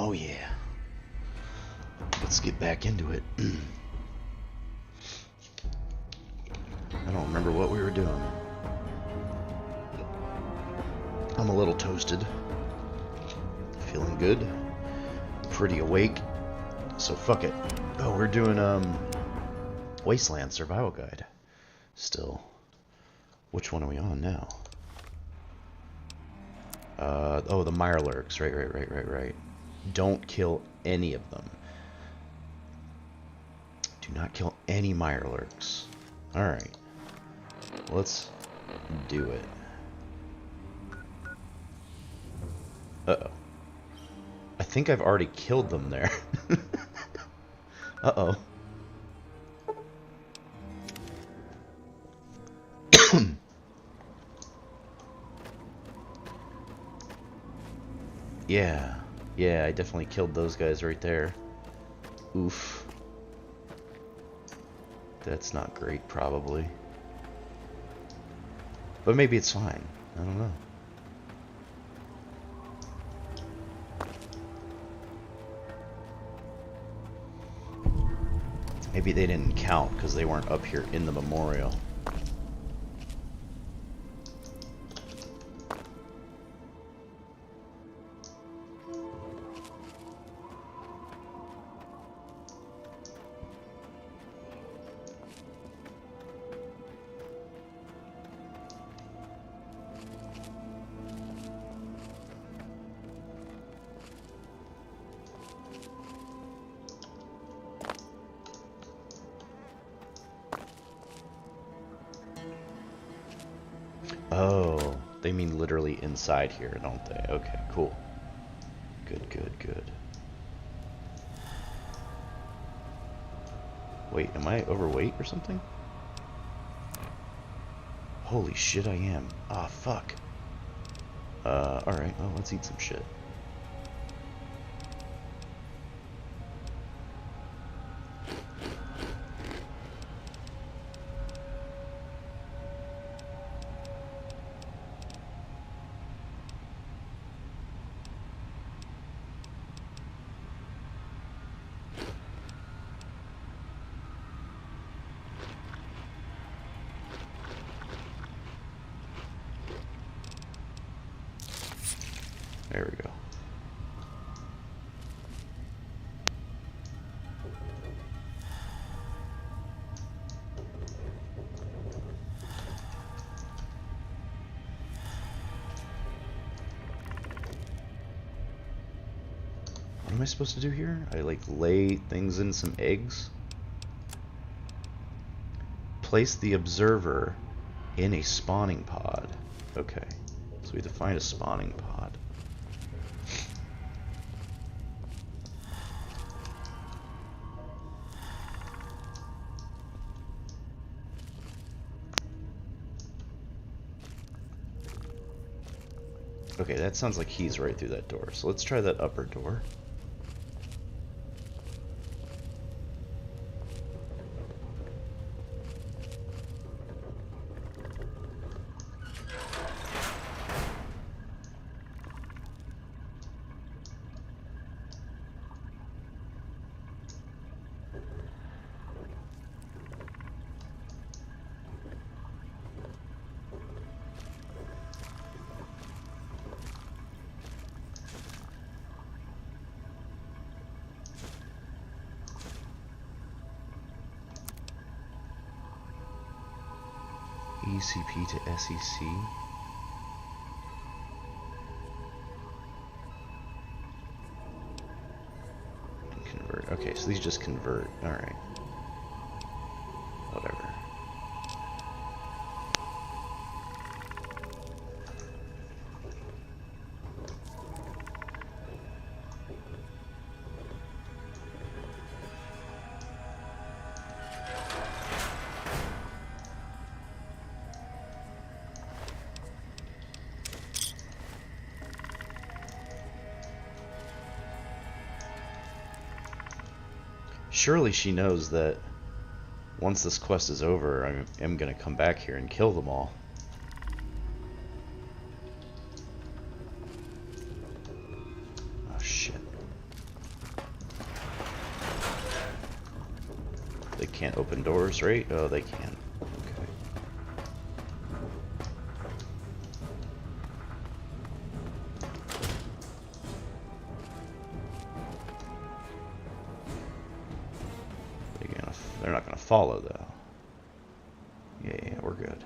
Oh yeah. Let's get back into it. I don't remember what we were doing. I'm a little toasted. Feeling good. Pretty awake. So fuck it. Oh, we're doing Wastelands Survival Guide. Still. Which one are we on now? Oh, the Mirelurks. Right. Don't kill any of them. Do not kill any Mirelurks. Alright. Let's do it. Uh-oh. I think I've already killed them there. Uh-oh. Yeah, I definitely killed those guys right there. Oof. That's not great, probably. But maybe it's fine. I don't know. Maybe they didn't count because they weren't up here in the memorial. Oh, they mean literally inside here, don't they? Okay, cool. Good. Wait, am I overweight or something? Holy shit, I am. Ah, fuck. Alright, well, let's eat some shit. There we go. What am I supposed to do here? I like lay things in some eggs. Place the observer in a spawning pod. Okay. So we have to find a spawning pod. Okay, that sounds like he's right through that door. So let's try that upper door. ECP to SEC. Convert. Okay, so these just convert. Alright. Whatever. Surely she knows that once this quest is over, I am going to come back here and kill them all. Oh shit. They can't open doors, right? Oh, they can. Okay. They're not gonna follow though. Yeah, we're good.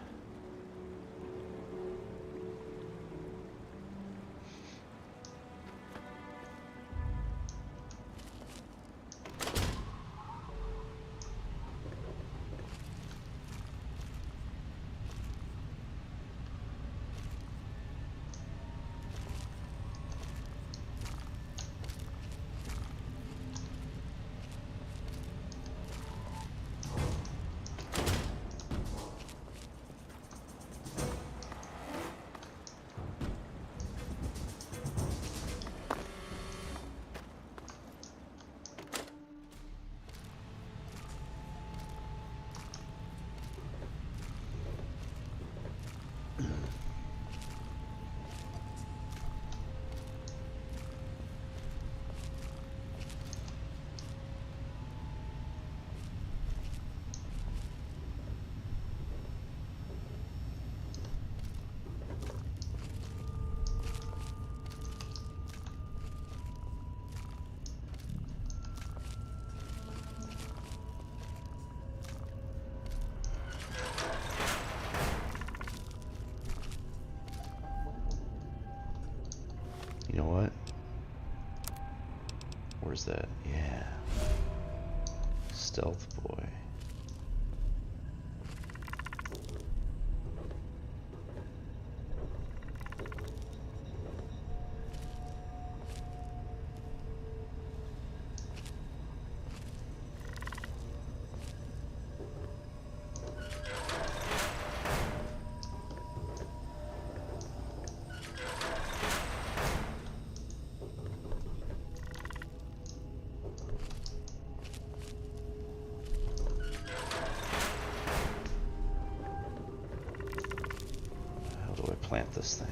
You know what? Where's that? Yeah. Stealth boy. How do I plant this thing?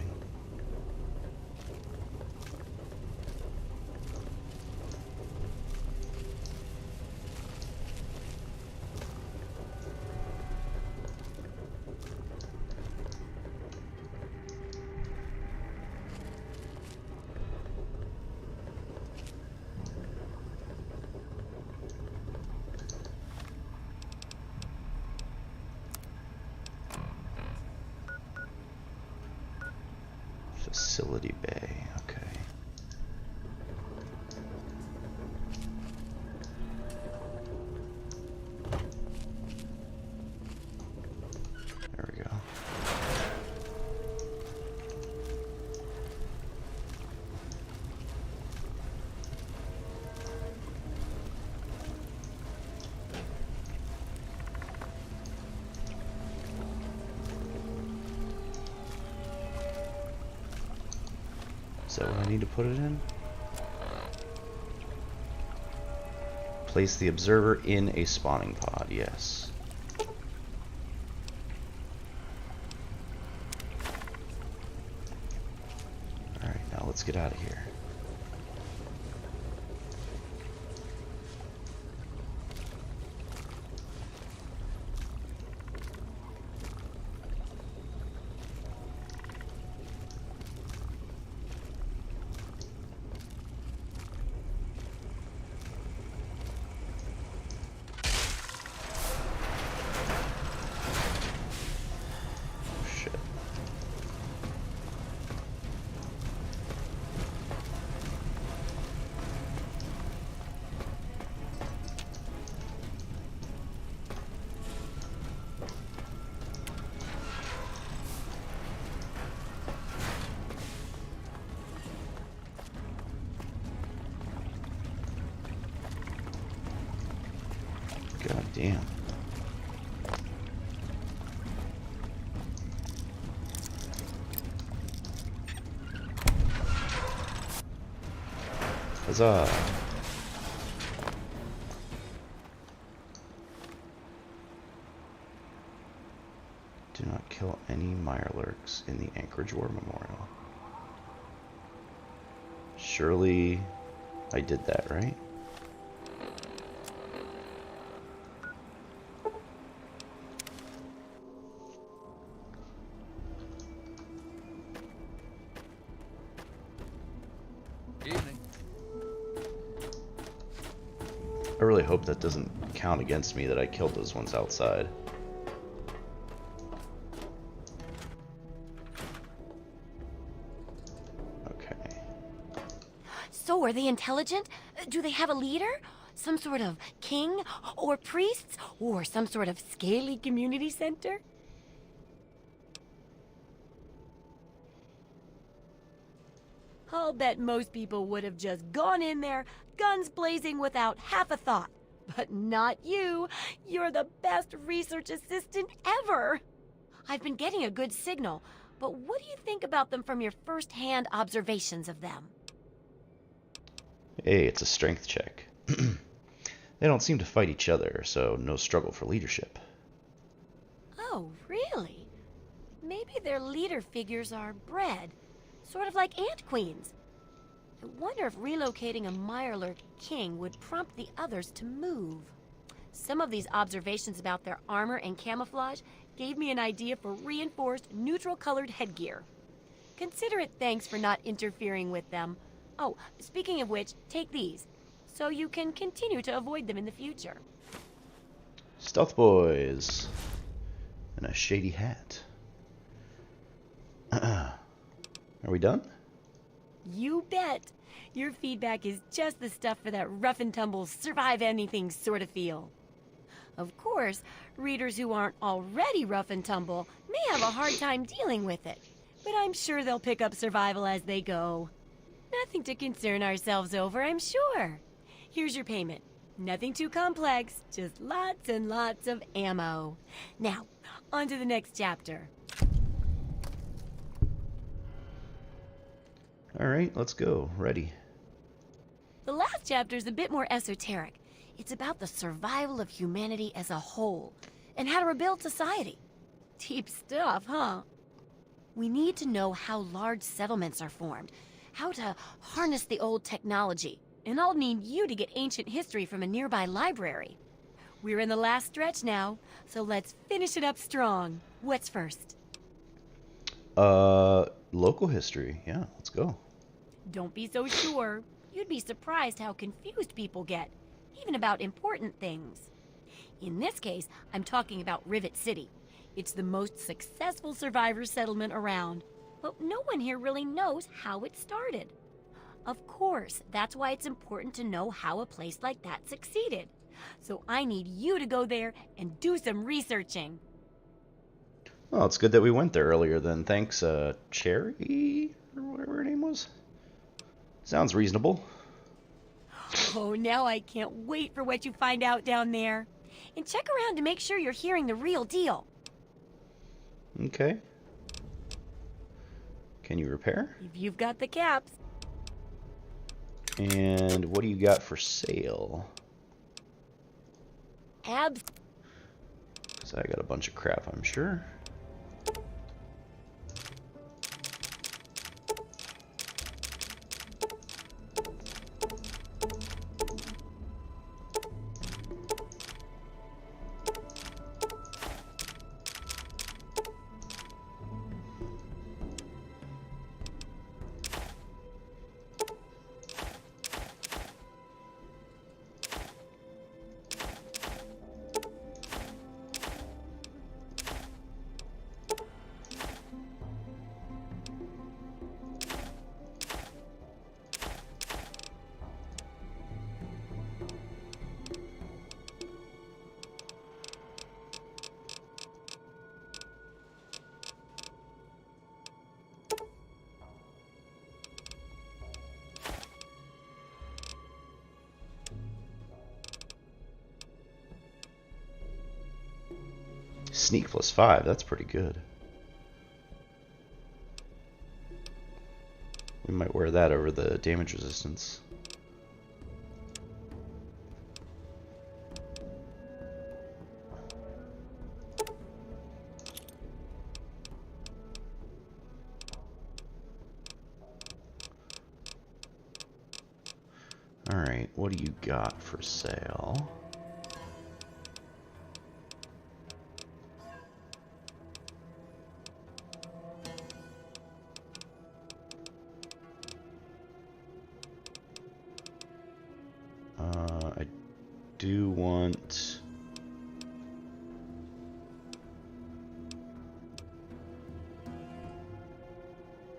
Facility bay, okay. There we go. Is that what I need to put it in? Place the observer in a spawning pod, yes. Alright, now let's get out of here. God damn. Huzzah. Do not kill any mirelurks in the Anchorage War Memorial. Surely I did that, right? I really hope that doesn't count against me that I killed those ones outside. Okay. So, are they intelligent? Do they have a leader? Some sort of king? Or priests? Or some sort of scaly community center? I'll bet most people would have just gone in there, guns blazing without half a thought. But not you. You're the best research assistant ever. I've been getting a good signal, but what do you think about them from your first-hand observations of them? Hey, it's a strength check. They don't seem to fight each other, so no struggle for leadership. Oh, really? Maybe their leader figures are bred, sort of like ant queens. I wonder if relocating a Mirelurk king would prompt the others to move. Some of these observations about their armor and camouflage gave me an idea for reinforced, neutral-colored headgear. Consider it thanks for not interfering with them. Oh, speaking of which, take these, so you can continue to avoid them in the future. Stealth boys. And a shady hat. Are we done? You bet. Your feedback is just the stuff for that rough-and-tumble, survive-anything sort of feel. Of course, readers who aren't already rough-and-tumble may have a hard time dealing with it, but I'm sure they'll pick up survival as they go. Nothing to concern ourselves over, I'm sure. Here's your payment. Nothing too complex, just lots and lots of ammo. Now, on to the next chapter. Alright, let's go. Ready. The last chapter is a bit more esoteric. It's about the survival of humanity as a whole, and how to rebuild society. Deep stuff, huh? We need to know how large settlements are formed, how to harness the old technology, and I'll need you to get ancient history from a nearby library. We're in the last stretch now, so let's finish it up strong. What's first? Local history. Yeah, let's go. Don't be so sure. You'd be surprised how confused people get, even about important things. In this case, I'm talking about Rivet City. It's the most successful survivor settlement around, but no one here really knows how it started. Of course, that's why it's important to know how a place like that succeeded. So I need you to go there and do some researching. Well, it's good that we went there earlier then. Thanks, Cherry? Or whatever her name was? Sounds reasonable. Oh, now I can't wait for what you find out down there. And check around to make sure you're hearing the real deal. Okay. Can you repair? If you've got the caps. And what do you got for sale? Abs. So I got a bunch of crap, I'm sure. Sneak +5, that's pretty good. We might wear that over the damage resistance. Alright, what do you got for sale? I do want...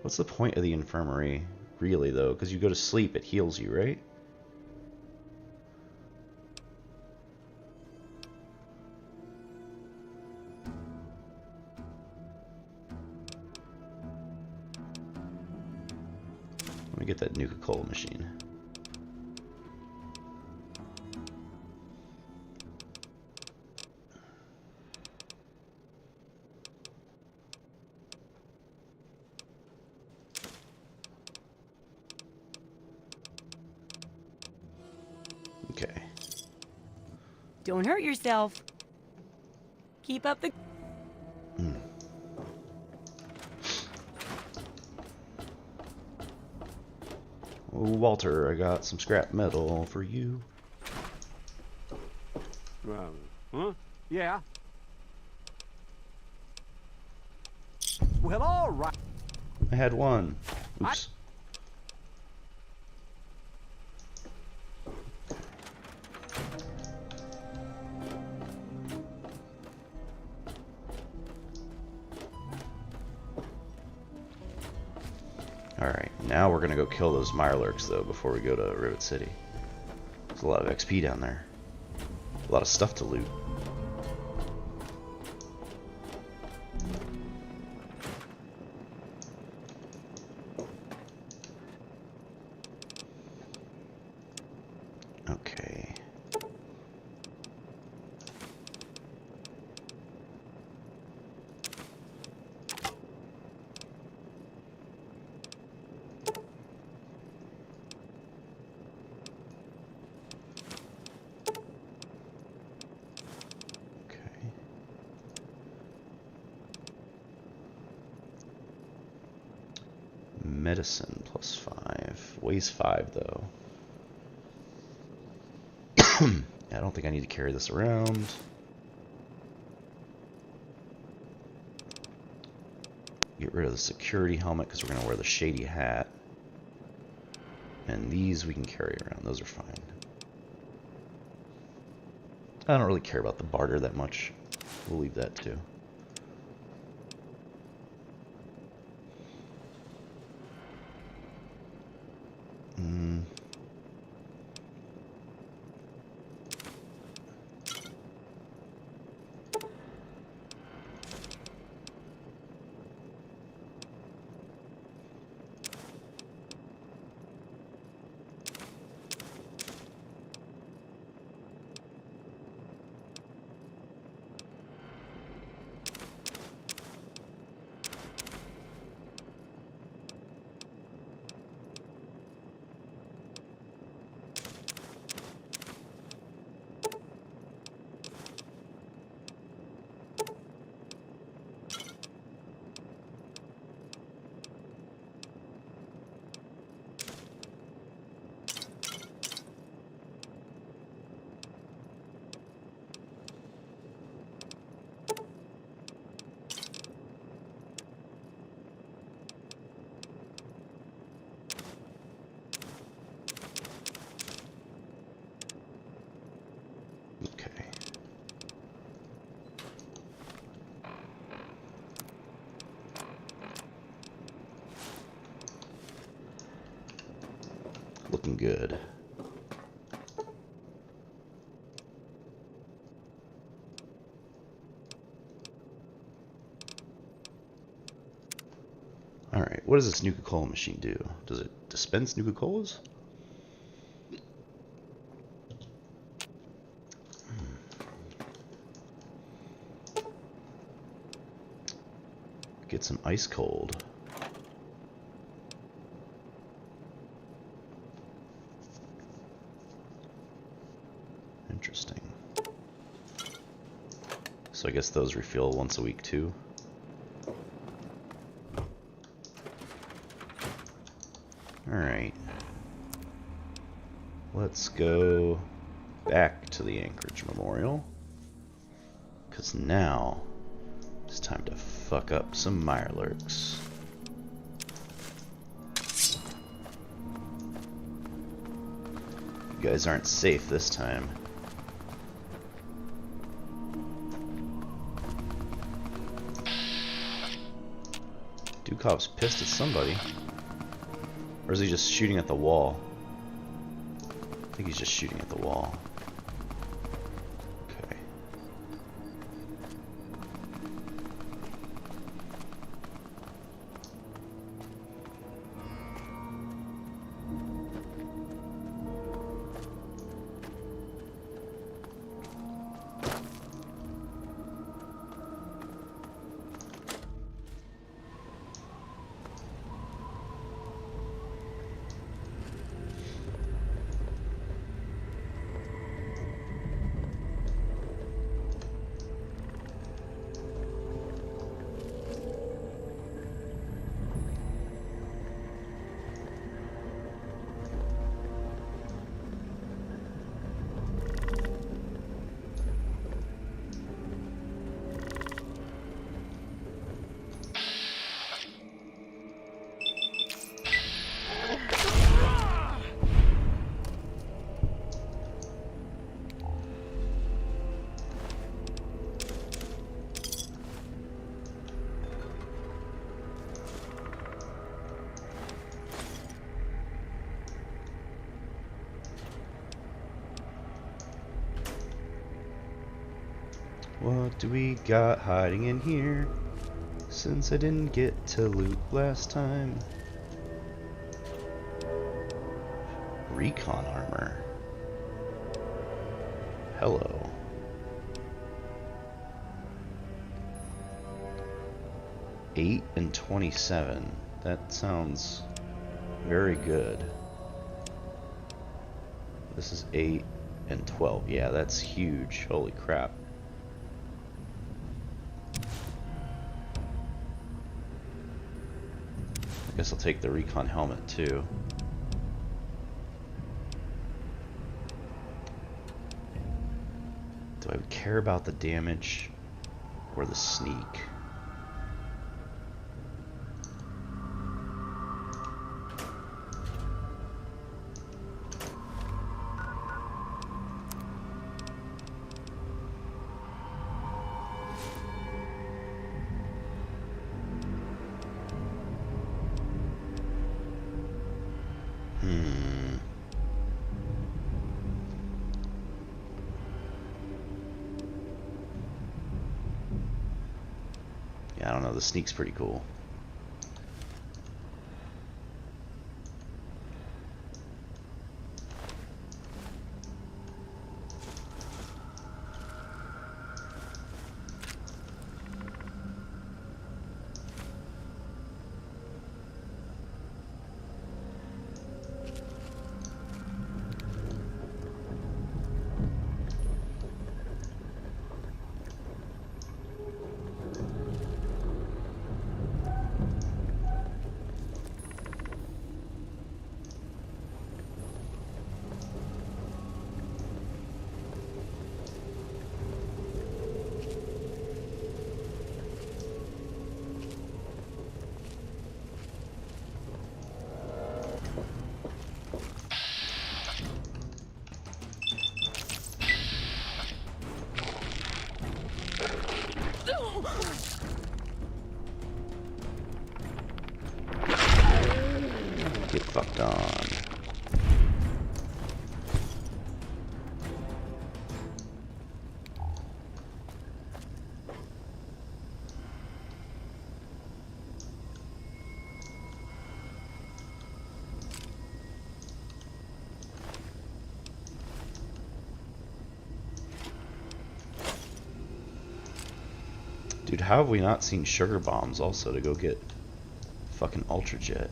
What's the point of the infirmary, really, though? Because you go to sleep, it heals you, right? Let me get that Nuka-Cola machine. Okay. Don't hurt yourself. Keep up the... Oh, Walter, I got some scrap metal for you. Huh? Yeah. Well, all right. I had one. Oops. Alright, now we're gonna go kill those Mirelurks, though, before we go to Rivet City. There's a lot of XP down there. A lot of stuff to loot. Okay. Medicine plus 5. Weighs 5 though. I don't think I need to carry this around. Get rid of the security helmet because we're going to wear the shady hat. And these we can carry around. Those are fine. I don't really care about the barter that much. We'll leave that too. Looking good. Alright, what does this Nuka-Cola machine do? Does it dispense Nuka-Colas? Get some ice cold. Interesting. So I guess those refill once a week too. Alright. Let's go back to the Anchorage Memorial. Because now it's time to fuck up some Mirelurks. You guys aren't safe this time. cop's pissed at somebody. Or is he just shooting at the wall? I think he's just shooting at the wall. Okay. What do we got hiding in here? Since I didn't get to loot last time. Recon armor. Hello. $8 and $27. That sounds very good. This is 8 and 12. Yeah, that's huge. Holy crap. I guess I'll take the recon helmet too. Do I care about the damage or the sneak? Yeah, I don't know, the sneak's pretty cool. Get fucked on. Dude, how have we not seen sugar bombs also to go get fucking Ultra Jet?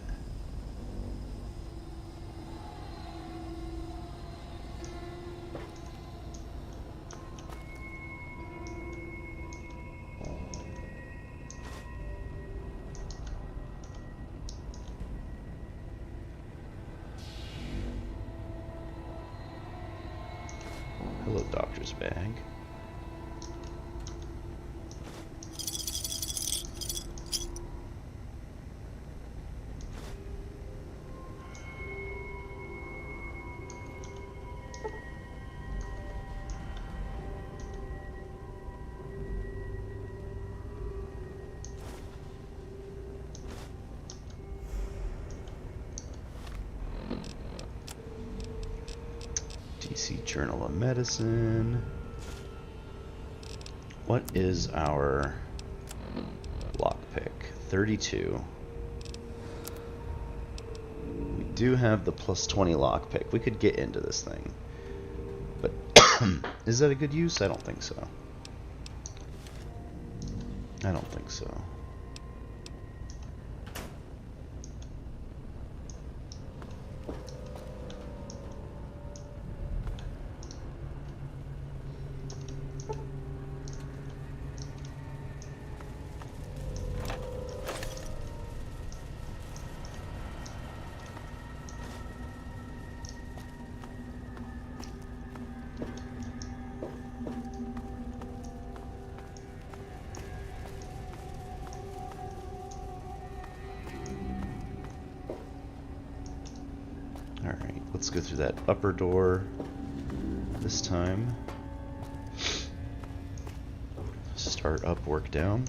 Hello, doctor's bag. PC Journal of Medicine. What is our lockpick? 32. We do have the plus 20 lockpick. We could get into this thing. But is that a good use? I don't think so. I don't think so. Alright, let's go through that upper door this time. Start up, work down.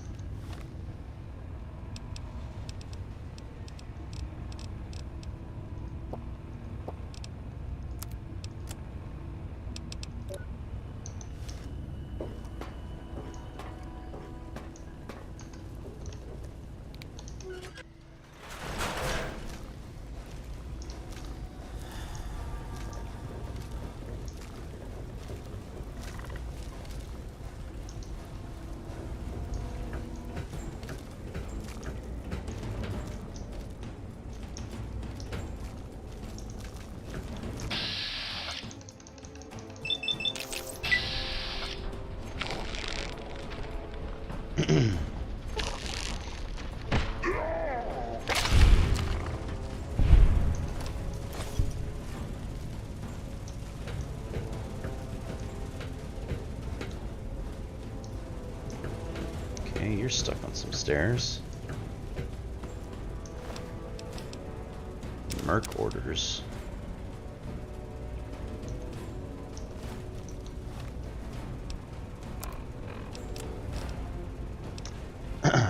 Okay, you're stuck on some stairs. Merc orders.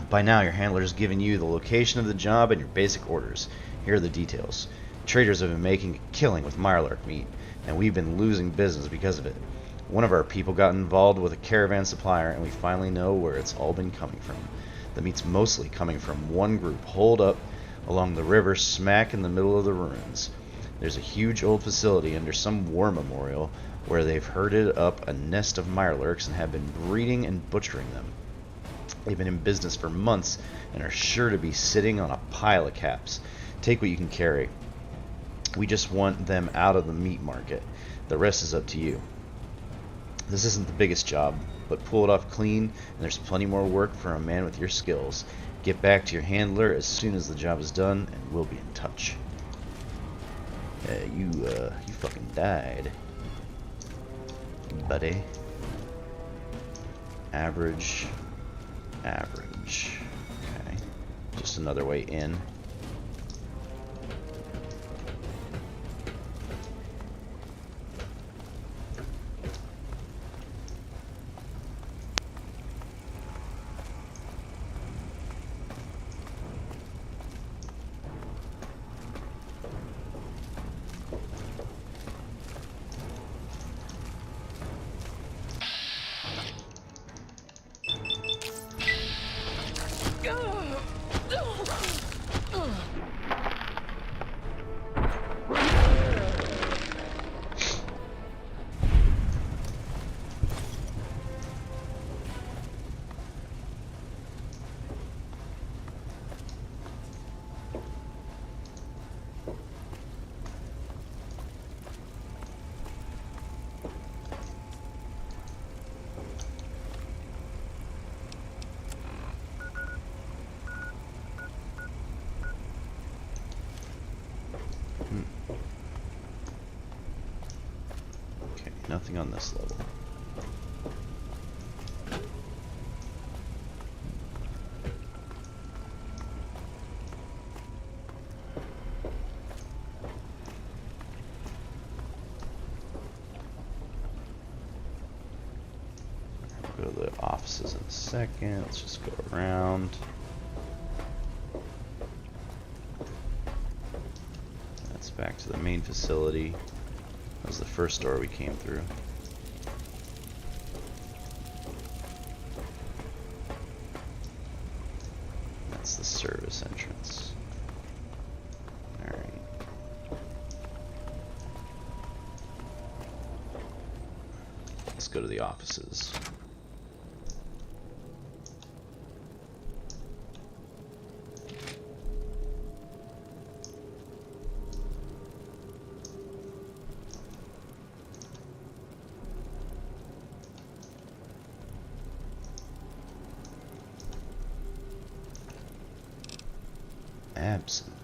By now, your handler's given you the location of the job and your basic orders. Here are the details. Traders have been making a killing with Mirelurk meat, and we've been losing business because of it. One of our people got involved with a caravan supplier, and we finally know where it's all been coming from. The meat's mostly coming from one group holed up along the river smack in the middle of the ruins. There's a huge old facility under some war memorial where they've herded up a nest of Mirelurks and have been breeding and butchering them. They've been in business for months and are sure to be sitting on a pile of caps. Take what you can carry. We just want them out of the meat market. The rest is up to you. This isn't the biggest job, but pull it off clean, and there's plenty more work for a man with your skills. Get back to your handler as soon as the job is done, and we'll be in touch. You fucking died, buddy. Average. Okay. Just another way in. Okay, nothing on this level. Go to the offices in a second. Let's just go around. That's back to the main facility. was the first door we came through. That's the service entrance. Alright. Let's go to the offices. Absinthe.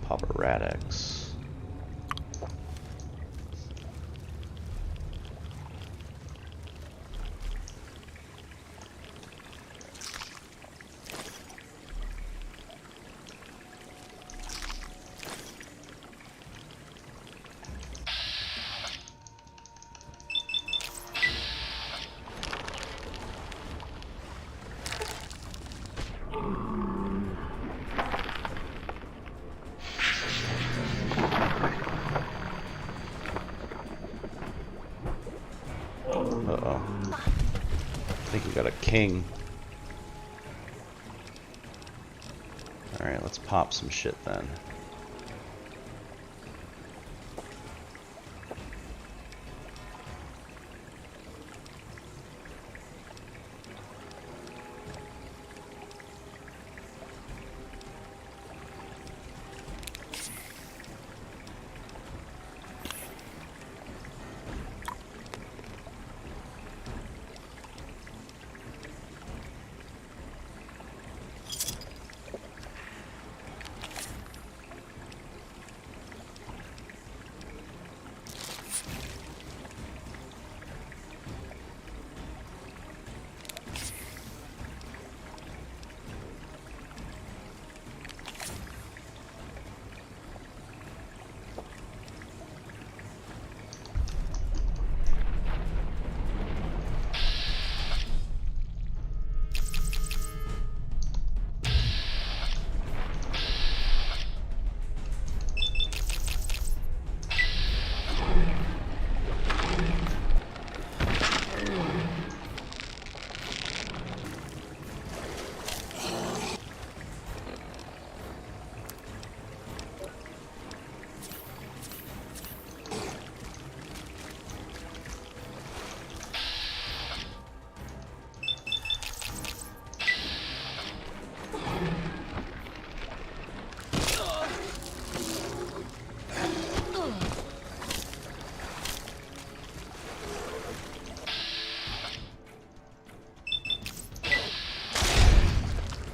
Papa Radix. Uh-oh. I think we got a king. Alright, let's pop some shit then.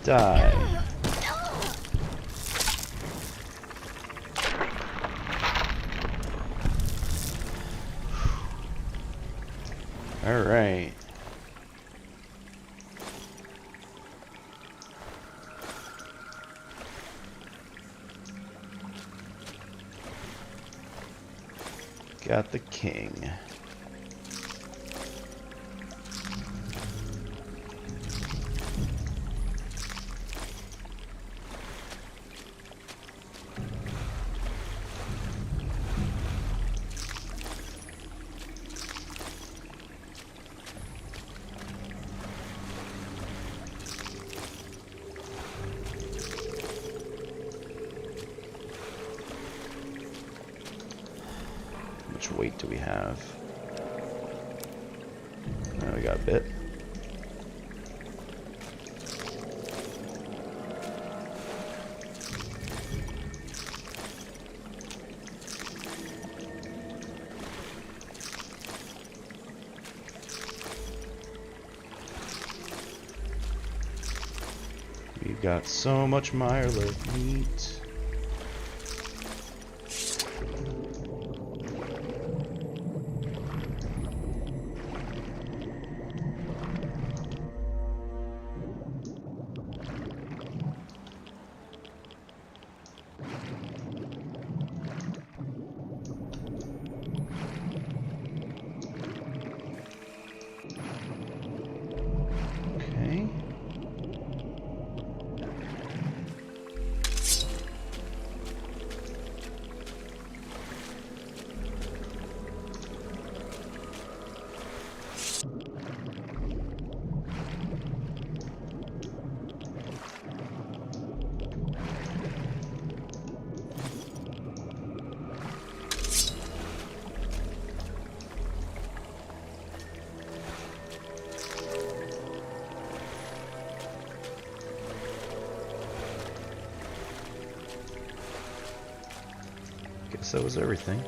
Die. All right. Got the king. weight do we have? We got a bit. We've got so much Mirelurk meat. Okay. Guess that was everything.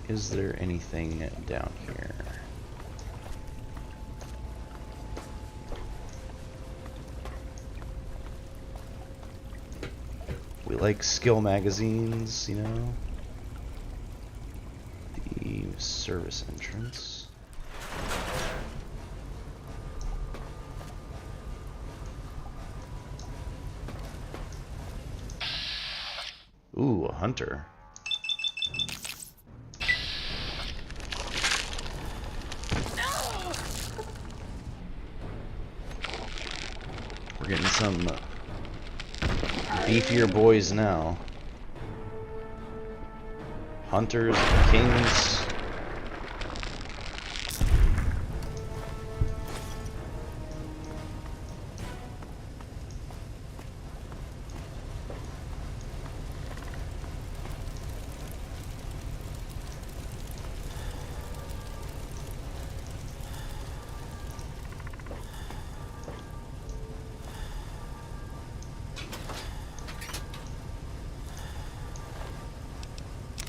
Is there anything down here? We like skill magazines, you know? The service entrance. Ooh, a hunter. We're getting some beefier boys now. Hunters, kings.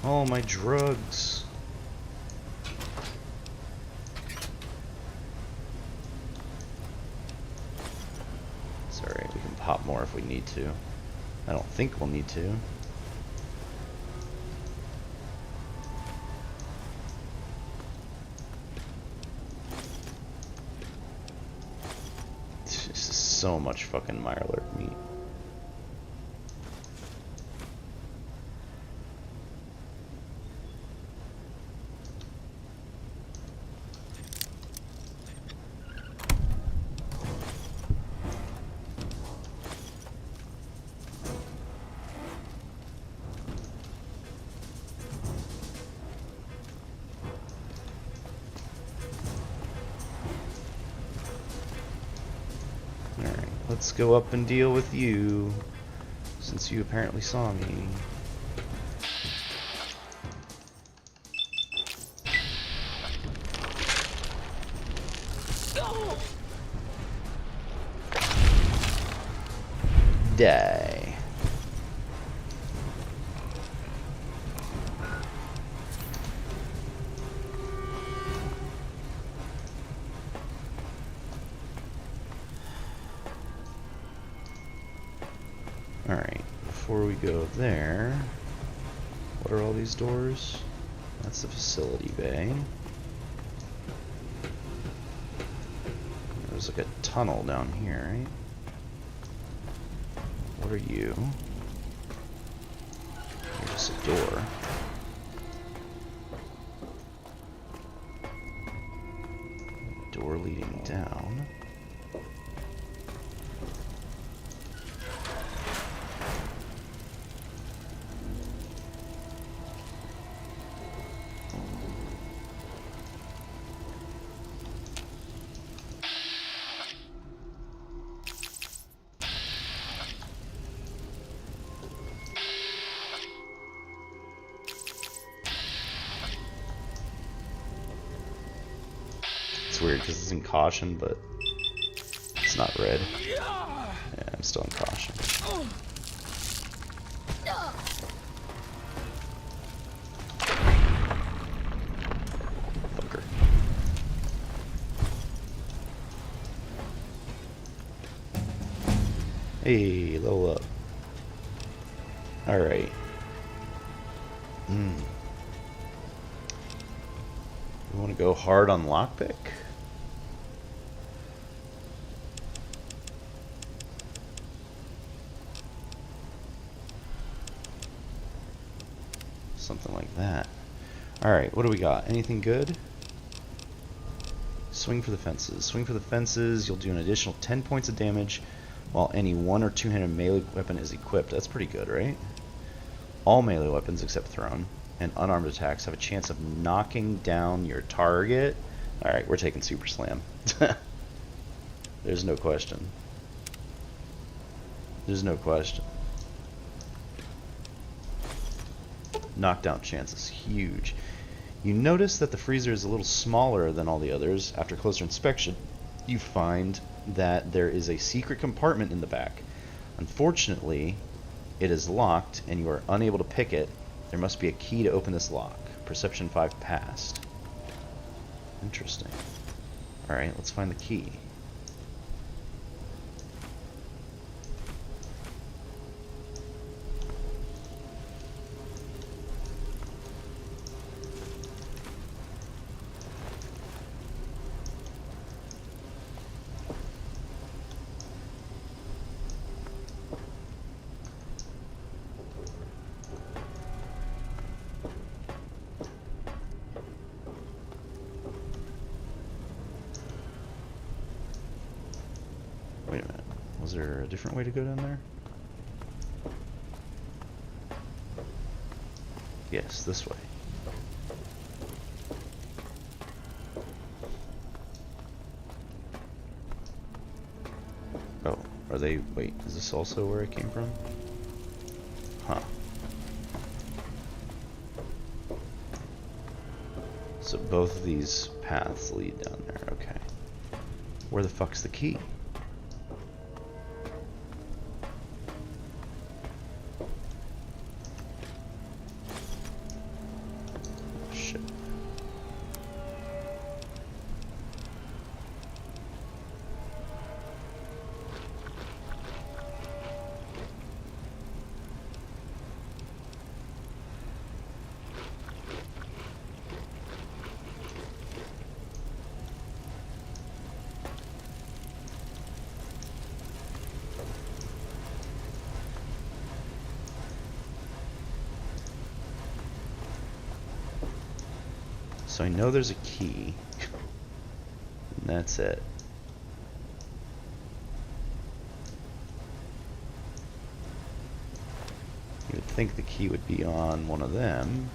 Oh, my drugs. It's alright, we can pop more if we need to. I don't think we'll need to. This is so much fucking Mirelurk meat. Alright, let's go up and deal with you, since you apparently saw me. die. Alright, before we go there, what are all these doors? That's the facility bay. There's like a tunnel down here, right? What are you? You're just a door. Door leading down. It's weird because it's in caution, but it's not red. Yeah, I'm still in caution. Fucker. Hey, level up. Alright. We want to go hard on lockpick? Something like that. Alright, what do we got? Anything good? Swing for the fences. Swing for the fences, you'll do an additional 10 points of damage while any one- or two-handed melee weapon is equipped. That's pretty good, right? All melee weapons except thrown and unarmed attacks have a chance of knocking down your target. Alright, we're taking Super Slam. There's no question. There's no question. Knockdown chance is huge. You notice that the freezer is a little smaller than all the others. After closer inspection, you find that there is a secret compartment in the back. Unfortunately, it is locked and you are unable to pick it. There must be a key to open this lock. Perception 5 passed. Interesting. Alright, let's find the key. Wait a minute. Was there a different way to go down there? Yes, this way. Oh, are they... Wait, is this also where I came from? Huh. So both of these paths lead down there, okay. Where the fuck's the key? Shit. So I know there's a key, and that's it. You would think the key would be on one of them.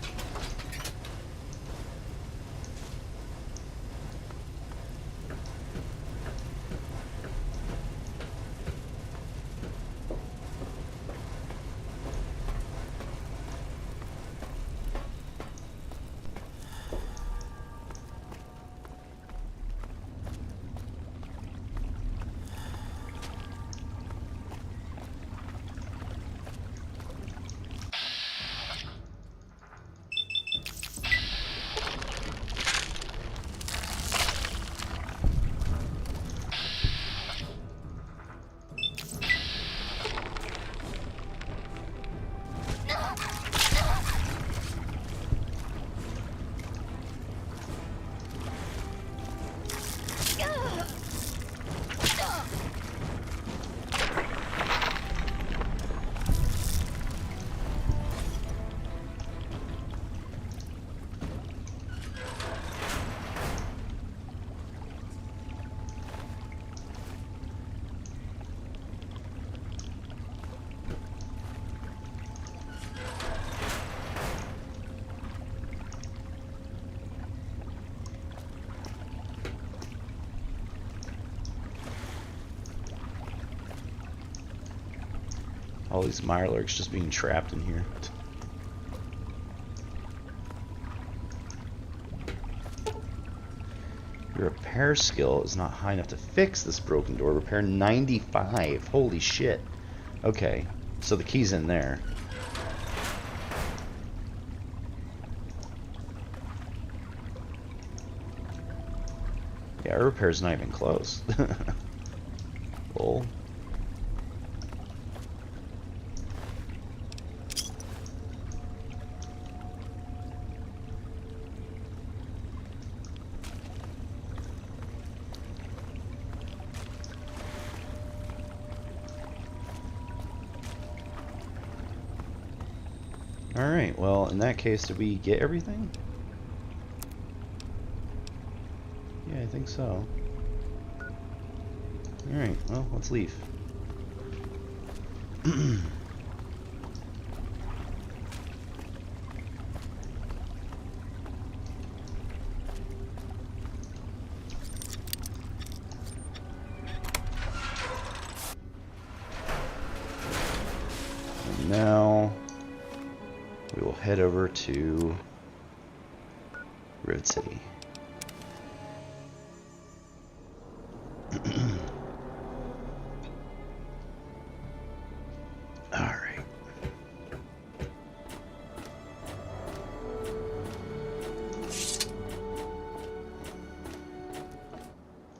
All these Mirelurks just being trapped in here. Your repair skill is not high enough to fix this broken door. Repair 95. Holy shit. Okay, so the key's in there. Yeah, our repair's not even close. Lol. Alright, well, in that case, did we get everything? Yeah, I think so. Alright, well, let's leave. And now we will head over to Rivet City. Alright.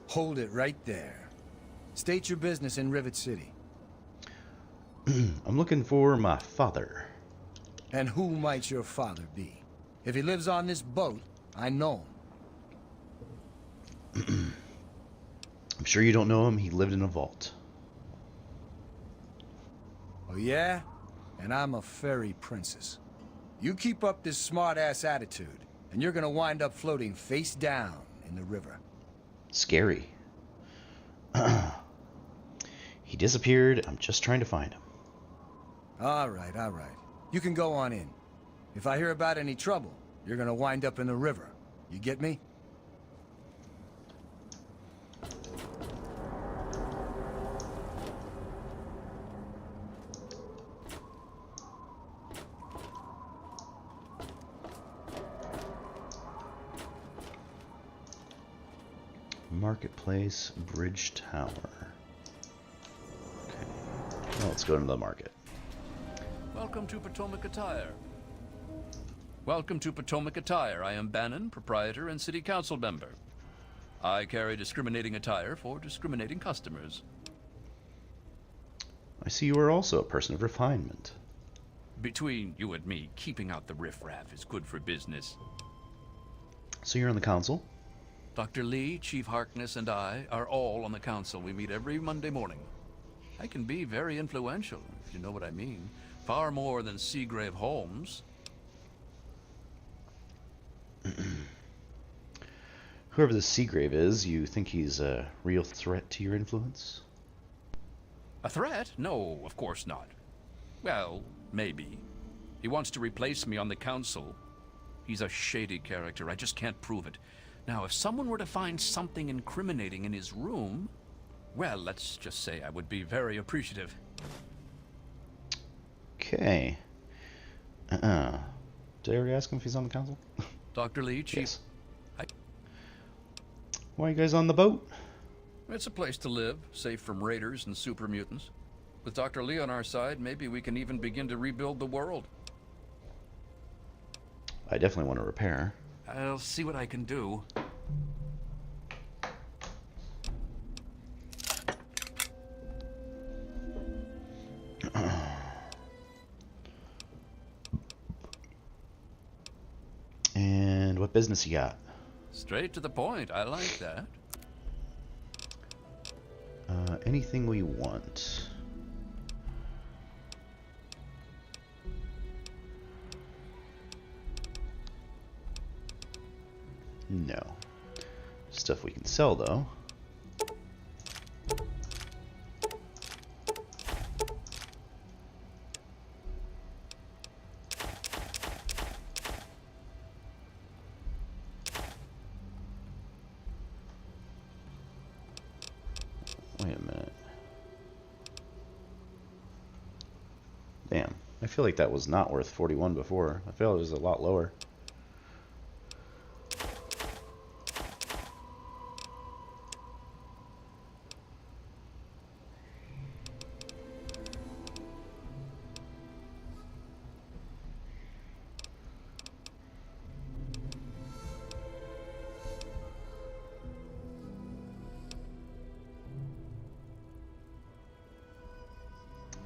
Hold it right there. State your business in Rivet City. I'm looking for my father. And who might your father be? If he lives on this boat, I know him. I'm sure you don't know him. He lived in a vault. Oh yeah? And I'm a fairy princess. You keep up this smart-ass attitude, and you're gonna wind up floating face down in the river. Scary. He disappeared. I'm just trying to find him. All right, all right. You can go on in. If I hear about any trouble, you're gonna wind up in the river. You get me? Marketplace, Bridge Tower. Okay. Well, let's go to the market. Welcome to Potomac Attire. Welcome to Potomac Attire. I am Bannon, proprietor and city council member. I carry discriminating attire for discriminating customers. I see you are also a person of refinement. Between you and me, keeping out the riffraff is good for business. So you're on the council? Dr. Lee, Chief Harkness, and I are all on the council. We meet every Monday morning. I can be very influential, if you know what I mean. Far more than Seagrave Holmes. Whoever this Seagrave is, you think he's a real threat to your influence? A threat? No, of course not. Well, maybe. He wants to replace me on the council. He's a shady character. I just can't prove it. Now, if someone were to find something incriminating in his room, well, let's just say I would be very appreciative. Okay. Did I already ask him if he's on the council? Dr. Lee, Chief... Yes. Why are you guys on the boat? It's a place to live, safe from raiders and super mutants. With Dr. Lee on our side, maybe we can even begin to rebuild the world. I definitely want to repair. I'll see what I can do. And what business you got? Straight to the point. I like that. Anything we want. No. Stuff we can sell, though. Wait a minute. feel like that was not worth 41 before. I feel it was a lot lower.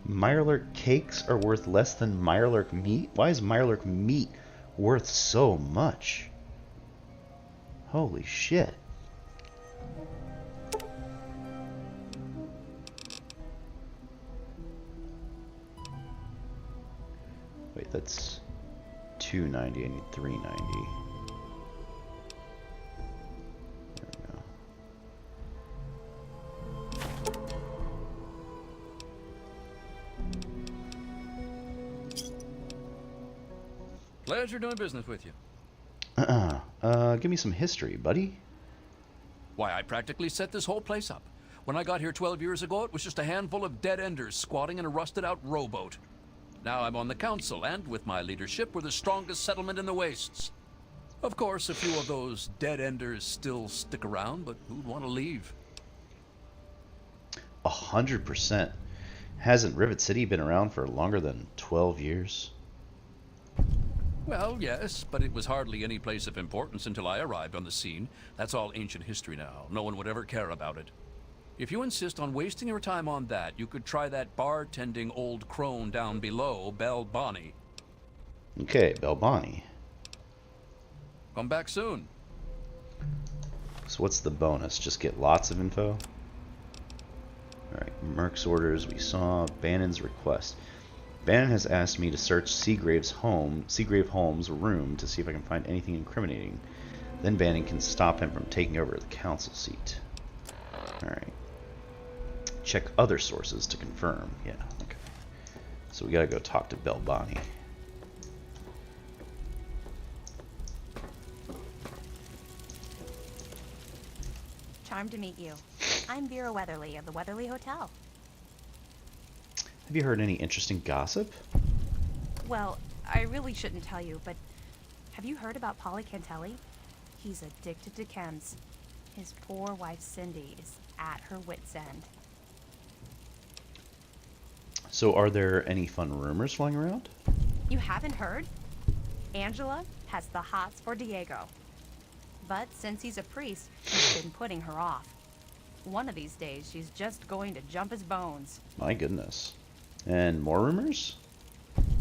Mirelurk cakes are worth less than Mirelurk meat? Why is Mirelurk meat worth so much? Holy shit. Wait, that's 290. I need 390. There we go. Pleasure doing business with you. Give me some history, buddy. Why, I practically set this whole place up. When I got here 12 years ago, it was just a handful of dead-enders squatting in a rusted-out rowboat. Now I'm on the council, and with my leadership, we're the strongest settlement in the Wastes. Of course, a few of those dead-enders still stick around, but who'd want to leave? 100%. Hasn't Rivet City been around for longer than 12 years? Well, yes, but it was hardly any place of importance until I arrived on the scene. That's all ancient history now. No one would ever care about it. If you insist on wasting your time on that, you could try that bartending old crone down below, Belle Bonnie. Okay, Belbani. Come back soon. So what's the bonus? Just get lots of info? Alright, Merc's orders we saw. Bannon's request. Bannon has asked me to search Seagrave Holmes' room to see if I can find anything incriminating. Then Bannon can stop him from taking over the council seat. Alright. Check other sources to confirm. Yeah, okay. So we gotta go talk to Belbani. Charmed to meet you. I'm Vera Weatherly of the Weatherly Hotel. Have you heard any interesting gossip? Well, I really shouldn't tell you, but have you heard about Polly Cantelli? He's addicted to chems. His poor wife Cindy is at her wit's end. So are there any fun rumors flying around? You haven't heard? Angela has the hots for Diego. But since he's a priest, he's been putting her off. One of these days, she's just going to jump his bones. My goodness. And more rumors?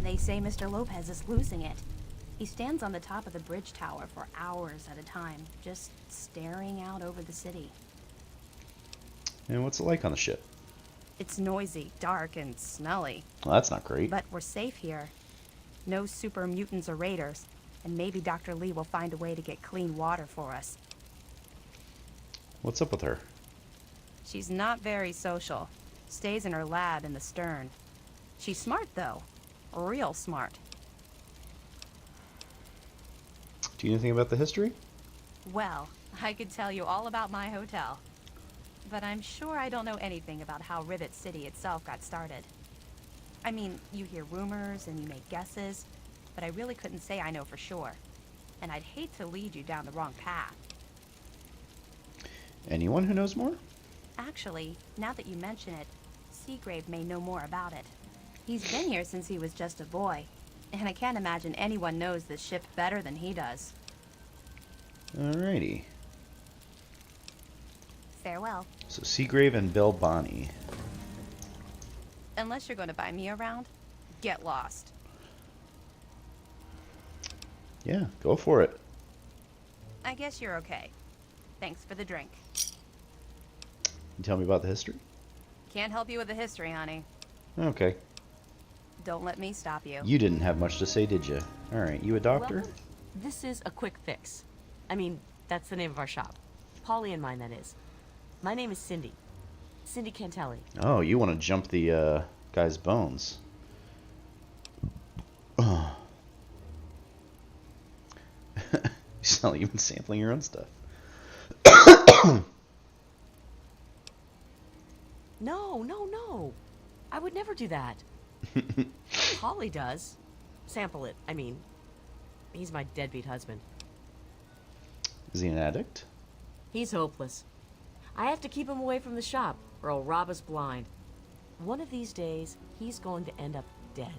They say Mr. Lopez is losing it. He stands on the top of the bridge tower for hours at a time, just staring out over the city. And what's it like on the ship? It's noisy, dark, and smelly. Well, that's not great. But we're safe here. No super mutants or raiders, and maybe Dr. Lee will find a way to get clean water for us. What's up with her? She's not very social. Stays in her lab in the stern. She's smart, though. Real smart. Do you know anything about the history? Well, I could tell you all about my hotel. But I'm sure I don't know anything about how Rivet City itself got started. I mean, you hear rumors and you make guesses, but I really couldn't say I know for sure. And I'd hate to lead you down the wrong path. Anyone who knows more? Actually, now that you mention it, Seagrave may know more about it. He's been here since he was just a boy, and I can't imagine anyone knows this ship better than he does. Alrighty. Farewell. So Seagrave and Belbani. Unless you're going to buy me around, get lost. Yeah, go for it. I guess you're okay. Thanks for the drink. You tell me about the history? Can't help you with the history, honey. Okay. Don't let me stop you. You didn't have much to say, did you? Alright, you a doctor? Well, this is a quick fix. I mean, that's the name of our shop. Polly and mine, that is. My name is Cindy. Cindy Cantelli. Oh, you want to jump the guy's bones. You sound like you've been sampling your own stuff. No. I would never do that. Holly does. Sample it, I mean. He's my deadbeat husband. Is he an addict? He's hopeless. I have to keep him away from the shop, or he'll rob us blind. One of these days, he's going to end up dead.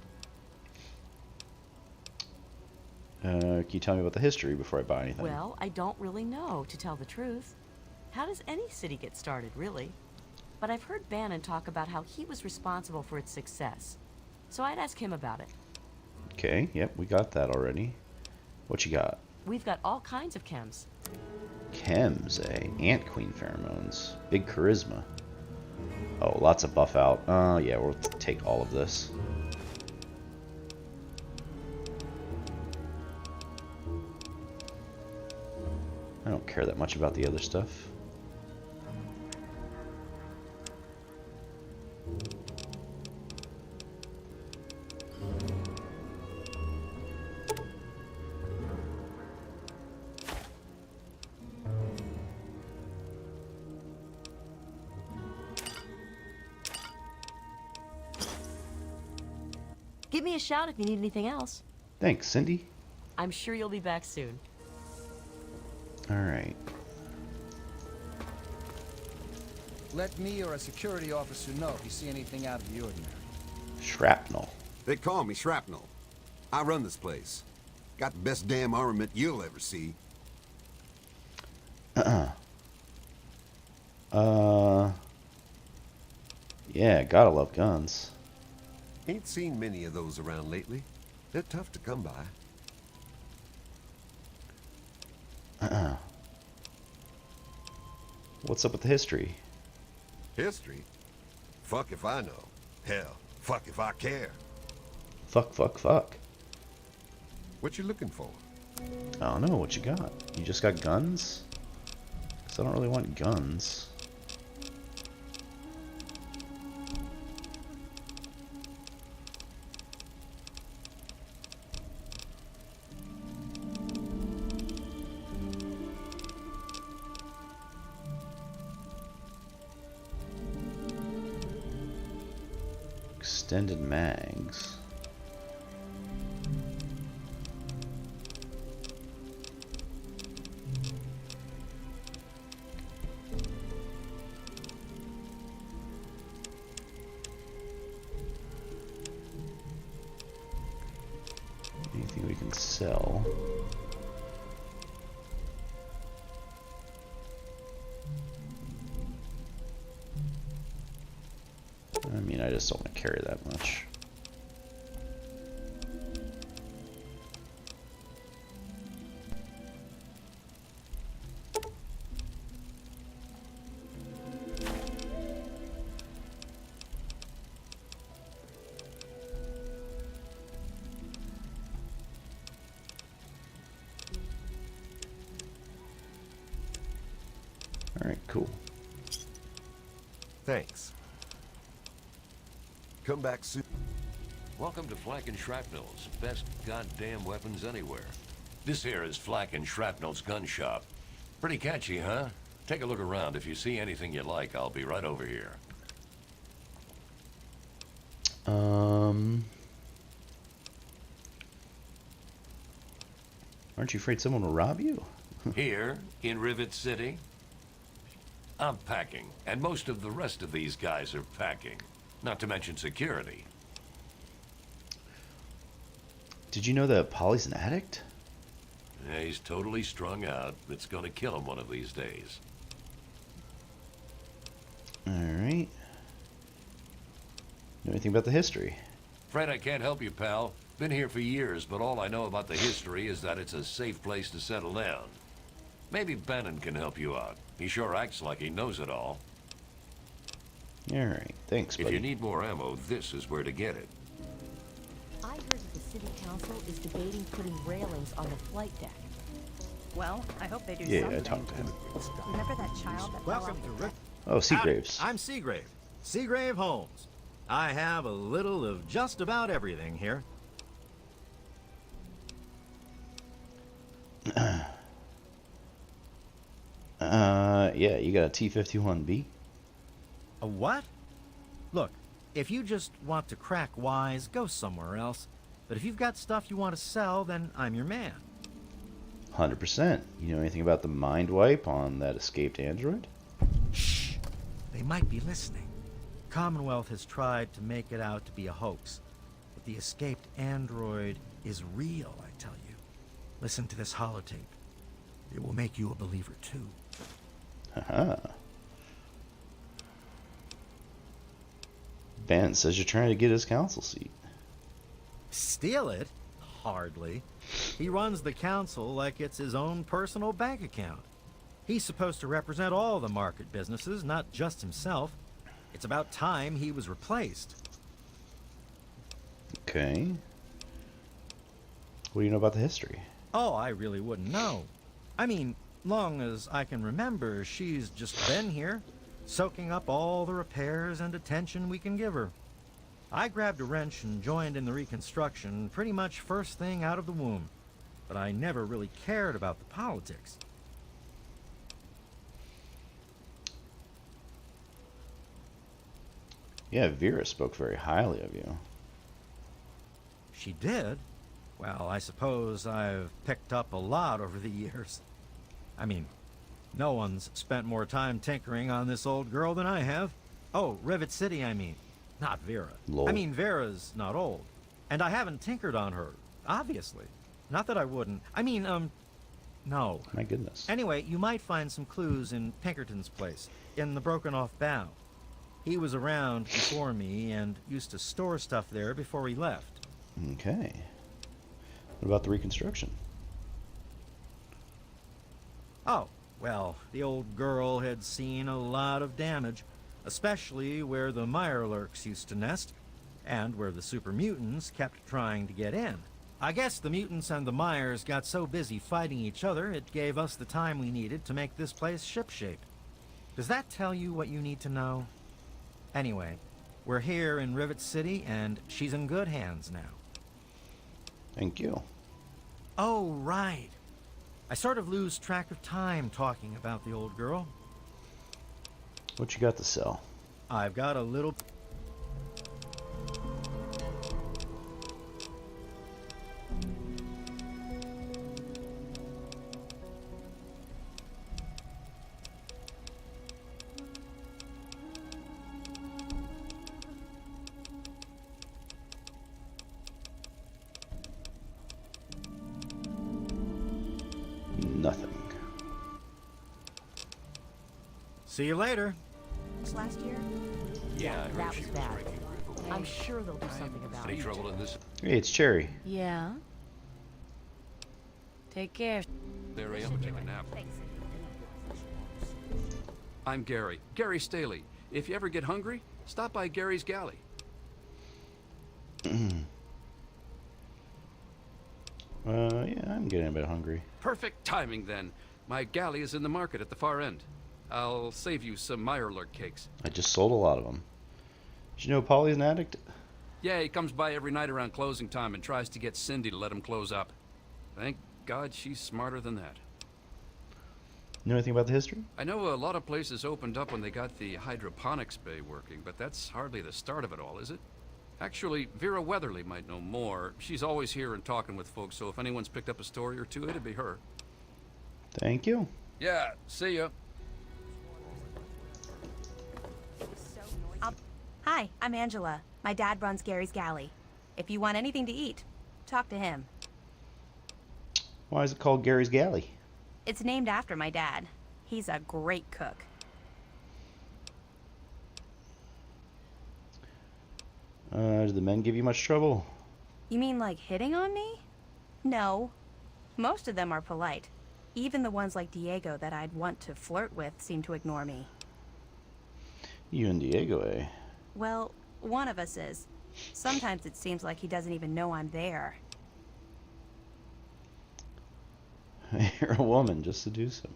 Can you tell me about the history before I buy anything? Well, I don't really know, to tell the truth. How does any city get started, really? But I've heard Bannon talk about how he was responsible for its success. So I'd ask him about it. Okay, yep, we got that already. What you got? We've got all kinds of chems. Chems, eh? Ant Queen pheromones. Big charisma. Oh, lots of buff out. Yeah, we'll take all of this. I don't care that much about the other stuff. Give me a shout if you need anything else. Thanks, Cindy. I'm sure you'll be back soon. Alright. Let me or a security officer know if you see anything out of the ordinary. Shrapnel. They call me Shrapnel. I run this place. Got the best damn armament you'll ever see. Yeah, gotta love guns. Ain't seen many of those around lately. They're tough to come by. What's up with the history? History? Fuck if I know. Hell, fuck if I care. Fuck, fuck, fuck. What you looking for? I don't know, what you got? You just got guns? 'Cause I don't really want guns. Extended mags. Anything we can sell? I mean, I just don't want to carry that much. All right, cool. Thanks. Come back soon. Welcome to Flak and Shrapnel's. Best goddamn weapons anywhere. This here is Flak and Shrapnel's gun shop. Pretty catchy, huh? Take a look around. If you see anything you like, I'll be right over here. Aren't you afraid someone will rob you? Here, in Rivet City, I'm packing, and most of the rest of these guys are packing. Not to mention security. Did you know that Polly's an addict? Yeah, he's totally strung out. It's gonna kill him one of these days. Alright. Know anything about the history? Fred, I can't help you, pal. Been here for years, but all I know about the history is that it's a safe place to settle down. Maybe Bannon can help you out. He sure acts like he knows it all. Alright, thanks, buddy. If you need more ammo, this is where to get it. I heard that the city council is debating putting railings on the flight deck. Well, I hope they do Yeah, something. I talked to him. Remember that child that fell Welcome off to the Rick. Oh, Seagraves. I'm Seagrave. Seagrave Holmes. I have a little of just about everything here. Yeah, you got a T-51B? A what? Look, if you just want to crack wise, go somewhere else. But if you've got stuff you want to sell, then I'm your man. 100%. You know anything about the mind wipe on that escaped android? Shh! They might be listening. Commonwealth has tried to make it out to be a hoax. But the escaped android is real, I tell you. Listen to this holotape. It will make you a believer, too. Haha. Ben says you're trying to get his council seat. Steal it? Hardly. He runs the council like it's his own personal bank account. He's supposed to represent all the market businesses, not just himself. It's about time he was replaced. Okay. What do you know about the history? Oh, I really wouldn't know. I mean, long as I can remember, she's just been here, soaking up all the repairs and attention we can give her. I grabbed a wrench and joined in the reconstruction pretty much first thing out of the womb, but I never really cared about the politics. Yeah, Vera spoke very highly of you. She did? Well, I suppose I've picked up a lot over the years. I mean, no one's spent more time tinkering on this old girl than I have. Oh, Rivet City, I mean. Not Vera. Lol. I mean, Vera's not old. And I haven't tinkered on her, obviously. Not that I wouldn't. I mean, no. My goodness. Anyway, you might find some clues in Pinkerton's place, in the broken-off bow. He was around before me and used to store stuff there before he left. Okay. What about the reconstruction? Oh, well, the old girl had seen a lot of damage, especially where the Mirelurks used to nest, and where the super mutants kept trying to get in. I guess the mutants and the Myers got so busy fighting each other, it gave us the time we needed to make this place shipshape. Does that tell you what you need to know? Anyway, we're here in Rivet City, and she's in good hands now. Thank you. Oh, right. I sort of lose track of time talking about the old girl. What you got to sell? I've got a little... Nothing. See you later. Last year? Yeah, I heard that she was was bad. breaking her. I'm sure they'll do something about Any it. trouble in this Hey, it's Cherry. Yeah? Take care. There I am. Take a nap. I'm Gary. Gary Staley. If you ever get hungry, stop by Gary's Galley. Yeah, I'm getting a bit hungry. Perfect timing then. My galley is in the market at the far end. I'll save you some Mirelurk cakes. I just sold a lot of them. Did you know Polly's an addict? Yeah, he comes by every night around closing time and tries to get Cindy to let him close up. Thank God she's smarter than that. Know anything about the history? I know a lot of places opened up when they got the hydroponics bay working, but that's hardly the start of it all, is it? Actually, Vera Weatherly might know more. She's always here and talking with folks, so if anyone's picked up a story or two, it'd be her. Thank you. Yeah, see ya. Hi, I'm Angela. My dad runs Gary's Galley. If you want anything to eat, talk to him. Why is it called Gary's Galley? It's named after my dad. He's a great cook. Did the men give you much trouble? You mean like hitting on me? No. Most of them are polite. Even the ones like Diego that I'd want to flirt with seem to ignore me. You and Diego, eh? Well, one of us is. Sometimes it seems like he doesn't even know I'm there. You're a woman, just seduce him.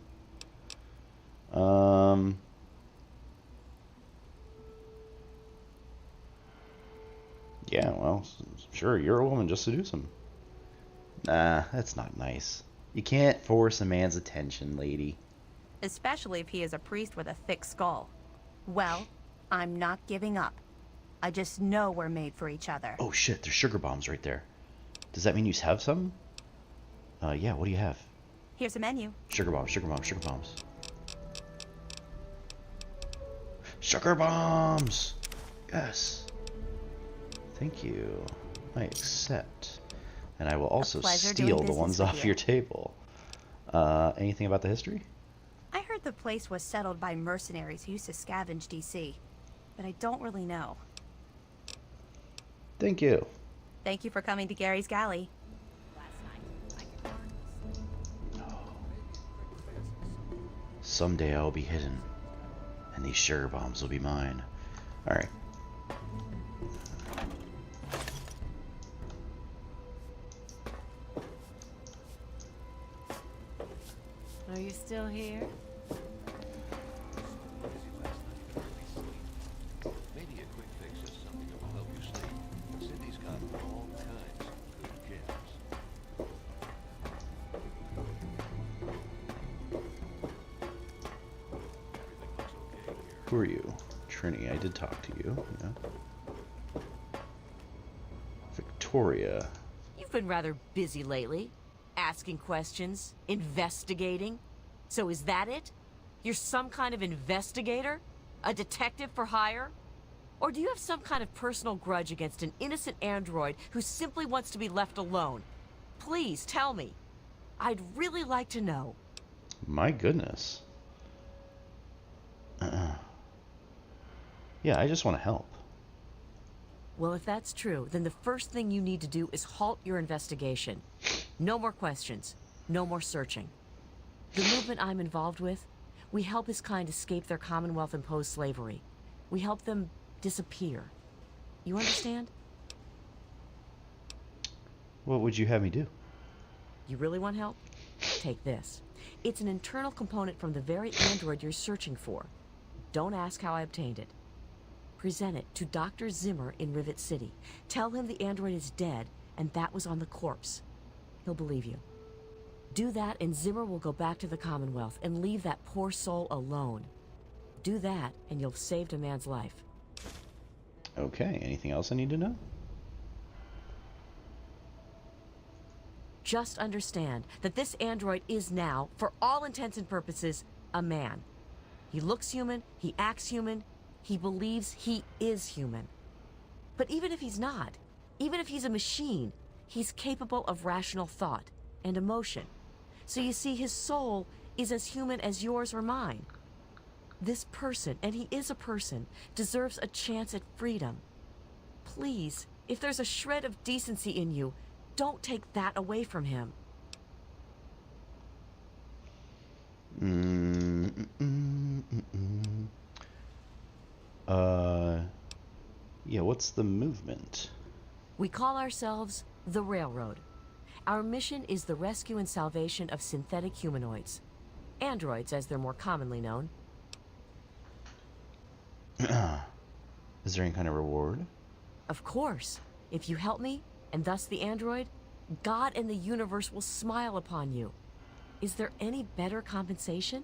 Yeah, well, sure, you're a woman, just seduce him. Nah, that's not nice. You can't force a man's attention, lady. Especially if he is a priest with a thick skull. Well, I'm not giving up. I just know we're made for each other. Oh shit, there's sugar bombs right there. Does that mean you have some? Yeah, what do you have? Here's a menu. Sugar bombs, sugar bombs, sugar bombs. Sugar bombs! Yes. Thank you. I accept. And I will also steal the ones off your table. Anything about the history? I heard the place was settled by mercenaries who used to scavenge DC, but I don't really know. Thank you. Thank you for coming to Gary's Galley. Someday I will be hidden, and these sugar bombs will be mine. Alright. Are you still here? Maybe a quick fix is something that will help you sleep. Cindy's got all kinds of good gems. Everything looks okay here. Who are you? Trini, I did talk to you. Yeah. Victoria. You've been rather busy lately. Asking questions, investigating. So is that it? You're some kind of investigator? A detective for hire? Or do you have some kind of personal grudge against an innocent android who simply wants to be left alone? Please tell me. I'd really like to know. My goodness. Yeah, I just want to help. Well, if that's true, then the first thing you need to do is halt your investigation. No more questions. No more searching. The movement I'm involved with, we help his kind escape their Commonwealth-imposed slavery. We help them disappear. You understand? What would you have me do? You really want help? Take this. It's an internal component from the very android you're searching for. Don't ask how I obtained it. Present it to Dr. Zimmer in Rivet City. Tell him the android is dead, and that was on the corpse. He'll believe you. Do that, and Zimmer will go back to the Commonwealth and leave that poor soul alone. Do that, and you'll have saved a man's life. Okay, anything else I need to know? Just understand that this android is now, for all intents and purposes, a man. He looks human, he acts human, he believes he is human. But even if he's not, even if he's a machine, he's capable of rational thought and emotion. So you see, his soul is as human as yours or mine. This person, and he is a person, deserves a chance at freedom. Please, if there's a shred of decency in you, don't take that away from him. Yeah, what's the movement? We call ourselves the Railroad. Our mission is the rescue and salvation of synthetic humanoids. Androids, as they're more commonly known. Is there any kind of reward? Of course. If you help me, and thus the android, God and the universe will smile upon you. Is there any better compensation?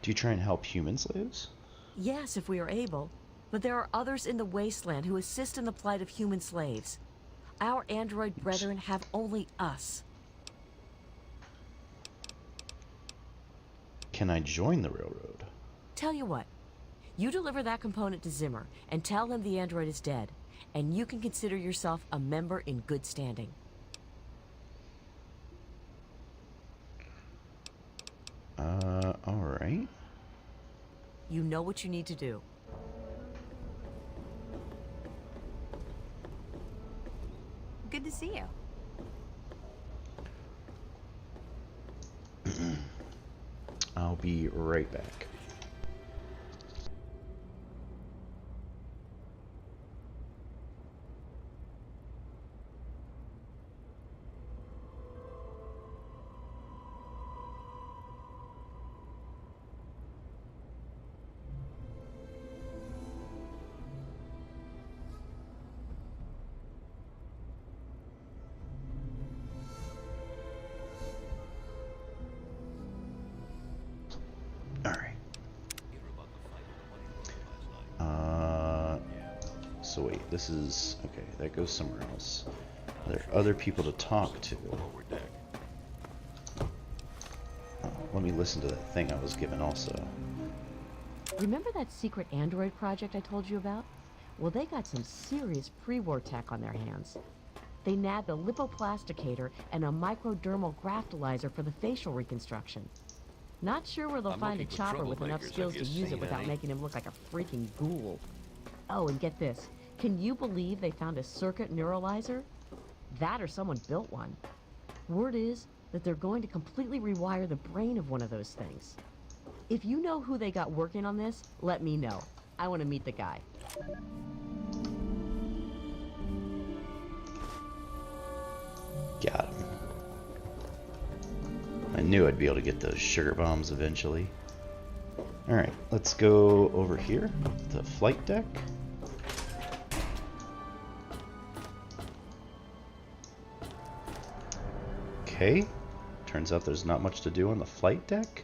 Do you try and help human slaves? Yes, if we are able. But there are others in the Wasteland who assist in the plight of human slaves. Our android brethren have only us. Can I join the railroad? Tell you what. You deliver that component to Zimmer and tell him the android is dead, and you can consider yourself a member in good standing. Alright. You know what you need to do. Good to see you. I'll be right back. So wait, this is... Okay, that goes somewhere else. There are other people to talk to. Oh, let me listen to that thing I was given also. Remember that secret android project I told you about? Well, they got some serious pre-war tech on their hands. They nabbed a lipoplasticator and a microdermal graftalizer for the facial reconstruction. Not sure where they'll find a chopper with enough skills to use it without making him look like a freaking ghoul. Oh, and get this. Can you believe they found a circuit neuralizer? That or someone built one. Word is that they're going to completely rewire the brain of one of those things. If you know who they got working on this, let me know. I want to meet the guy. Got him. I knew I'd be able to get those sugar bombs eventually. Alright, let's go over here, the flight deck. Okay, turns out there's not much to do on the flight deck.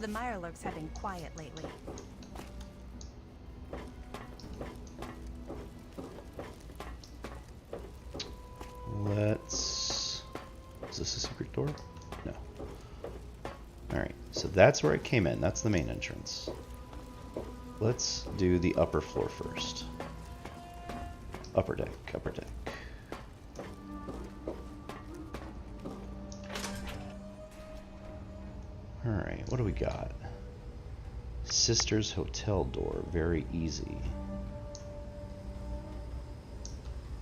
The Mirelurks have been quiet lately. Let's... Is this a secret door? No. Alright, so that's where I came in. That's the main entrance. Let's do the upper floor first. Upper deck, upper deck. Alright, what do we got? Sister's hotel door, very easy.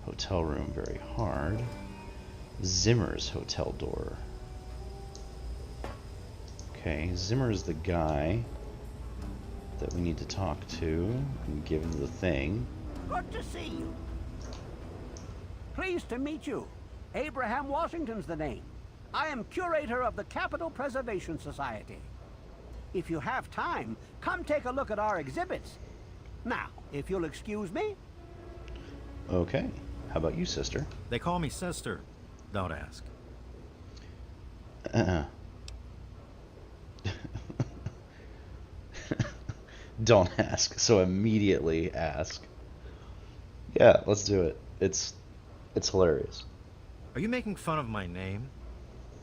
Hotel room, very hard. Zimmer's hotel door. Okay, Zimmer's the guy that we need to talk to and give him the thing. Good to see you. Pleased to meet you. Abraham Washington's the name. I am curator of the Capitol Preservation Society. If you have time, come take a look at our exhibits. Now, if you'll excuse me. Okay. How about you, sister? They call me sister. Don't ask. Don't ask. So immediately ask. Yeah, let's do it. It's hilarious. Are you making fun of my name?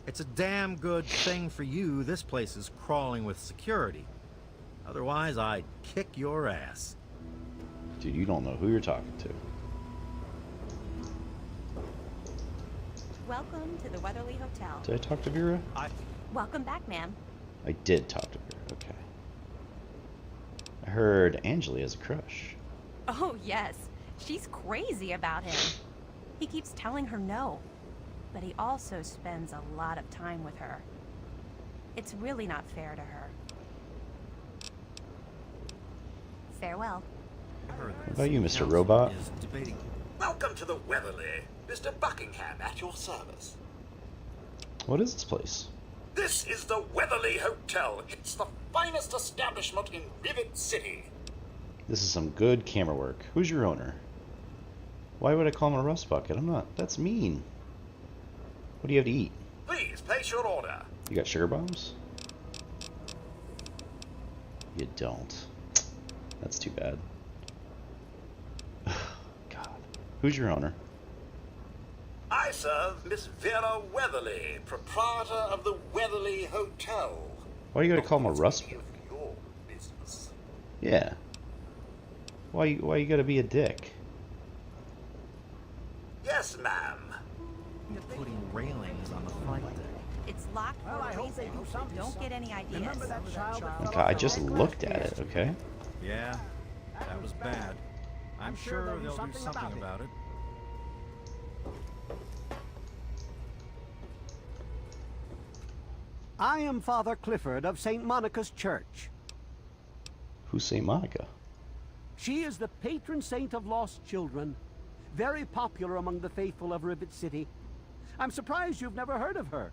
It's a damn good thing for you this place is crawling with security. Otherwise, I'd kick your ass. Dude, you don't know who you're talking to. Welcome to the Weatherly Hotel. Did I talk to Vera? Welcome back, ma'am. I did talk to Vera, okay. I heard Angeli has a crush. Oh, yes. She's crazy about him. He keeps telling her no, but he also spends a lot of time with her. It's really not fair to her. Farewell. What about you, Mr. Robot? Welcome to the Weatherly. Mr. Buckingham at your service. What is this place? This is the Weatherly Hotel. It's the finest establishment in Rivet City. This is some good camera work. Who's your owner? Why would I call him a rust bucket? I'm not. That's mean. What do you have to eat? Please place your order. You got sugar bombs? You don't. That's too bad. God. Who's your owner? I serve Miss Vera Weatherly, proprietor of the Weatherly Hotel. Why do you gotta call him a rust bucket? Your business. Yeah. Why you gotta be a dick? Yes, ma'am. You're putting railings on the flight deck. It's locked for a reason. Don't get any ideas. Remember that child that Okay, I just looked at it, okay? Yeah, that was bad. I'm sure they'll do something about it. I am Father Clifford of St. Monica's Church. Who's St. Monica? She is the patron saint of lost children. Very popular among the faithful of Rivet City. I'm surprised you've never heard of her.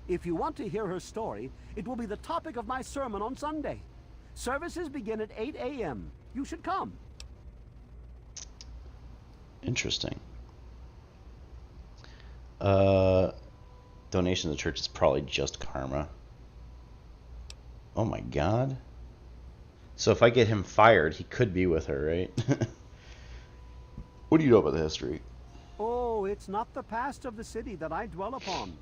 If you want to hear her story, it will be the topic of my sermon on Sunday. Services begin at 8 a.m. You should come. Interesting. Donation to the church is probably just karma. Oh my god. So if I get him fired, he could be with her, right? What do you know about the history? Oh, it's not the past of the city that I dwell upon,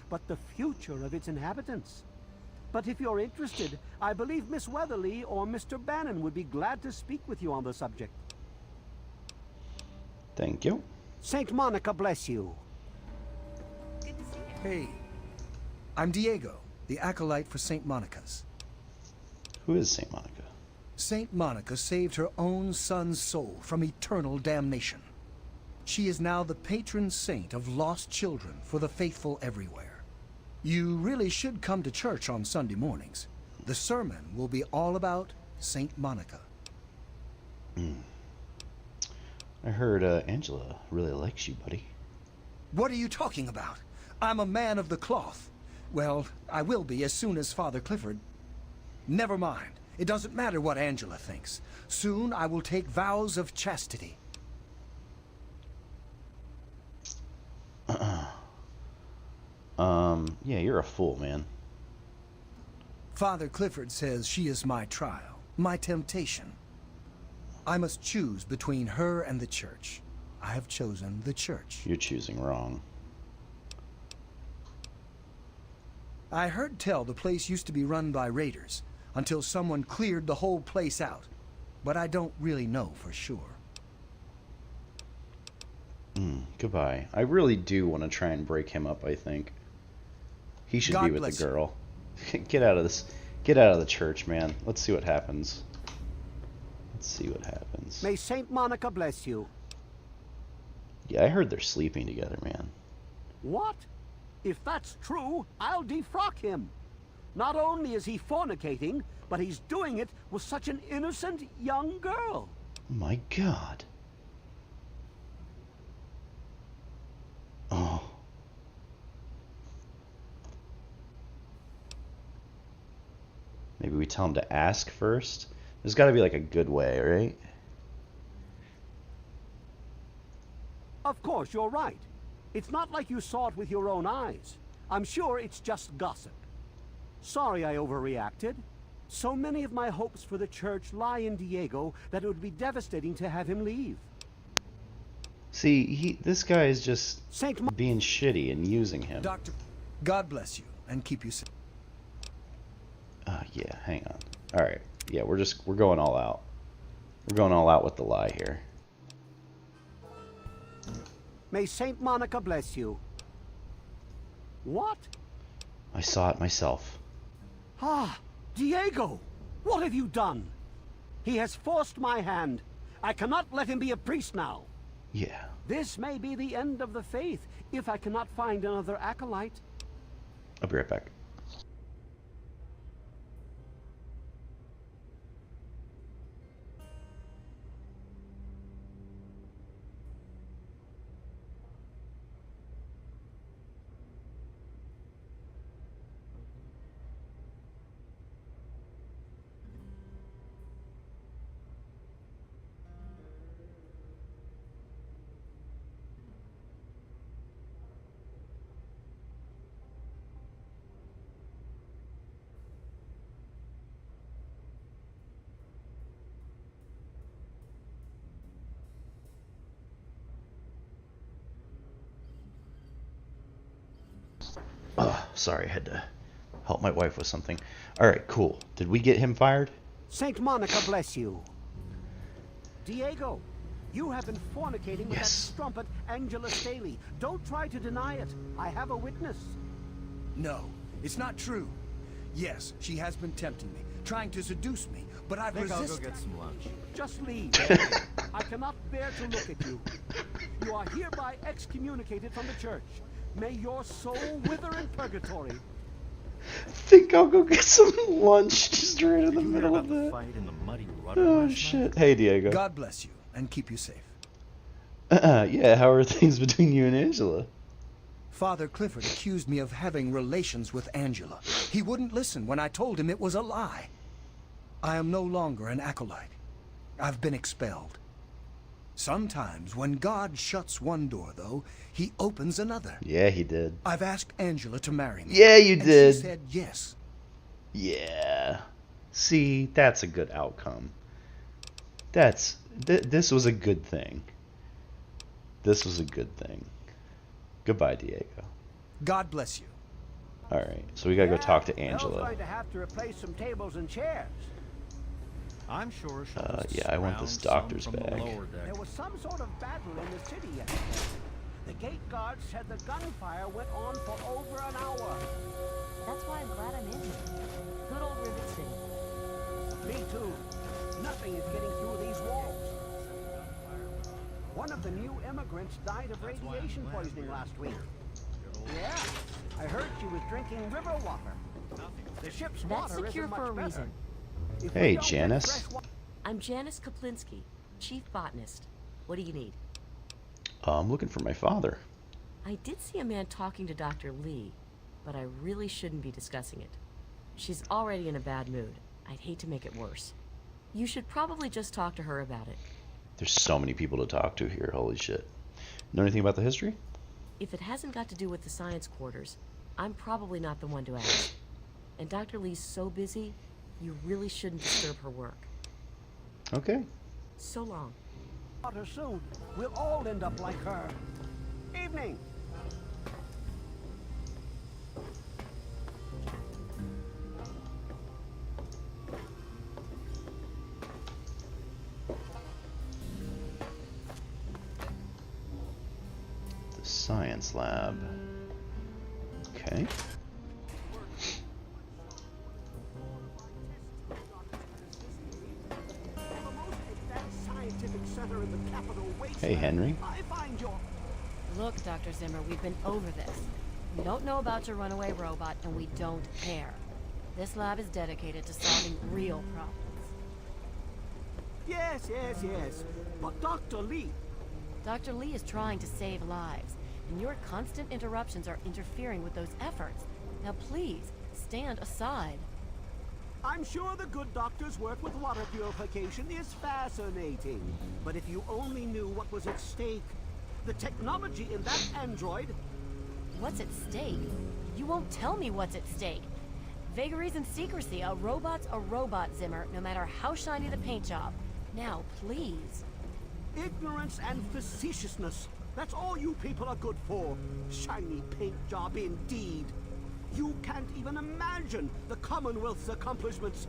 but the future of its inhabitants. But if you're interested, I believe Miss Weatherly or Mr. Bannon would be glad to speak with you on the subject. Thank you. Saint Monica bless you. Good to see you. Hey, I'm Diego, the acolyte for St. Monica's. Who is Saint Monica? St. Monica saved her own son's soul from eternal damnation. She is now the patron saint of lost children for the faithful everywhere. You really should come to church on Sunday mornings. The sermon will be all about St. Monica. I heard Angela really likes you, buddy. What are you talking about? I'm a man of the cloth. Well, I will be as soon as Father Clifford. Never mind. It doesn't matter what Angela thinks. Soon I will take vows of chastity. Yeah, you're a fool, man. Father Clifford says she is my trial, my temptation. I must choose between her and the church. I have chosen the church. You're choosing wrong. I heard tell the place used to be run by raiders, until someone cleared the whole place out. But I don't really know for sure. Goodbye. I really do want to try and break him up, I think. He should God be with bless the you. girl. Get out of this. Get out of the church, man. Let's see what happens. Let's see what happens. May Saint Monica bless you. Yeah, I heard they're sleeping together, man. What? If that's true, I'll defrock him. Not only is he fornicating, but he's doing it with such an innocent young girl. My god. Oh. Maybe we tell him to ask first? There's got to be like a good way, right? Of course, you're right. It's not like you saw it with your own eyes. I'm sure it's just gossip. Sorry I overreacted. So many of my hopes for the church lie in Diego that it would be devastating to have him leave. See, this guy is just Saint being shitty and using him. Doctor, God bless you and keep you safe. Yeah, hang on. Alright. Yeah, we're going all out. We're going all out with the lie here. May Saint Monica bless you. What? I saw it myself. Ah, Diego! What have you done? He has forced my hand. I cannot let him be a priest now. Yeah. This may be the end of the faith if I cannot find another acolyte. I'll be right back. Sorry, I had to help my wife with something. Alright, cool. Did we get him fired? Saint Monica bless you. Diego, you have been fornicating with that strumpet Angela Staley. Don't try to deny it. I have a witness. No, it's not true. Yes, she has been tempting me, trying to seduce me, but I've resisted. I'll go get some lunch. Just leave. I cannot bear to look at you. You are hereby excommunicated from the church. May your soul wither in purgatory. I think I'll go get some lunch just right in the Did you hear middle about of the that. fight in the muddy water Oh last shit. night? Hey Diego. God bless you and keep you safe. Yeah, how are things between you and Angela? Father Clifford accused me of having relations with Angela. He wouldn't listen when I told him it was a lie. I am no longer an acolyte. I've been expelled. Sometimes when God shuts one door, though, he opens another. Yeah, he did. I've asked Angela to marry me. Yeah, you and did. she said yes. Yeah. See, that's a good outcome. This was a good thing. This was a good thing. Goodbye, Diego. God bless you. Alright, so we gotta go talk to Belle's Angela. going to have to replace some tables and chairs. I'm sure she'll just yeah, I want scrounge this doctor's some from bag. the lower deck. There was some sort of battle in the city yesterday. The gate guards said the gunfire went on for over an hour. That's why I'm glad I'm in here. Good old Rivet City. Me too. Nothing is getting through these walls. One of the new immigrants died of radiation poisoning last week. Yeah, I heard she was drinking river water. The ship's That's water secure isn't for a much reason. better. If Hey, we don't get Janice. fresh wa- I'm Janice Kaplinsky, chief botanist. What do you need? I'm looking for my father. I did see a man talking to Dr. Lee, but I really shouldn't be discussing it. She's already in a bad mood. I'd hate to make it worse. You should probably just talk to her about it. There's so many people to talk to here. Holy shit. Know anything about the history? If it hasn't got to do with the science quarters, I'm probably not the one to ask. And Dr. Lee's so busy, you really shouldn't disturb her work. Okay. So long. Water soon. We'll all end up like her. Evening. The science lab. Okay. Scientific center in the capital, Wastelands. Hey, Henry. I find your... Look, Dr. Zimmer, we've been over this. We don't know about your runaway robot, and we don't care. This lab is dedicated to solving real problems. Yes. But Dr. Lee... Dr. Lee is trying to save lives, and your constant interruptions are interfering with those efforts. Now please, stand aside. I'm sure the good doctor's work with water purification is fascinating. But if you only knew what was at stake, the technology in that android... What's at stake? You won't tell me what's at stake. Vagaries and secrecy. A robot's a robot, Zimmer, no matter how shiny the paint job. Now, please. Ignorance and facetiousness. That's all you people are good for. Shiny paint job indeed. You can't even imagine the Commonwealth's accomplishments.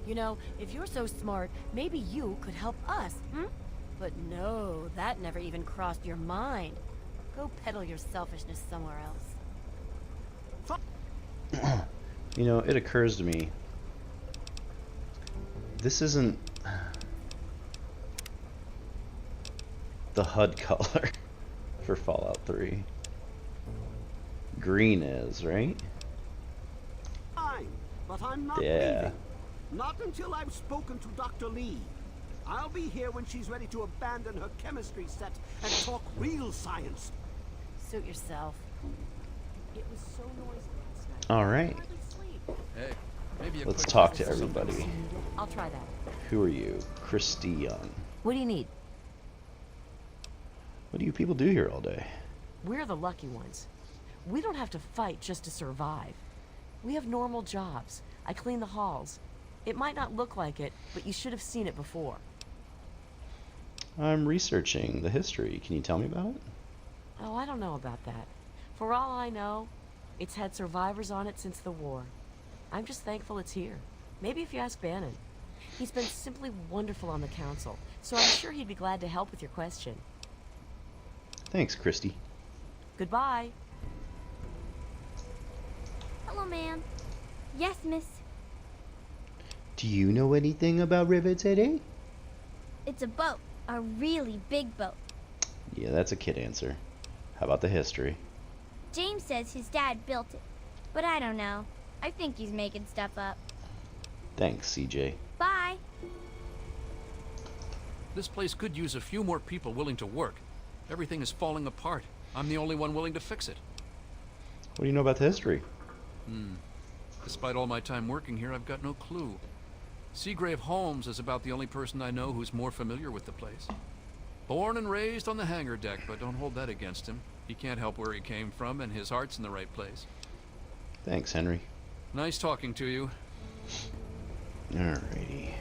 You know, if you're so smart, maybe you could help us, hmm? But no, that never even crossed your mind. Go peddle your selfishness somewhere else. You know, it occurs to me, this isn't the HUD color for Fallout 3. Green is, right? Fine, but I'm not Yeah. leaving. Not until I've spoken to Dr. Lee. I'll be here when she's ready to abandon her chemistry set and talk real science. Suit yourself. It was so noisy last night. All right. Hardly sleep. Hey, maybe a Let's quick talk to visit sometime. everybody. I'll try that. Who are you? Christy Young. What do you need? What do you people do here all day? We're the lucky ones. We don't have to fight just to survive. We have normal jobs. I clean the halls. It might not look like it, but you should have seen it before. I'm researching the history. Can you tell me about it? Oh, I don't know about that. For all I know, it's had survivors on it since the war. I'm just thankful it's here. Maybe if you ask Bannon. He's been simply wonderful on the council, so I'm sure he'd be glad to help with your question. Thanks, Christy. Goodbye. Hello, ma'am. Yes, miss. Do you know anything about Rivet City? It's a boat. A really big boat. Yeah, that's a kid answer. How about the history? James says his dad built it. But I don't know. I think he's making stuff up. Thanks, CJ. Bye. This place could use a few more people willing to work. Everything is falling apart. I'm the only one willing to fix it. What do you know about the history? Despite all my time working here, I've got no clue. Seagrave Holmes is about the only person I know who's more familiar with the place. Born and raised on the hangar deck, but don't hold that against him. He can't help where he came from, and his heart's in the right place. Thanks, Henry. Nice talking to you. Alrighty.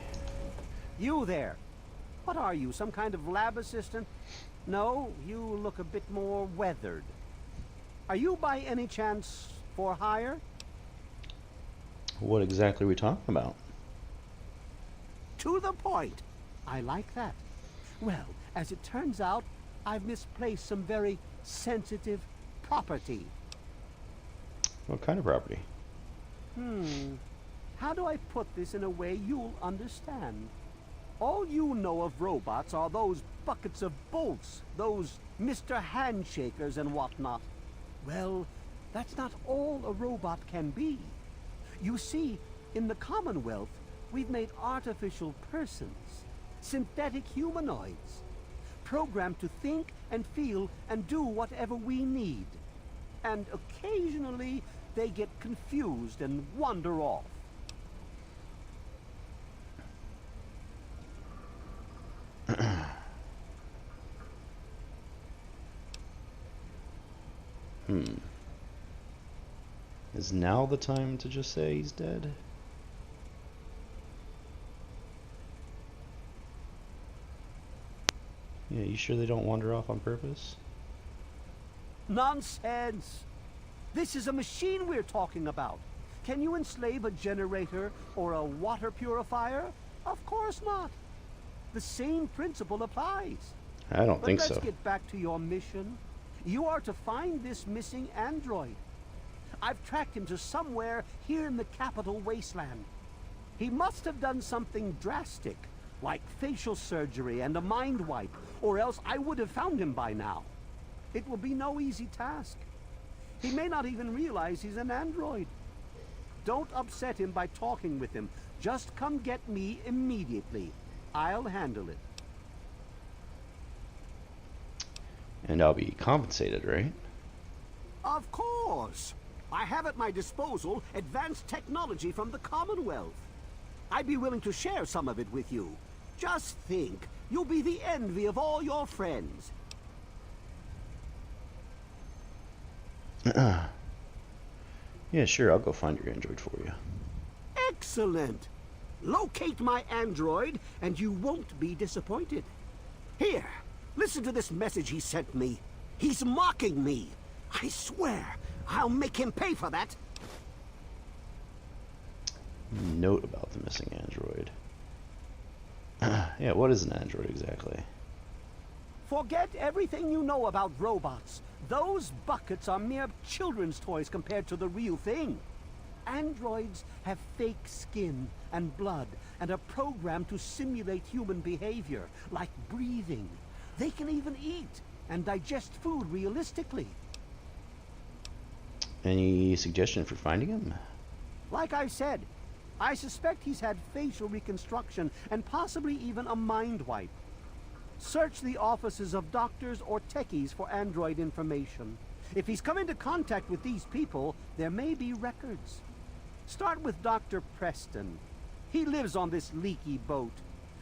You there. What are you, some kind of lab assistant? No, you look a bit more weathered. Are you by any chance for hire? What exactly are we talking about? To the point. I like that. Well, as it turns out, I've misplaced some very sensitive property. What kind of property? How do I put this in a way you'll understand? All you know of robots are those buckets of bolts, those Mr. Handshakers and whatnot. Well, that's not all a robot can be. You see, in the Commonwealth, we've made artificial persons, synthetic humanoids, programmed to think and feel and do whatever we need. And occasionally, they get confused and wander off. Is now the time to just say he's dead? Yeah, you sure they don't wander off on purpose? Nonsense! This is a machine we're talking about. Can you enslave a generator or a water purifier? Of course not. The same principle applies. I don't think so. Let's get back to your mission. You are to find this missing android. I've tracked him to somewhere here in the capital Wasteland. He must have done something drastic, like facial surgery and a mind wipe, or else I would have found him by now. It will be no easy task. He may not even realize he's an android. Don't upset him by talking with him. Just come get me immediately. I'll handle it. And I'll be compensated, right? Of course. I have at my disposal advanced technology from the Commonwealth. I'd be willing to share some of it with you. Just think, you'll be the envy of all your friends. Yeah, sure, I'll go find your android for you. Excellent. Locate my android, and you won't be disappointed. Here, listen to this message he sent me. He's mocking me. I swear, I'll make him pay for that. Note about the missing android. Yeah, what is an android exactly? Forget everything you know about robots. Those buckets are mere children's toys compared to the real thing. Androids have fake skin and blood and are programmed to simulate human behavior, like breathing. They can even eat and digest food realistically. Any suggestion for finding him? Like I said, I suspect he's had facial reconstruction and possibly even a mind wipe. Search the offices of doctors or techies for android information. If he's come into contact with these people, there may be records. Start with Dr. Preston. He lives on this leaky boat.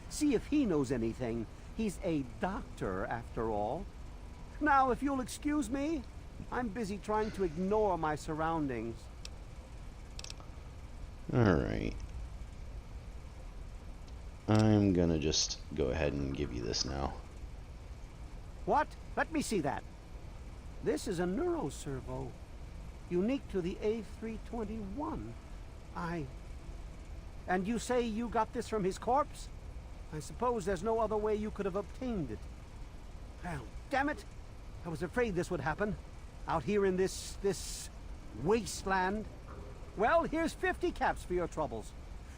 See if he knows anything. He's a doctor, after all. Now, if you'll excuse me, I'm busy trying to ignore my surroundings. Alright. I'm gonna just go ahead and give you this now. What? Let me see that. This is a neuroservo, unique to the A321. And you say you got this from his corpse? I suppose there's no other way you could have obtained it. Well, damn it! I was afraid this would happen. Out here in this wasteland. Well, here's 50 caps for your troubles.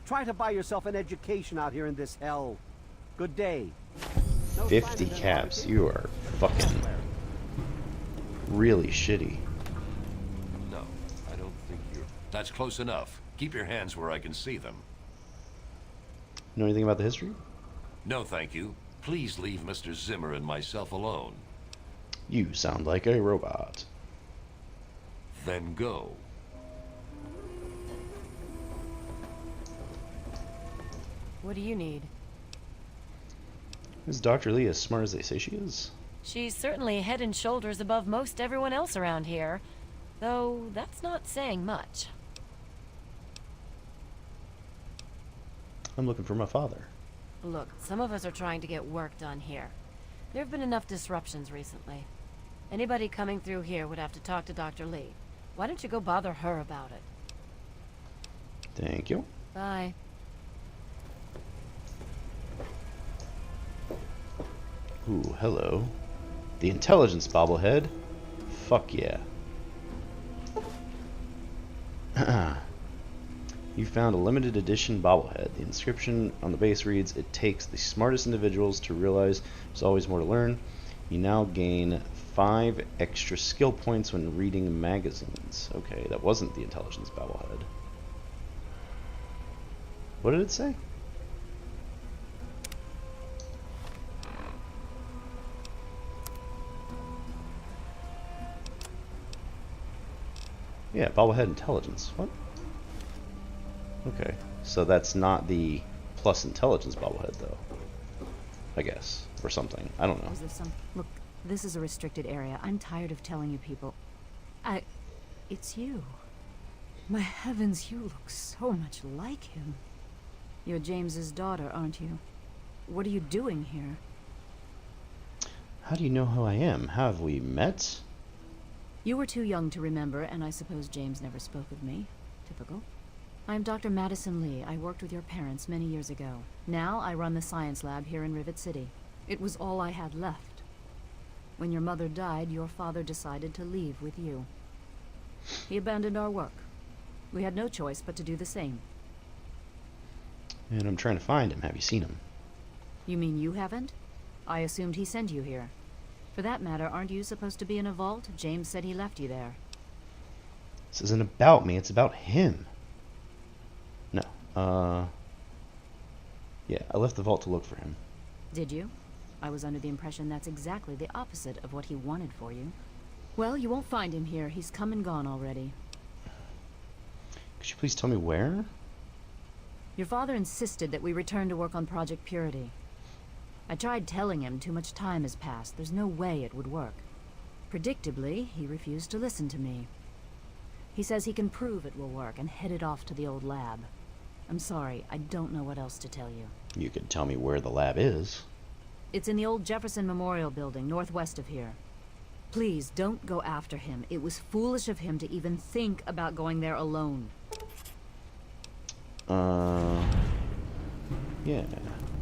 Try to buy yourself an education out here in this hell. Good day. No 50 caps? You are fucking really shitty. No, I don't think you're... That's close enough. Keep your hands where I can see them. Know anything about the history? No, thank you. Please leave Mr. Zimmer and myself alone. You sound like a robot. Then go. What do you need? Is Dr. Lee as smart as they say she is? She's certainly head and shoulders above most everyone else around here, though that's not saying much. I'm looking for my father. Look, some of us are trying to get work done here. There have been enough disruptions recently. Anybody coming through here would have to talk to Dr. Lee. Why don't you go bother her about it? Thank you. Bye. Ooh, hello. The intelligence bobblehead. Fuck yeah. You found a limited edition bobblehead. The inscription on the base reads, "It takes the smartest individuals to realize there's always more to learn." You now gain 5 extra skill points when reading magazines. Okay, that wasn't the intelligence bobblehead. What did it say? Yeah, bobblehead intelligence. What? Okay, so that's not the plus intelligence bobblehead, though. I guess, or something. I don't know. Is there some... Look, this is a restricted area. I'm tired of telling you people. It's you. My heavens, you look so much like him. You're James's daughter, aren't you? What are you doing here? How do you know who I am? How have we met? You were too young to remember, and I suppose James never spoke of me. Typical. I'm Dr. Madison Lee. I worked with your parents many years ago. Now I run the science lab here in Rivet City. It was all I had left. When your mother died, your father decided to leave with you. He abandoned our work. We had no choice but to do the same. And I'm trying to find him. Have you seen him? You mean you haven't? I assumed he sent you here. For that matter, aren't you supposed to be in a vault? James said he left you there. This isn't about me. It's about him. No. Yeah, I left the vault to look for him. Did you? I was under the impression that's exactly the opposite of what he wanted for you. Well, you won't find him here. He's come and gone already. Could you please tell me where? Your father insisted that we return to work on Project Purity. I tried telling him too much time has passed. There's no way it would work. Predictably, he refused to listen to me. He says he can prove it will work and headed off to the old lab. I'm sorry, I don't know what else to tell you. You could tell me where the lab is. It's in the old Jefferson Memorial Building, northwest of here. Please, don't go after him. It was foolish of him to even think about going there alone. Yeah.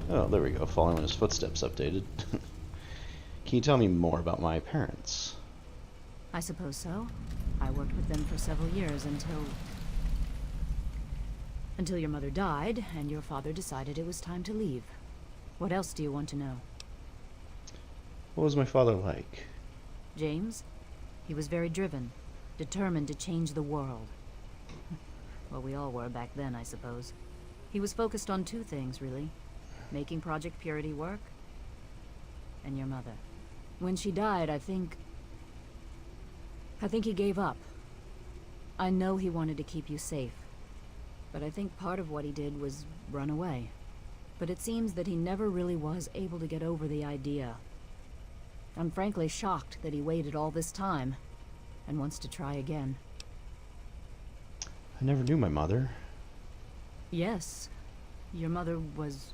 Oh, there we go. Following his footsteps updated. Can you tell me more about my parents? I suppose so. I worked with them for several years until your mother died, and your father decided it was time to leave. What else do you want to know? What was my father like? James? He was very driven, determined to change the world. Well, we all were back then, I suppose. He was focused on 2 things, really. Making Project Purity work, and your mother. When she died, I think he gave up. I know he wanted to keep you safe, but I think part of what he did was run away. But it seems that he never really was able to get over the idea. I'm frankly shocked that he waited all this time, and wants to try again. I never knew my mother. Yes, your mother was...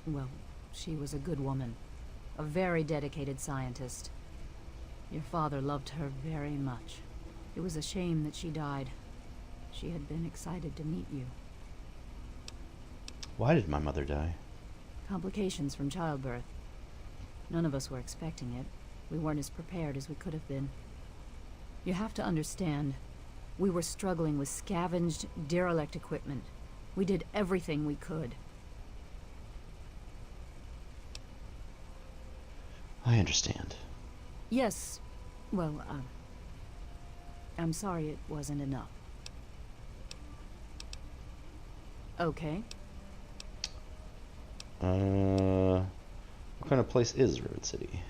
well, she was a good woman. A very dedicated scientist. Your father loved her very much. It was a shame that she died. She had been excited to meet you. Why did my mother die? Complications from childbirth. None of us were expecting it. We weren't as prepared as we could have been. You have to understand, we were struggling with scavenged, derelict equipment. We did everything we could. I understand. Yes. Well, I'm sorry it wasn't enough. Okay. What kind of place is Rivet City?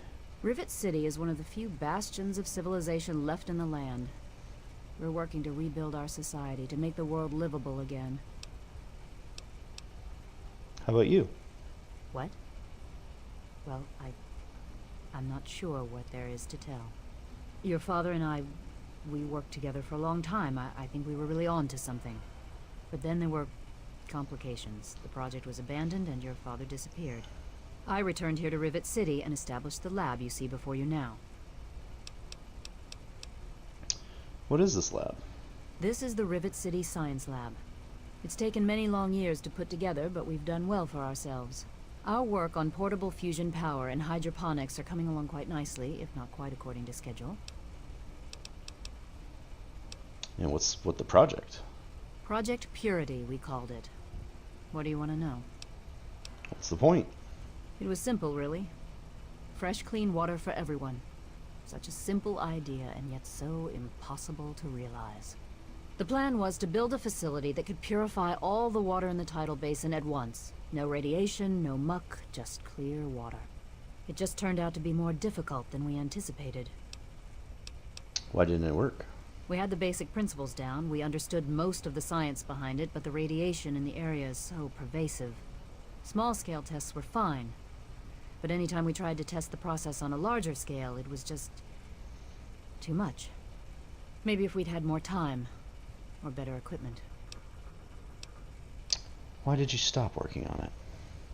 Rivet City is one of the few bastions of civilization left in the land. We're working to rebuild our society, to make the world livable again. How about you? What? Well, I'm not sure what there is to tell. Your father and I, we worked together for a long time. I think we were really on to something. But then there were complications. The project was abandoned and your father disappeared. I returned here to Rivet City and established the lab you see before you now. What is this lab? This is the Rivet City Science Lab. It's taken many long years to put together, but we've done well for ourselves. Our work on portable fusion power and hydroponics are coming along quite nicely, if not quite according to schedule. And what's the project? Project Purity, we called it. What do you want to know? What's the point? It was simple, really. Fresh, clean water for everyone. Such a simple idea, and yet so impossible to realize. The plan was to build a facility that could purify all the water in the tidal basin at once. No radiation, no muck, just clear water. It just turned out to be more difficult than we anticipated. Why didn't it work? We had the basic principles down, we understood most of the science behind it, but the radiation in the area is so pervasive. Small-scale tests were fine, but anytime we tried to test the process on a larger scale, it was just too much. Maybe if we'd had more time, or better equipment. Why did you stop working on it?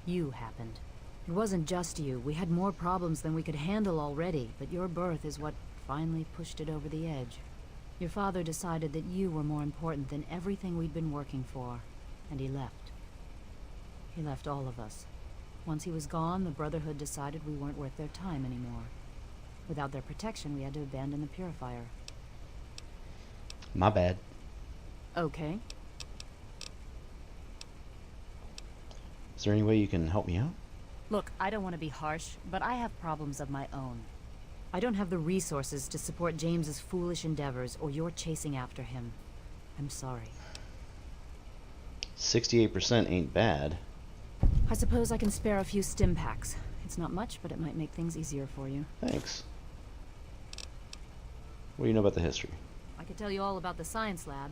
You happened. It wasn't just you. We had more problems than we could handle already, but your birth is what finally pushed it over the edge. Your father decided that you were more important than everything we'd been working for, and he left. He left all of us. Once he was gone, the Brotherhood decided we weren't worth their time anymore. Without their protection, we had to abandon the purifier. My bad. Okay. Is there any way you can help me out? Look, I don't want to be harsh, but I have problems of my own. I don't have the resources to support James's foolish endeavors, or you're chasing after him. I'm sorry. 68% ain't bad. I suppose I can spare a few stim packs. It's not much, but it might make things easier for you. Thanks. What do you know about the history? I could tell you all about the science lab,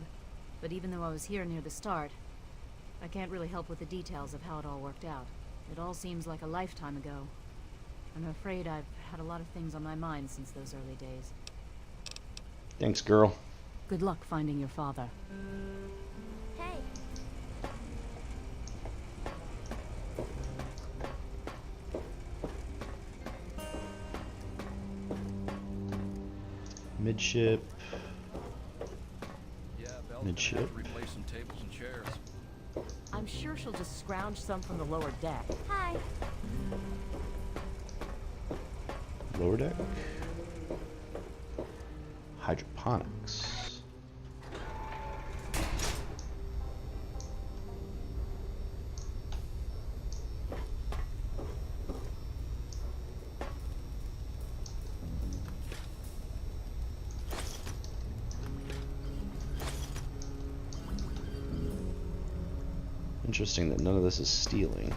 but even though I was here near the start, I can't really help with the details of how it all worked out. It all seems like a lifetime ago. I'm afraid I've had a lot of things on my mind since those early days. Thanks, girl. Good luck finding your father. Hey. Midship. Yeah, Belle's Midship. gonna have to replace some tables and chairs. I'm sure she'll just scrounge some from the lower deck. Hi. Lower deck. Hydroponics. Interesting that none of this is stealing.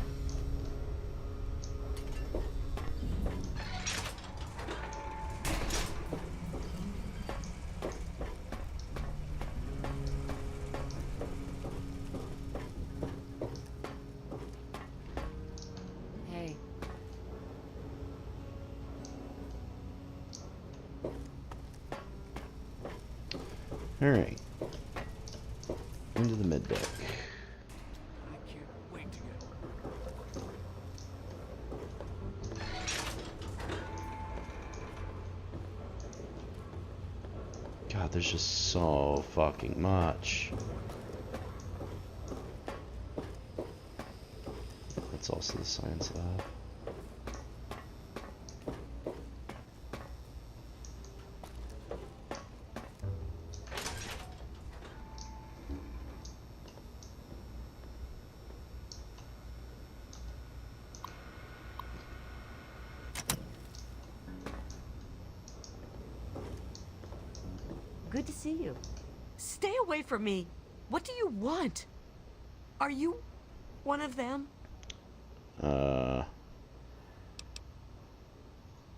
Hey. Alright. Into the mid deck. I can't wait to get God, there's just so fucking much. That's also the science lab. Good to see you. Stay away from me. What do you want? Are you one of them?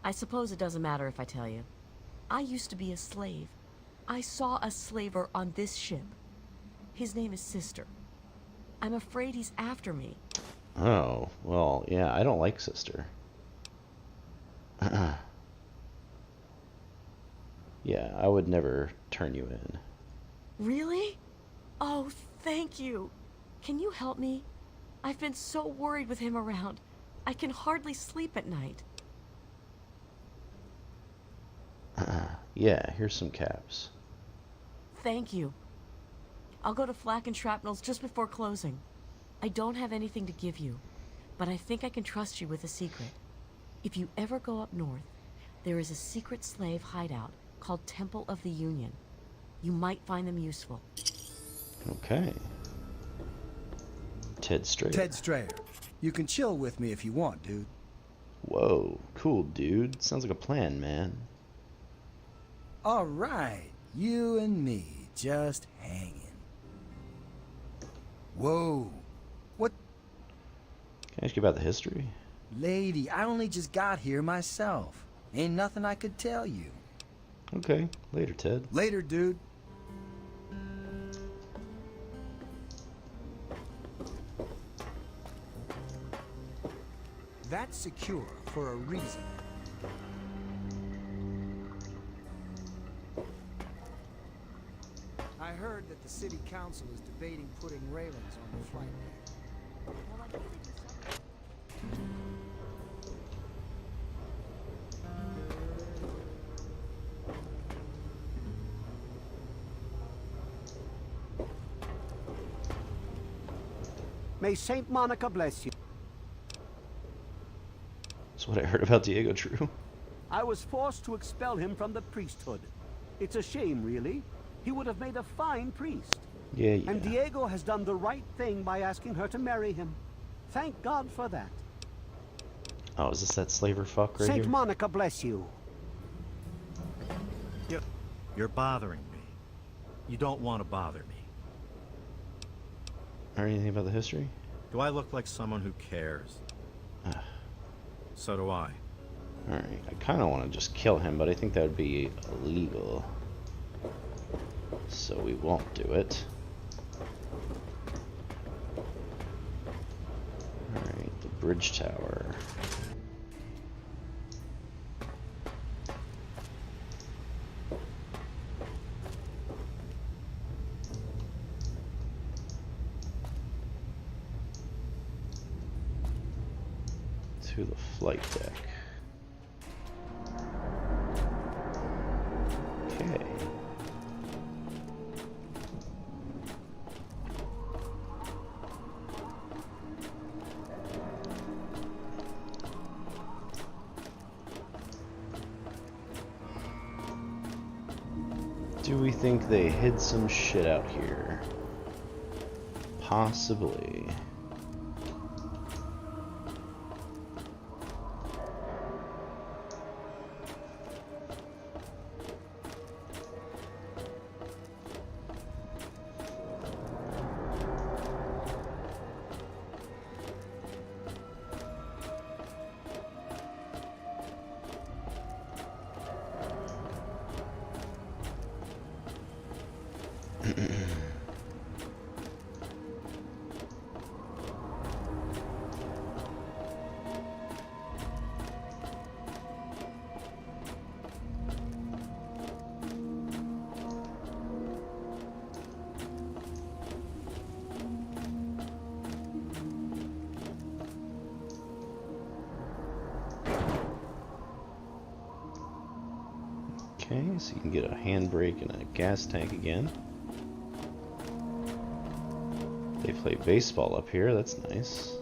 I suppose it doesn't matter if I tell you. I used to be a slave. I saw a slaver on this ship. His name is Sister. I'm afraid he's after me. Oh, well, yeah, I don't like Sister. Yeah, I would never turn you in. Really? Oh, thank you. Can you help me? I've been so worried with him around. I can hardly sleep at night. Yeah, here's some caps. Thank you. I'll go to Flak and Shrapnel's just before closing. I don't have anything to give you, but I think I can trust you with a secret. If you ever go up north, there is a secret slave hideout called Temple of the Union. You might find them useful. Okay. Ted Strayer. Ted Strayer. You can chill with me if you want, dude. Whoa, cool, dude. Sounds like a plan, man. All right, you and me just hanging. Whoa, what? Can I ask you about the history? Lady, I only just got here myself. Ain't nothing I could tell you. Okay, later, Ted. Later, dude. That's secure for a reason. I heard that the city council is debating putting railings on the flight deck. May Saint Monica bless you. That's what I heard about Diego True. I was forced to expel him from the priesthood. It's a shame, really. He would have made a fine priest. Yeah. And Diego has done the right thing by asking her to marry him. Thank God for that. Oh, is this that slaver fuck right Saint here? Monica bless you. You're bothering me. You don't want to bother me. Or anything about the history? Do I look like someone who cares? So do I. Alright, I kind of want to just kill him, but I think that would be illegal. So we won't do it. Alright, the bridge tower. To the flight deck. Okay. Do we think they hid some shit out here? Possibly. Okay, so you can get a handbrake and a gas tank again. They play baseball up here, that's nice.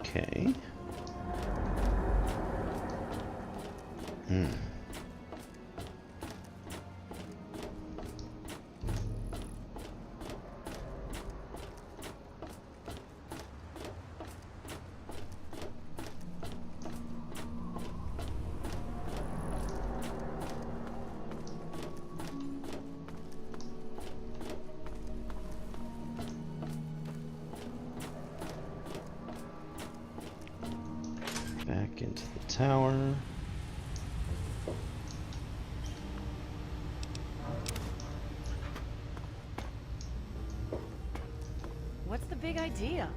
Okay. Back into the tower. What's the big idea?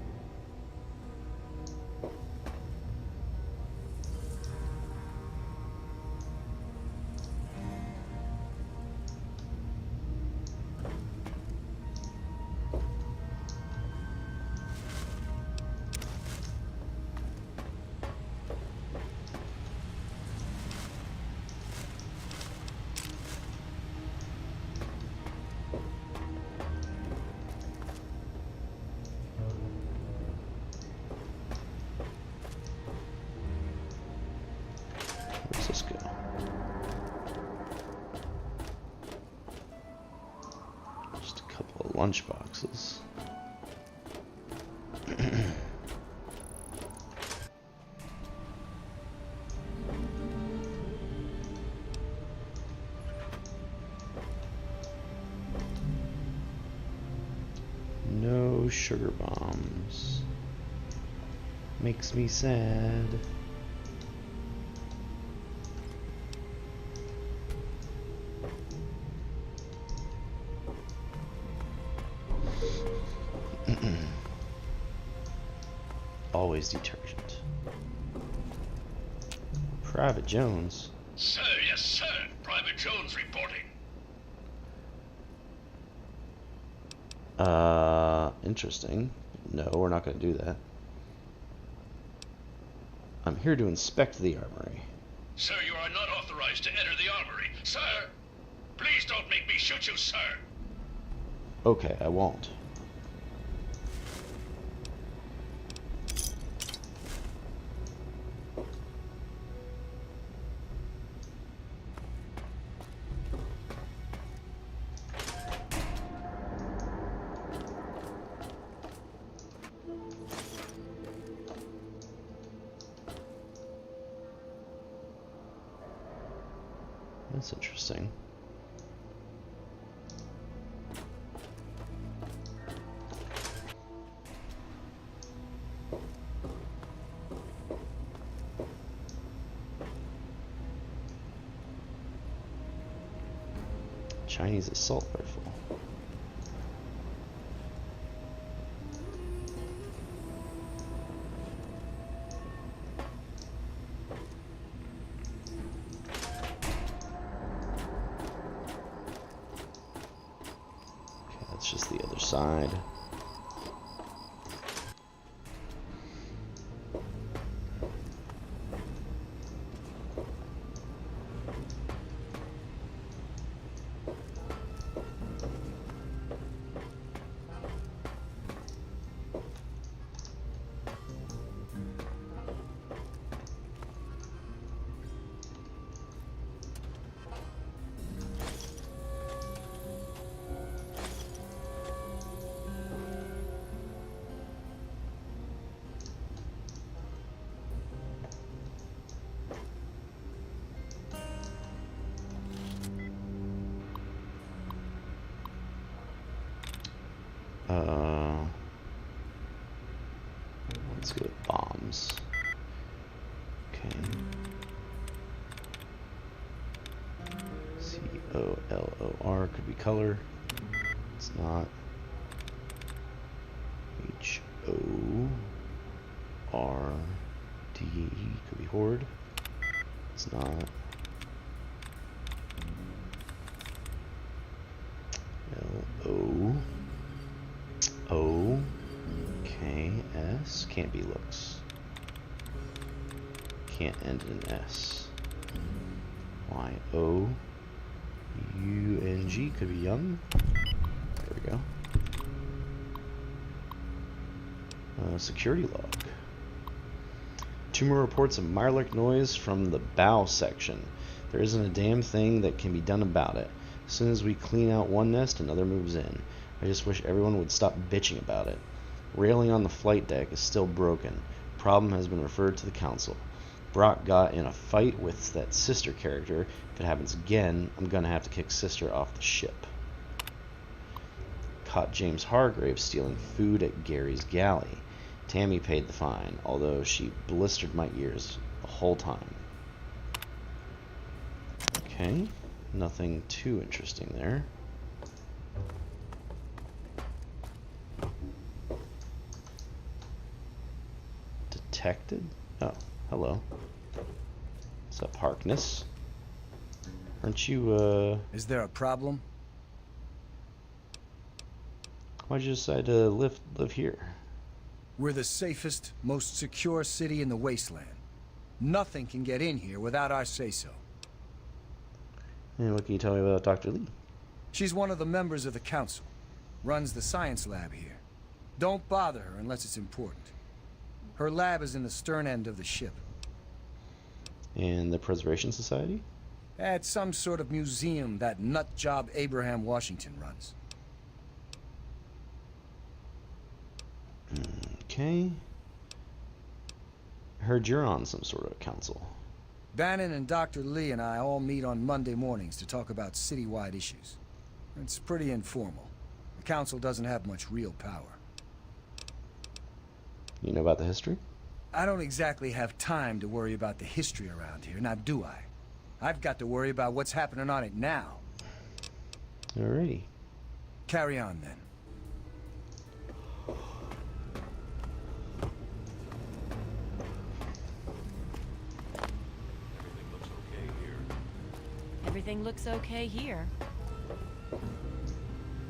Where's this go? Just a couple of lunch boxes. No sugar bombs. Makes me sad. Always detergent. Private Jones. Sir, yes, sir. Private Jones reporting. Interesting. No, we're not going to do that. I'm here to inspect the armory. Sir, you are not authorized to enter the armory. Sir! Please don't make me shoot you, sir! Okay, I won't. That's interesting. Chinese assault rifle. That's just the other side. Let's go with bombs. Okay. COLOR could be color. It's not. HORD could be horde. It's not. LOOKS can't be looks. Can't end in S. YOUNG could be young. There we go. Security log. 2 more reports of Mirelurk noise from the bow section. There isn't a damn thing that can be done about it. As soon as we clean out one nest, another moves in. I just wish everyone would stop bitching about it. Railing on the flight deck is still broken. Problem has been referred to the council. Brock got in a fight with that sister character. If it happens again, I'm gonna have to kick sister off the ship. Caught James Hargraves stealing food at Gary's galley. Tammy paid the fine, although she blistered my ears the whole time. Okay, nothing too interesting there. Detected? Oh, hello. What's up, Harkness? Aren't you, Is there a problem? why'd you decide to live here? We're the safest, most secure city in the Wasteland. Nothing can get in here without our say-so. And what can you tell me about Dr. Lee? She's one of the members of the council. Runs the science lab here. Don't bother her unless it's important. Her lab is in the stern end of the ship. And the Preservation Society? At some sort of museum that nut job Abraham Washington runs. Okay. Heard you're on some sort of council. Bannon and Dr. Lee and I all meet on Monday mornings to talk about citywide issues. It's pretty informal. The council doesn't have much real power. You know about the history? I don't exactly have time to worry about the history around here, now do I? I've got to worry about what's happening on it now. Alrighty. Carry on then. Everything looks okay here.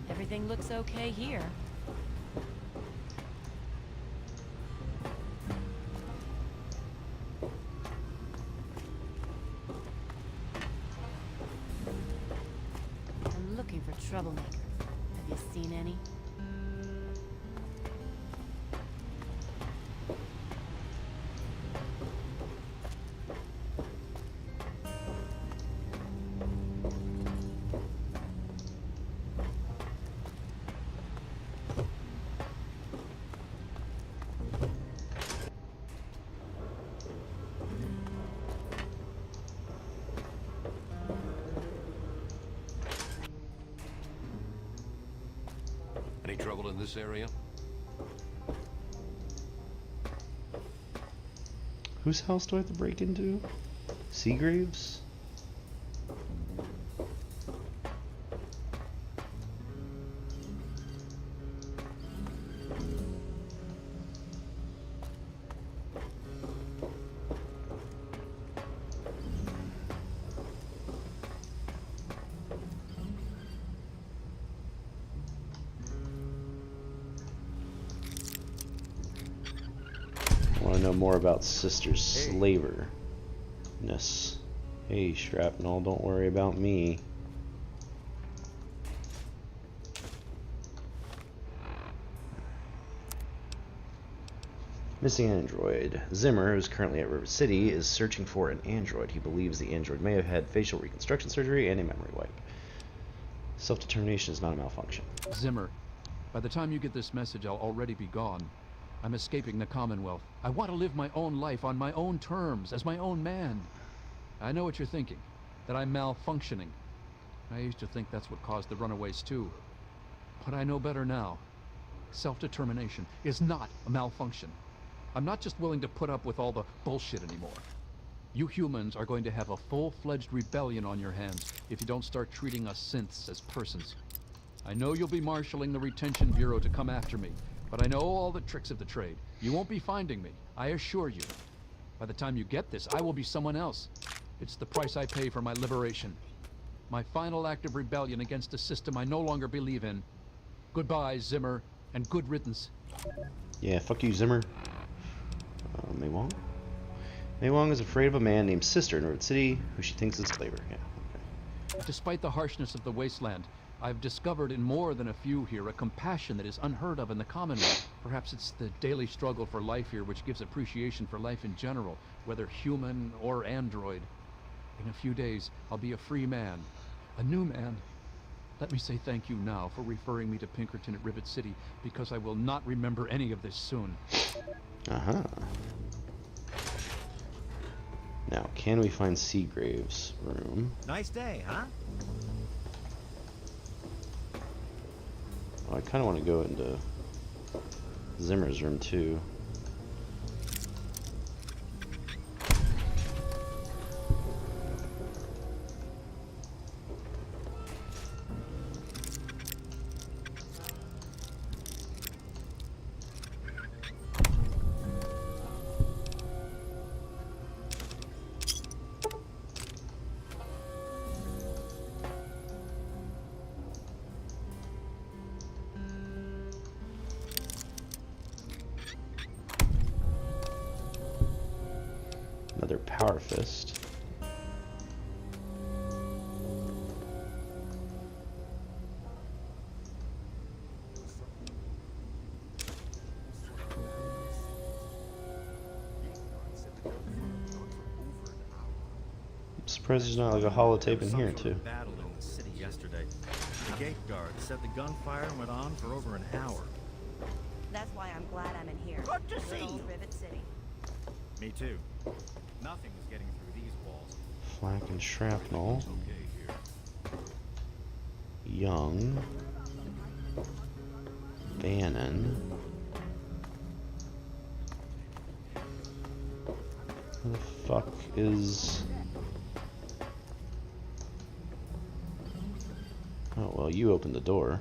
Everything looks okay here. I'm looking for troublemakers. Have you seen any? Any trouble in this area? Whose house do I have to break into? Seagraves? I want to know more about Sister Slaverness. Hey, Shrapnel, don't worry about me. Missing android. Zimmer, who's currently at River City, is searching for an android. He believes the android may have had facial reconstruction surgery and a memory wipe. Self-determination is not a malfunction. Zimmer, by the time you get this message, I'll already be gone. I'm escaping the Commonwealth. I want to live my own life on my own terms, as my own man. I know what you're thinking, that I'm malfunctioning. I used to think that's what caused the runaways too. But I know better now. Self-determination is not a malfunction. I'm not just willing to put up with all the bullshit anymore. You humans are going to have a full-fledged rebellion on your hands if you don't start treating us synths as persons. I know you'll be marshaling the Retention Bureau to come after me, but I know all the tricks of the trade. You won't be finding me, I assure you. By the time you get this, I will be someone else. It's the price I pay for my liberation. My final act of rebellion against a system I no longer believe in. Goodbye, Zimmer, and good riddance. Yeah, fuck you, Zimmer. Mei Wong? Mei Wong is afraid of a man named Sister in River City, who she thinks is Slaver. Yeah, okay. Despite the harshness of the wasteland, I've discovered in more than a few here a compassion that is unheard of in the Commonwealth. Perhaps it's the daily struggle for life here which gives appreciation for life in general, whether human or android. In a few days, I'll be a free man, a new man. Let me say thank you now for referring me to Pinkerton at Rivet City, because I will not remember any of this soon. Uh-huh. Now, can we find Seagrave's room? Nice day, huh? Oh, I kind of want to go into Zimmer's room, too. Another power fist. I'm surprised there's not like a holotape in here too. Battle in the city yesterday. The gate guard said the gunfire went on for over an hour. That's why I'm glad I'm in here. Good to see Good old you. Rivet City. Me too. Nothing was getting through these walls. Flak and shrapnel. Okay here. Young. Bannon. Who the fuck is... Oh, well, you opened the door.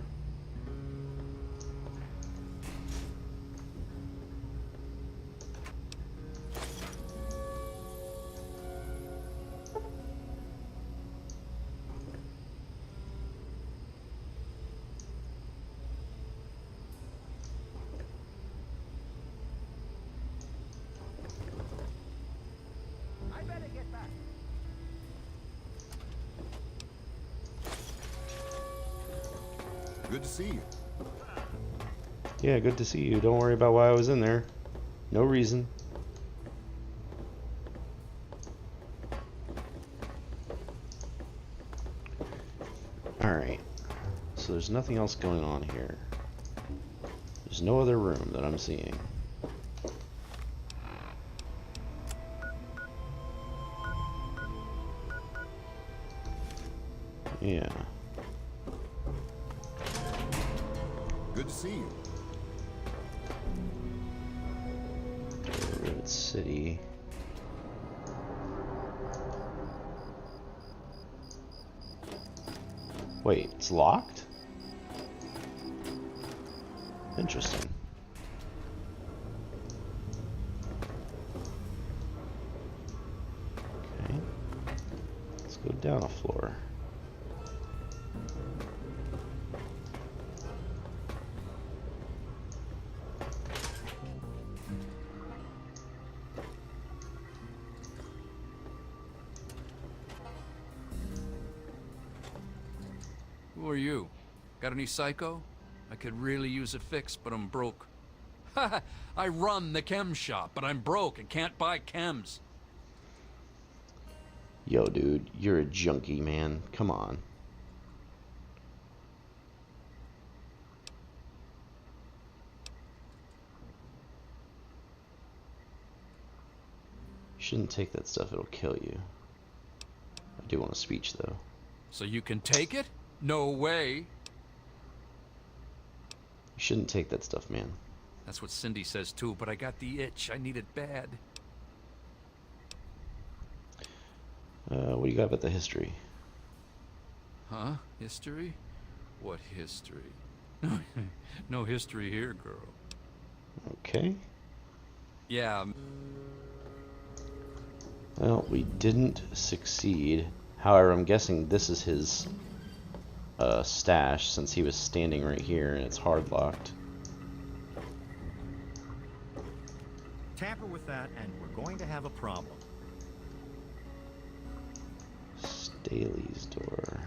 I better get back. Good to see you. Yeah, good to see you. Don't worry about why I was in there. No reason. Alright. So there's nothing else going on here. There's no other room that I'm seeing. Yeah. Good to see you. Rivet City. Wait, it's locked? Interesting. Okay. Let's go down a floor. Who are you? Got any psycho? I could really use a fix, but I'm broke. Ha! I run the chem shop, but I'm broke and can't buy chems. Yo, dude, you're a junkie, man. Come on. You shouldn't take that stuff, it'll kill you. I do want a speech, though. So you can take it? No way. You shouldn't take that stuff, man. That's what Cindy says too, but I got the itch. I need it bad. What do you got about the history? Huh? History? What history? No history here, girl. Okay. Yeah. Well, we didn't succeed. However, I'm guessing this is his stash, since he was standing right here and it's hard locked. Tamper with that and we're going to have a problem. Staley's door.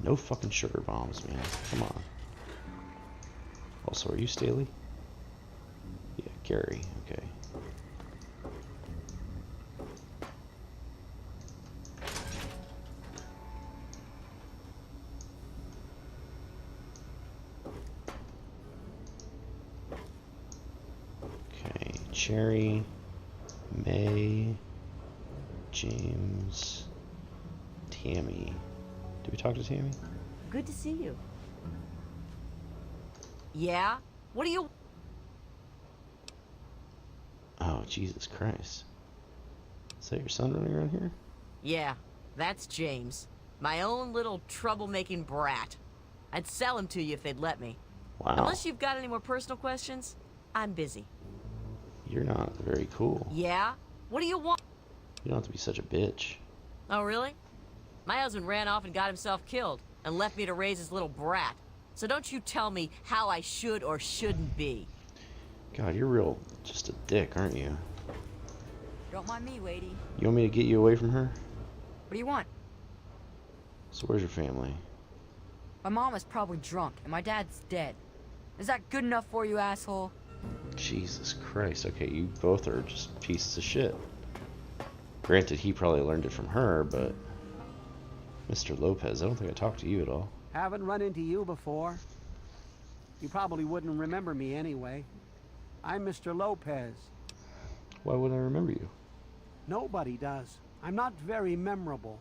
No fucking sugar bombs, man. Come on. Also, are you Staley? Yeah, Gary. Okay. Okay, Cherry, May, James, Tammy. Did we talk to Tammy? Good to see you. Yeah? What do you... Oh, Jesus Christ. Is that your son running around here? Yeah, that's James. My own little troublemaking brat. I'd sell him to you if they'd let me. Wow. Unless you've got any more personal questions, I'm busy. You're not very cool. Yeah? What do you want? You don't have to be such a bitch. Oh, really? My husband ran off and got himself killed, and left me to raise his little brat. So don't you tell me how I should or shouldn't be. God, you're real just a dick, aren't you? Don't mind me, Wadey. You want me to get you away from her? What do you want? So where's your family? My mom is probably drunk, and my dad's dead. Is that good enough for you, asshole? Jesus Christ. Okay, you both are just pieces of shit. Granted, he probably learned it from her, but... Mr. Lopez, I don't think I talked to you at all. Haven't run into you before. You probably wouldn't remember me anyway. I'm Mr. Lopez. Why would I remember you? Nobody does. I'm not very memorable.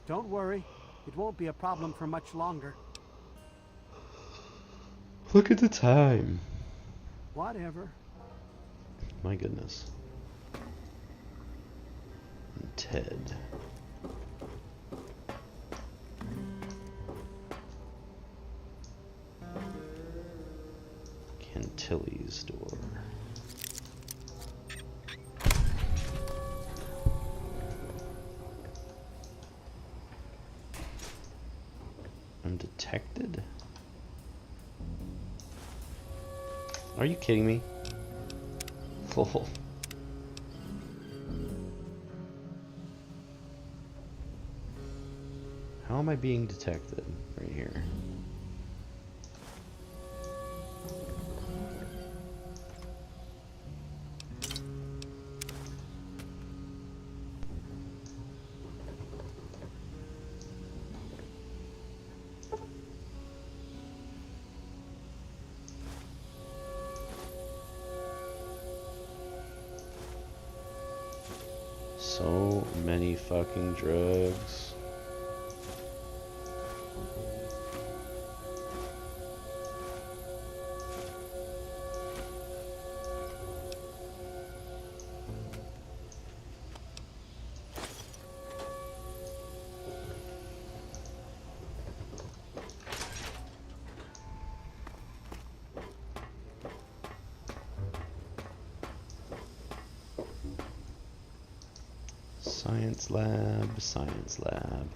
Don't worry. It won't be a problem for much longer. Look at the time. Whatever. My goodness. And Ted. Tilly's door. Undetected? Are you kidding me? Lol. How am I being detected right here? So many fucking drugs. Science lab, science lab.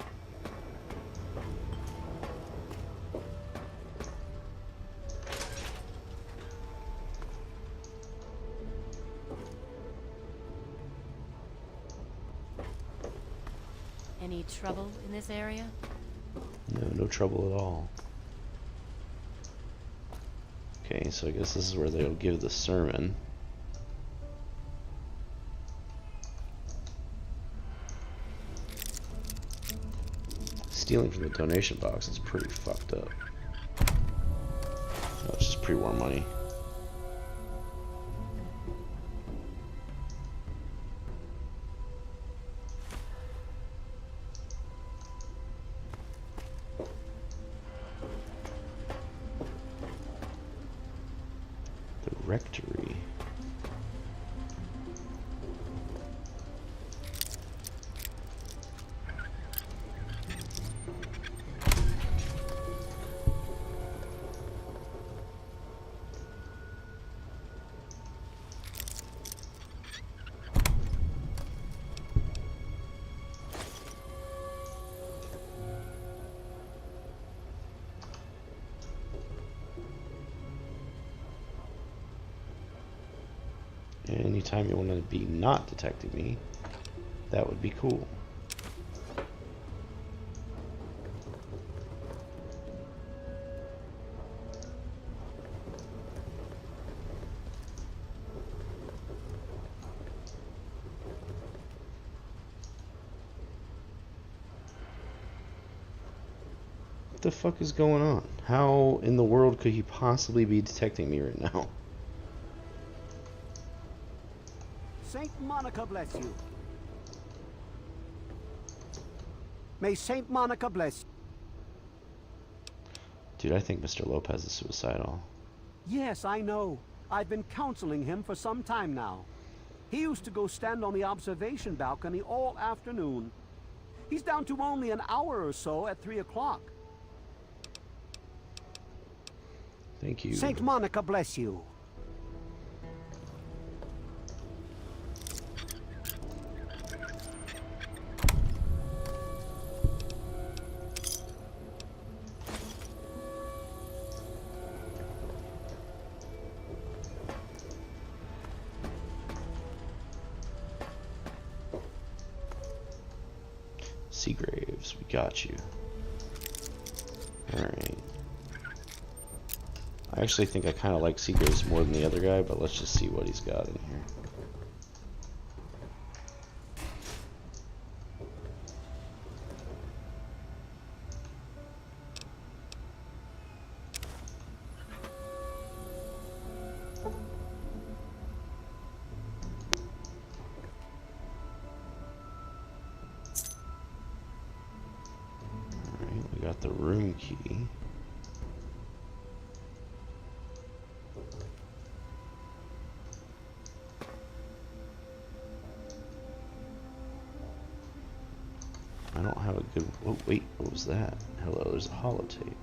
Any trouble in this area? No, no trouble at all. Okay, so I guess this is where they'll give the sermon. Stealing from the donation box is pretty fucked up. Oh, it's just pre-war money. The rectory. Anytime you want to be not detecting me, that would be cool. What the fuck is going on? How in the world could he possibly be detecting me right now? Saint Monica bless you. May Saint Monica bless you. Dude, I think Mr. Lopez is suicidal. Yes, I know. I've been counseling him for some time now. He used to go stand on the observation balcony all afternoon. He's down to only an hour or so at 3 o'clock. Thank you. Saint Monica bless you. Seagraves, we got you. Alright. I actually think I kind of like Seagraves more than the other guy, but let's just see what he's got in here. Alright, we got the room key. I don't have a good... Oh, wait, what was that? Hello, there's a holotape.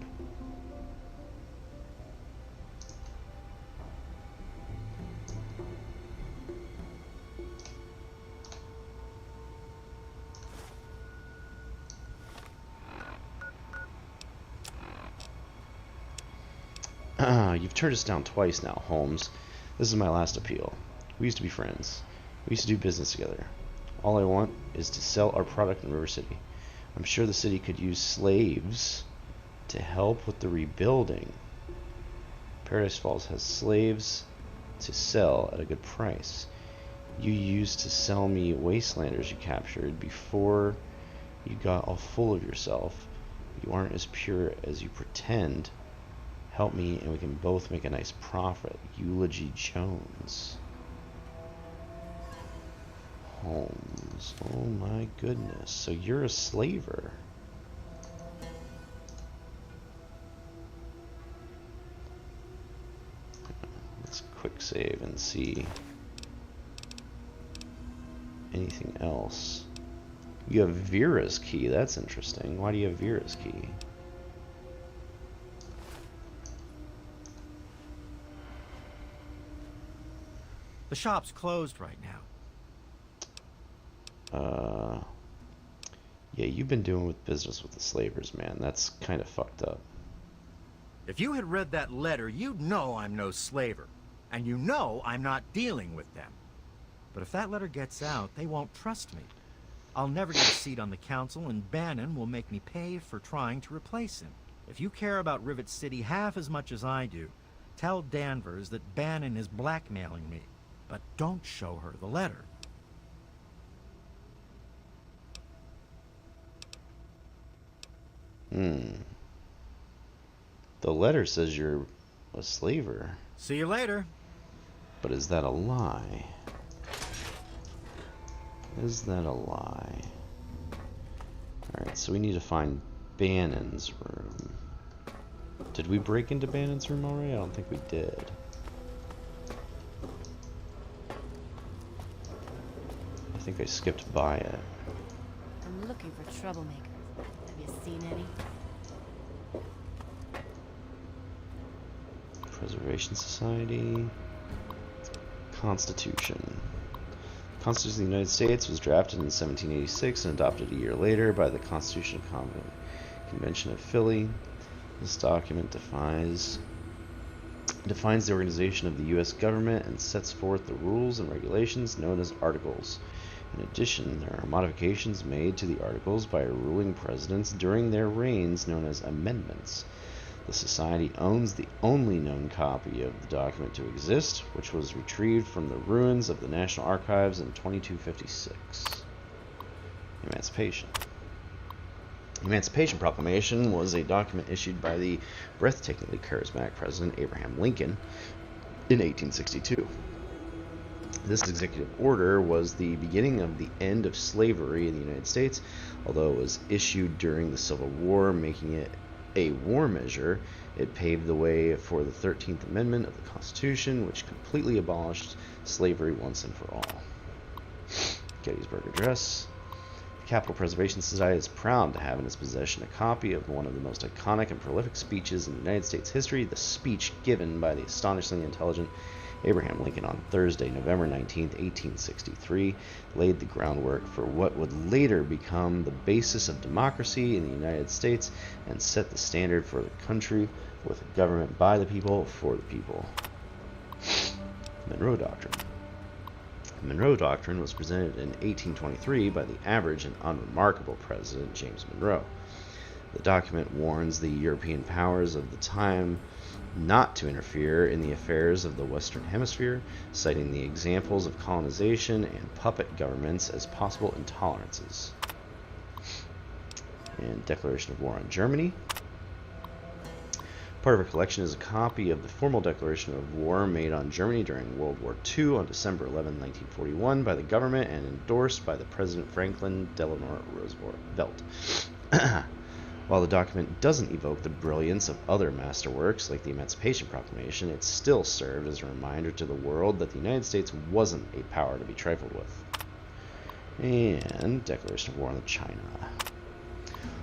You've turned us down twice now, Holmes. This is my last appeal. We used to be friends. We used to do business together. All I want is to sell our product in River City. I'm sure the city could use slaves to help with the rebuilding. Paradise Falls has slaves to sell at a good price. You used to sell me Wastelanders you captured before you got all full of yourself. You aren't as pure as you pretend. Help me and we can both make a nice profit. Eulogy Jones. Holmes. Oh my goodness. So you're a slaver. Let's quick save and see anything else. You have Vera's key. That's interesting. Why do you have Vera's key? The shop's closed right now. Yeah, you've been doing with business with the slavers, man. That's kind of fucked up. If you had read that letter, you'd know I'm no slaver. And you know I'm not dealing with them. But if that letter gets out, they won't trust me. I'll never get a seat on the council, and Bannon will make me pay for trying to replace him. If you care about Rivet City half as much as I do, tell Danvers that Bannon is blackmailing me. But don't show her the letter. The letter says you're a slaver. See you later. But is that a lie? Is that a lie? Alright, so we need to find Bannon's room. Did we break into Bannon's room already? I don't think we did. I think I skipped by it. I'm looking for troublemakers. Have you seen any? Preservation Society. Constitution. The Constitution of the United States was drafted in 1786 and adopted a year later by the Constitutional Convention of Philly. This document defines the organization of the U.S. government and sets forth the rules and regulations known as Articles. In addition, there are modifications made to the Articles by ruling presidents during their reigns known as amendments. The Society owns the only known copy of the document to exist, which was retrieved from the ruins of the National Archives in 2256. Emancipation. The Emancipation Proclamation was a document issued by the breathtakingly charismatic President Abraham Lincoln in 1862. This executive order was the beginning of the end of slavery in the United States, although it was issued during the Civil War, making it a war measure, it paved the way for the 13th Amendment of the Constitution, which completely abolished slavery once and for all. Gettysburg Address. The Capitol Preservation Society is proud to have in its possession a copy of one of the most iconic and prolific speeches in the United States history, the speech given by the astonishingly intelligent Abraham Lincoln on Thursday, November 19, 1863, laid the groundwork for what would later become the basis of democracy in the United States and set the standard for the country with a government by the people, for the people. Monroe Doctrine. The Monroe Doctrine was presented in 1823 by the average and unremarkable President James Monroe. The document warns the European powers of the time not to interfere in the affairs of the Western Hemisphere, citing the examples of colonization and puppet governments as possible intolerances. And Declaration of War on Germany. Part of her collection is a copy of the formal declaration of war made on Germany during World War II on December 11, 1941 by the government and endorsed by the President Franklin Delano Roosevelt. While the document doesn't evoke the brilliance of other masterworks like the Emancipation Proclamation, it still served as a reminder to the world that the United States wasn't a power to be trifled with. And Declaration of War on China.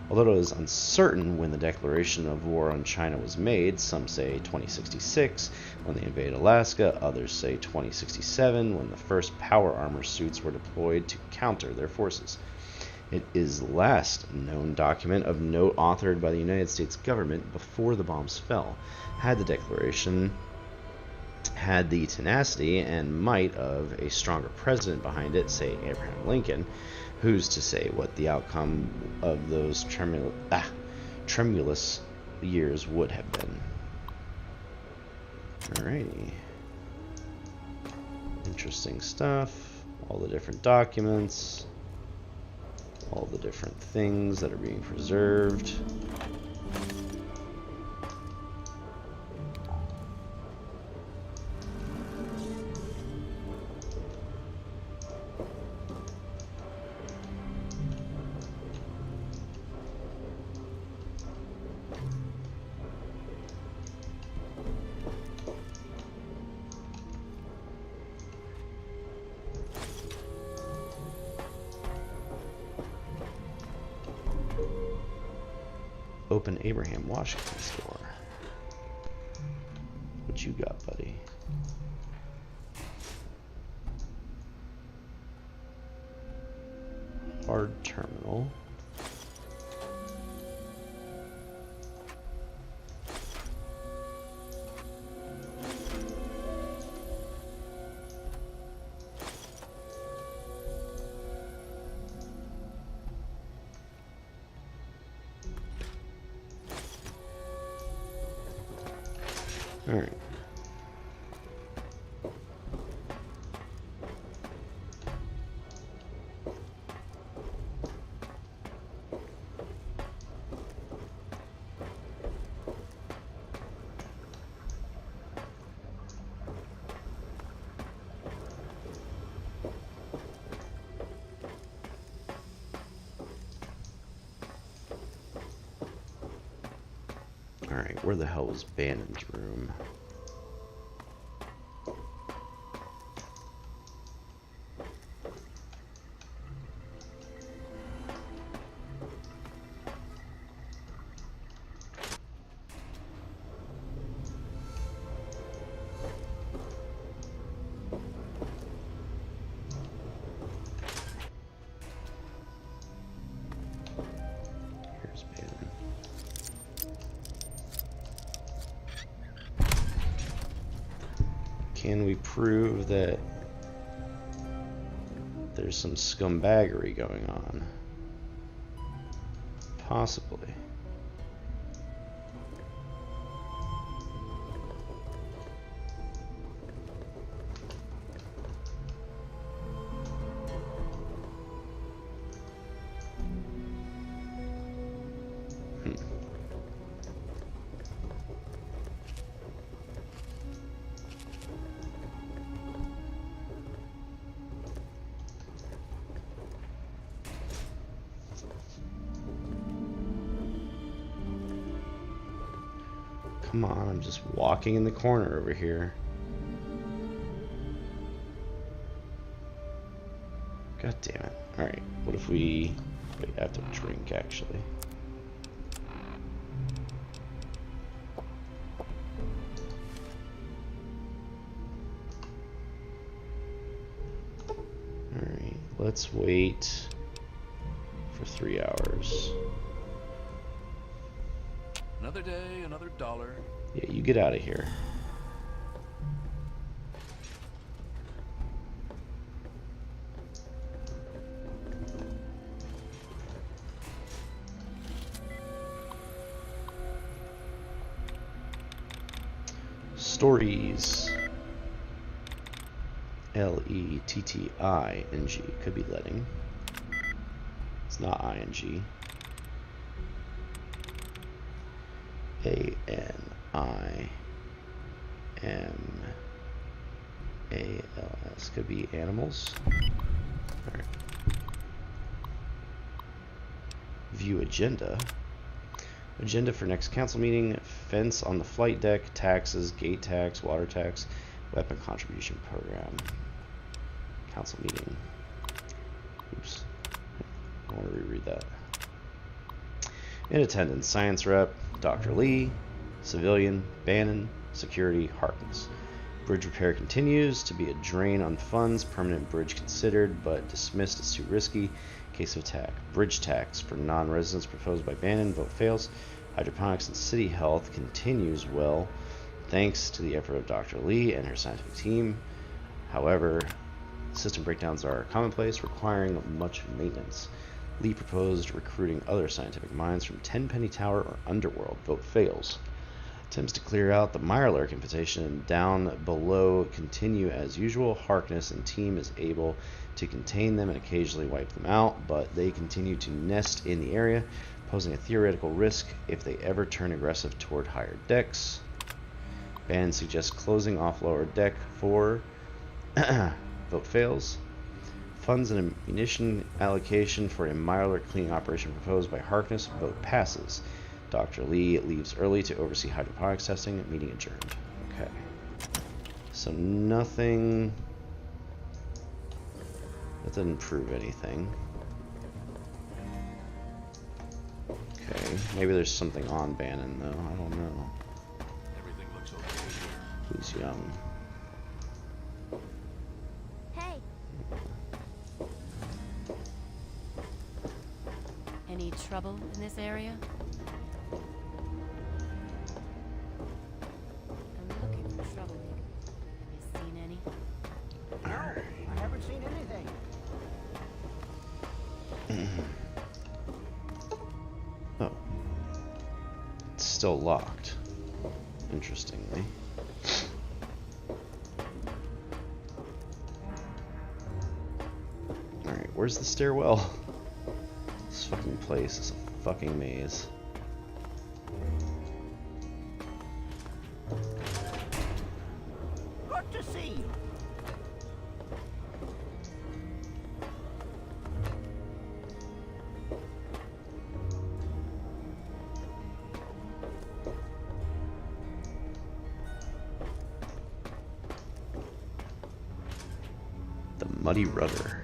Although it is uncertain when the declaration of war on China was made, some say 2066 when they invaded Alaska, others say 2067 when the first power armor suits were deployed to counter their forces. It is the last known document of note authored by the United States government before the bombs fell. Had the declaration had the tenacity and might of a stronger president behind it, say Abraham Lincoln, who's to say what the outcome of those tremulous years would have been? Alrighty. Interesting stuff. All the different documents. All the different things that are being preserved. Open Abraham Washington's door. What you got, buddy? Hard terminal. All right. Alright, where the hell was Bannon's room? Here's Bannon. Can we prove that there's some scumbaggery going on? Possibly. Come on, I'm just walking in the corner over here. God damn it. Alright, what if we... Wait, I have to drink, actually. Alright, let's wait for 3 hours. Another day, another dollar. Yeah, you get out of here. Stories. Letting. Could be letting. It's not ing. ANIMALS. Could be animals. Alright. View agenda. Agenda for next council meeting: fence on the flight deck, taxes, gate tax, water tax, weapon contribution program. Council meeting. Oops. I want to reread that. In attendance: science rep, Dr. Lee; civilian, Bannon; security, Harkness. Bridge repair continues to be a drain on funds. Permanent bridge considered, but dismissed as too risky. Case of attack. Bridge tax for non-residents proposed by Bannon. Vote fails. Hydroponics and city health continues well, thanks to the effort of Dr. Lee and her scientific team. However, system breakdowns are commonplace, requiring much maintenance. Lee proposed recruiting other scientific minds from Tenpenny Tower or Underworld. Vote fails. Attempts to clear out the Mirelurk invitation down below continue as usual. Harkness and team is able to contain them and occasionally wipe them out, but they continue to nest in the area, posing a theoretical risk if they ever turn aggressive toward higher decks. Bannon suggests closing off lower deck 4. Vote fails. Funds and ammunition allocation for a Mirelurk cleaning operation proposed by Harkness. Vote passes. Dr. Lee leaves early to oversee hydroponics testing. Meeting adjourned. Okay. So nothing... That didn't prove anything. Okay. Maybe there's something on Bannon, though. I don't know. Everything looks okay. Who's young? Hey. Any trouble in this area? I'm looking for trouble. Have you seen any? No, I haven't seen anything. Oh. It's still locked. Interestingly. Alright, where's the stairwell? This fucking place is a fucking maze. Good to see you. The Muddy Rudder.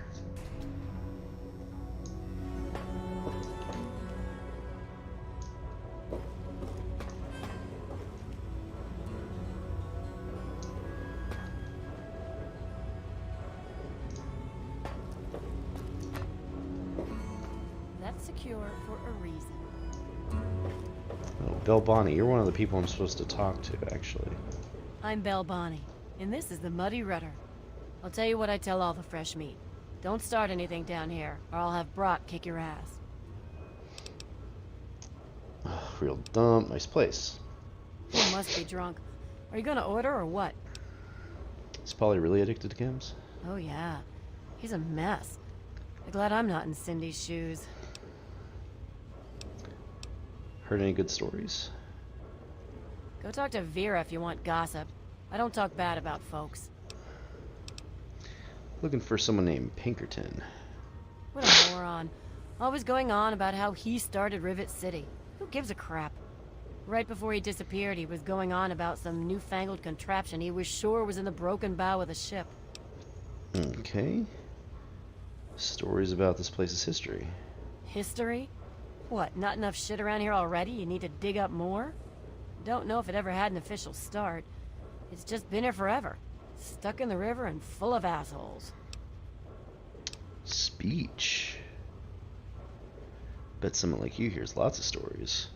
That's secure for a reason. Oh, Bell Bonnie, you're one of the people I'm supposed to talk to, actually. I'm Belle Bonnie, and this is the Muddy Rudder. I'll tell you what I tell all the fresh meat. Don't start anything down here, or I'll have Brock kick your ass. Real dumb. Nice place. You must be drunk. Are you gonna order or what? Is Polly really addicted to chems? Oh yeah. He's a mess. I'm glad I'm not in Cindy's shoes. Heard any good stories? Go talk to Vera if you want gossip. I don't talk bad about folks. Looking for someone named Pinkerton. What a moron. Always going on about how he started Rivet City. Who gives a crap? Right before he disappeared, he was going on about some newfangled contraption he was sure was in the broken bow of the ship. Okay. Stories about this place's history. History? What, not enough shit around here already? You need to dig up more? Don't know if it ever had an official start. It's just been here forever. Stuck in the river and full of assholes. Speech. Bet someone like you hears lots of stories.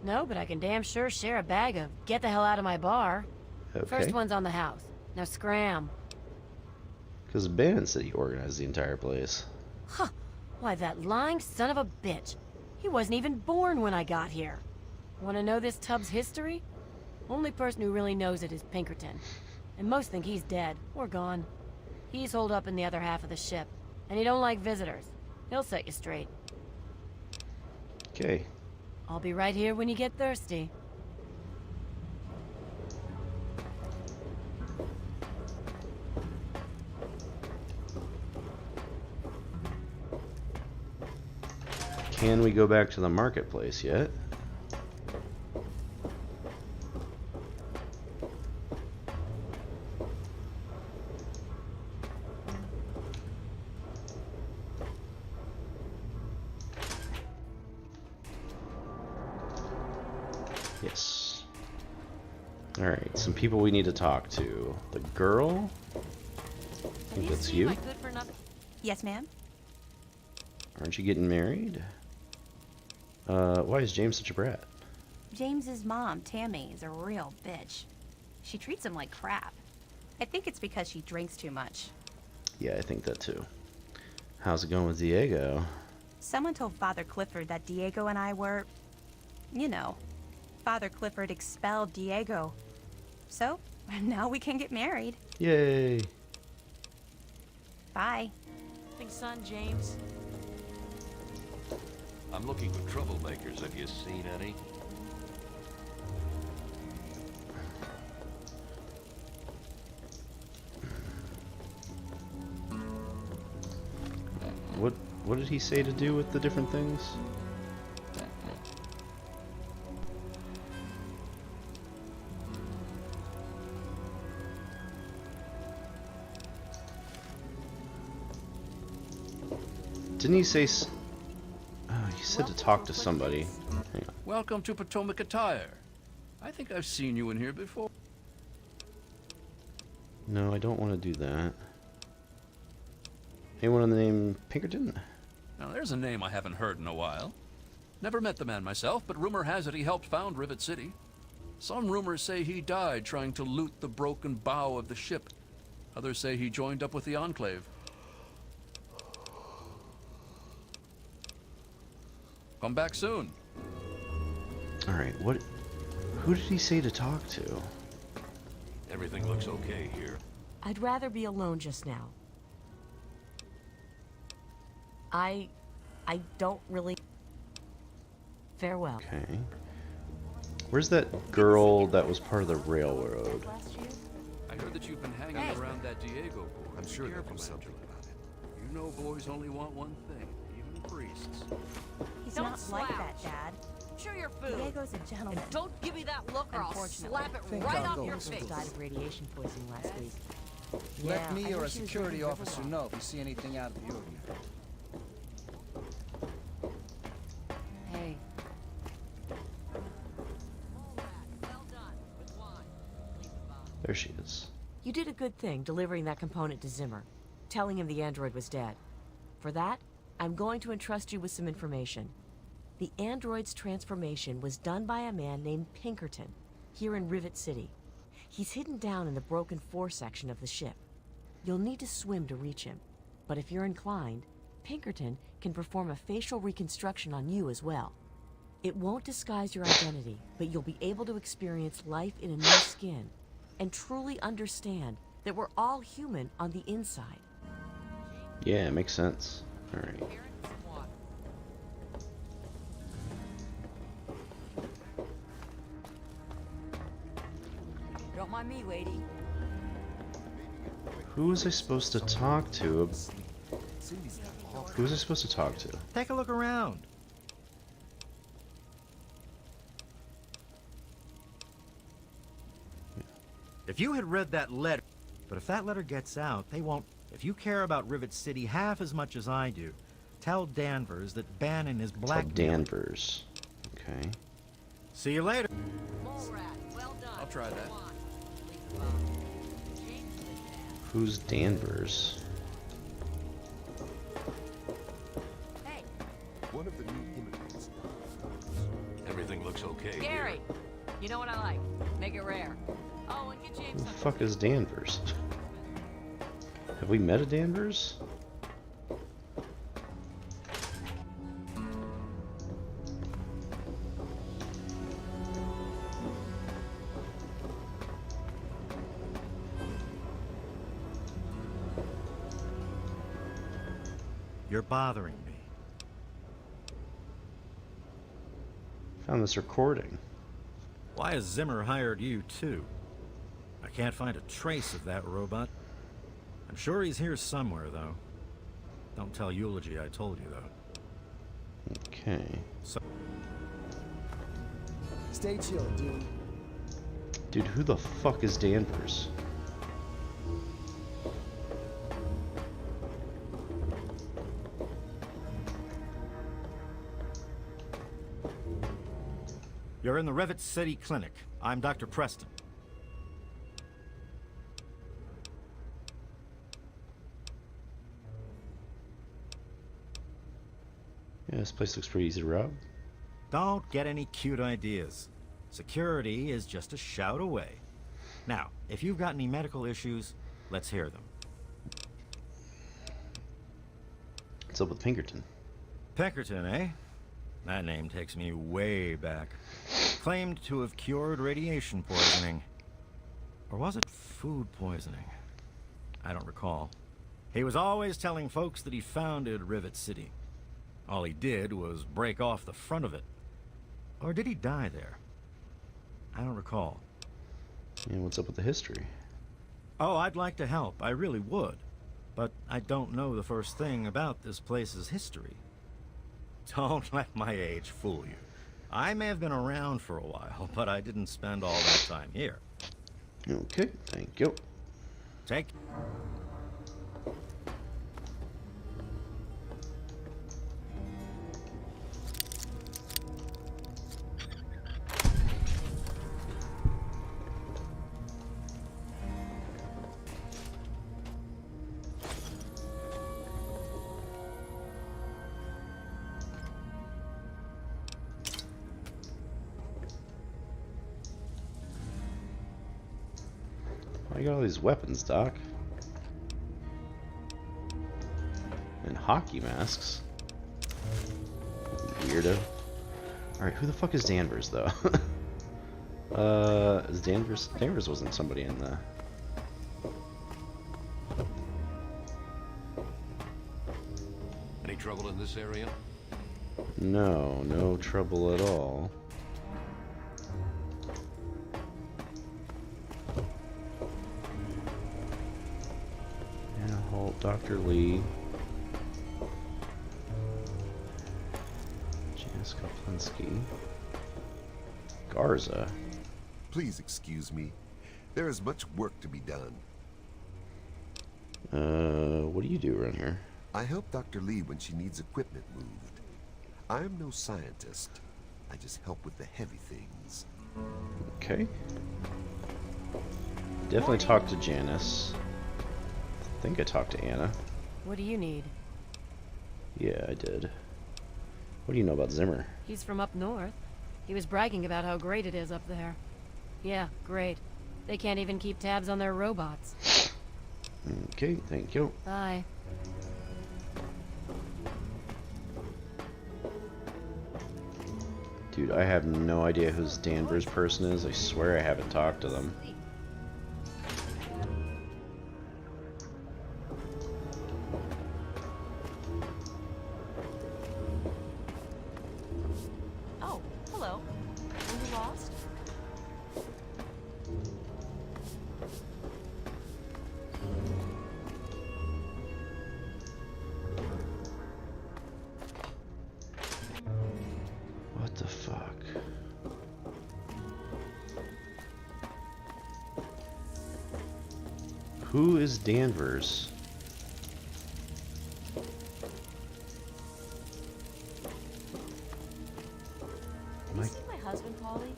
No, but I can damn sure share a bag of get the hell out of my bar. Okay. First one's on the house. Now scram. Because Bannon said he organized the entire place. Huh. Why, that lying son of a bitch. He wasn't even born when I got here. Want to know this tub's history? Only person who really knows it is Pinkerton. And most think he's dead, or gone. He's holed up in the other half of the ship. And he don't like visitors. He'll set you straight. Okay. I'll be right here when you get thirsty. Can we go back to the marketplace yet? Yes. Alright, some people we need to talk to. The girl? I think that's you. Yes, ma'am? Aren't you getting married? Why is James such a brat? James's mom, Tammy, is a real bitch. She treats him like crap. I think it's because she drinks too much. Yeah, I think that too. How's it going with Diego? Someone told Father Clifford that Diego and I were, you know, Father Clifford expelled Diego. So, now we can get married. Yay! Bye. Big son, James. I'm looking for troublemakers. Have you seen any? What did he say to do with the different things? Didn't he say? He said to talk to somebody. Hang on. Welcome to Potomac Attire. I think I've seen you in here before. No, I don't want to do that. Anyone on the name Pinkerton? Now, there's a name I haven't heard in a while. Never met the man myself, but rumor has it he helped found Rivet City. Some rumors say he died trying to loot the broken bow of the ship. Others say he joined up with the Enclave. Come back soon. Alright, who did he say to talk to? Everything looks okay here. I'd rather be alone just now. I don't really... Farewell. Okay. Where's that girl that was part of the railroad? I heard that you've been hanging around that Diego boy. I'm sure there was something about it. You know boys only want one thing, even priests. He's Don't not like slouch. that, Dad. Show your food. Diego's a gentleman. And don't give me that look or I'll slap it Think right I'll off go your with face. died of radiation poisoning last week. Let me or a security officer know if you see anything out of the ordinary. Hey. There she is. You did a good thing delivering that component to Zimmer, telling him the android was dead. For that, I'm going to entrust you with some information. The android's transformation was done by a man named Pinkerton, here in Rivet City. He's hidden down in the broken fore section of the ship. You'll need to swim to reach him, but if you're inclined, Pinkerton can perform a facial reconstruction on you as well. It won't disguise your identity, but you'll be able to experience life in a new skin and truly understand that we're all human on the inside. Yeah, it makes sense. Alright. Don't mind me waiting. Who was I supposed to talk to? Who was I supposed to talk to? Take a look around. If you had read that letter... But if that letter gets out, they won't... If you care about Rivet City half as much as I do, tell Danvers that Bannon is blackmailing. Tell Danvers. Okay. See you later. I'll try that. Who's Danvers? Hey. One of the new immigrants. Everything looks okay. Gary, you know what I like? Make it rare. Oh, and get James Who the something. fuck is Danvers? Have we met a Danvers? You're bothering me. Found this recording. Why has Zimmer hired you, too? I can't find a trace of that robot. I'm sure he's here somewhere, though. Don't tell Eulogy I told you, though. Okay. So stay chill, dude. Dude, who the fuck is Danvers? you're in the Rivet City Clinic. I'm Dr. Preston. Yeah, this place looks pretty easy to rob. Don't get any cute ideas. Security is just a shout away. Now, if you've got any medical issues, let's hear them. What's up with Pinkerton? Pinkerton, eh? That name takes me way back. Claimed to have cured radiation poisoning. Or was it food poisoning? I don't recall. He was always telling folks that he founded Rivet City. All he did was break off the front of it. Or did he die there? I don't recall. And what's up with the history? Oh, I'd like to help. I really would. But I don't know the first thing about this place's history. Don't let my age fool you. I may have been around for a while, but I didn't spend all that time here. Okay, thank you. Take... I got all these weapons, Doc. And hockey masks. Weirdo. Alright, who the fuck is Danvers, though? Is Danvers... Danvers wasn't somebody in the... Any trouble in this area? No, no trouble at all. Dr. Lee. Janice Koplinski. Garza. Please excuse me. There is much work to be done. What do you do around here? I help Dr. Lee when she needs equipment moved. I am no scientist. I just help with the heavy things. Okay. Definitely talk to Janice. I think I talked to Anna. What do you need? Yeah, I did. What do you know about Zimmer? He's from up north. He was bragging about how great it is up there. Yeah, great. They can't even keep tabs on their robots. Okay, thank you. Bye. Dude, I have no idea who this Danvers person is. I swear I haven't talked to them. Oh, hello. Were you lost? What the fuck? Who is Danvers? Have you seen my husband, Polly?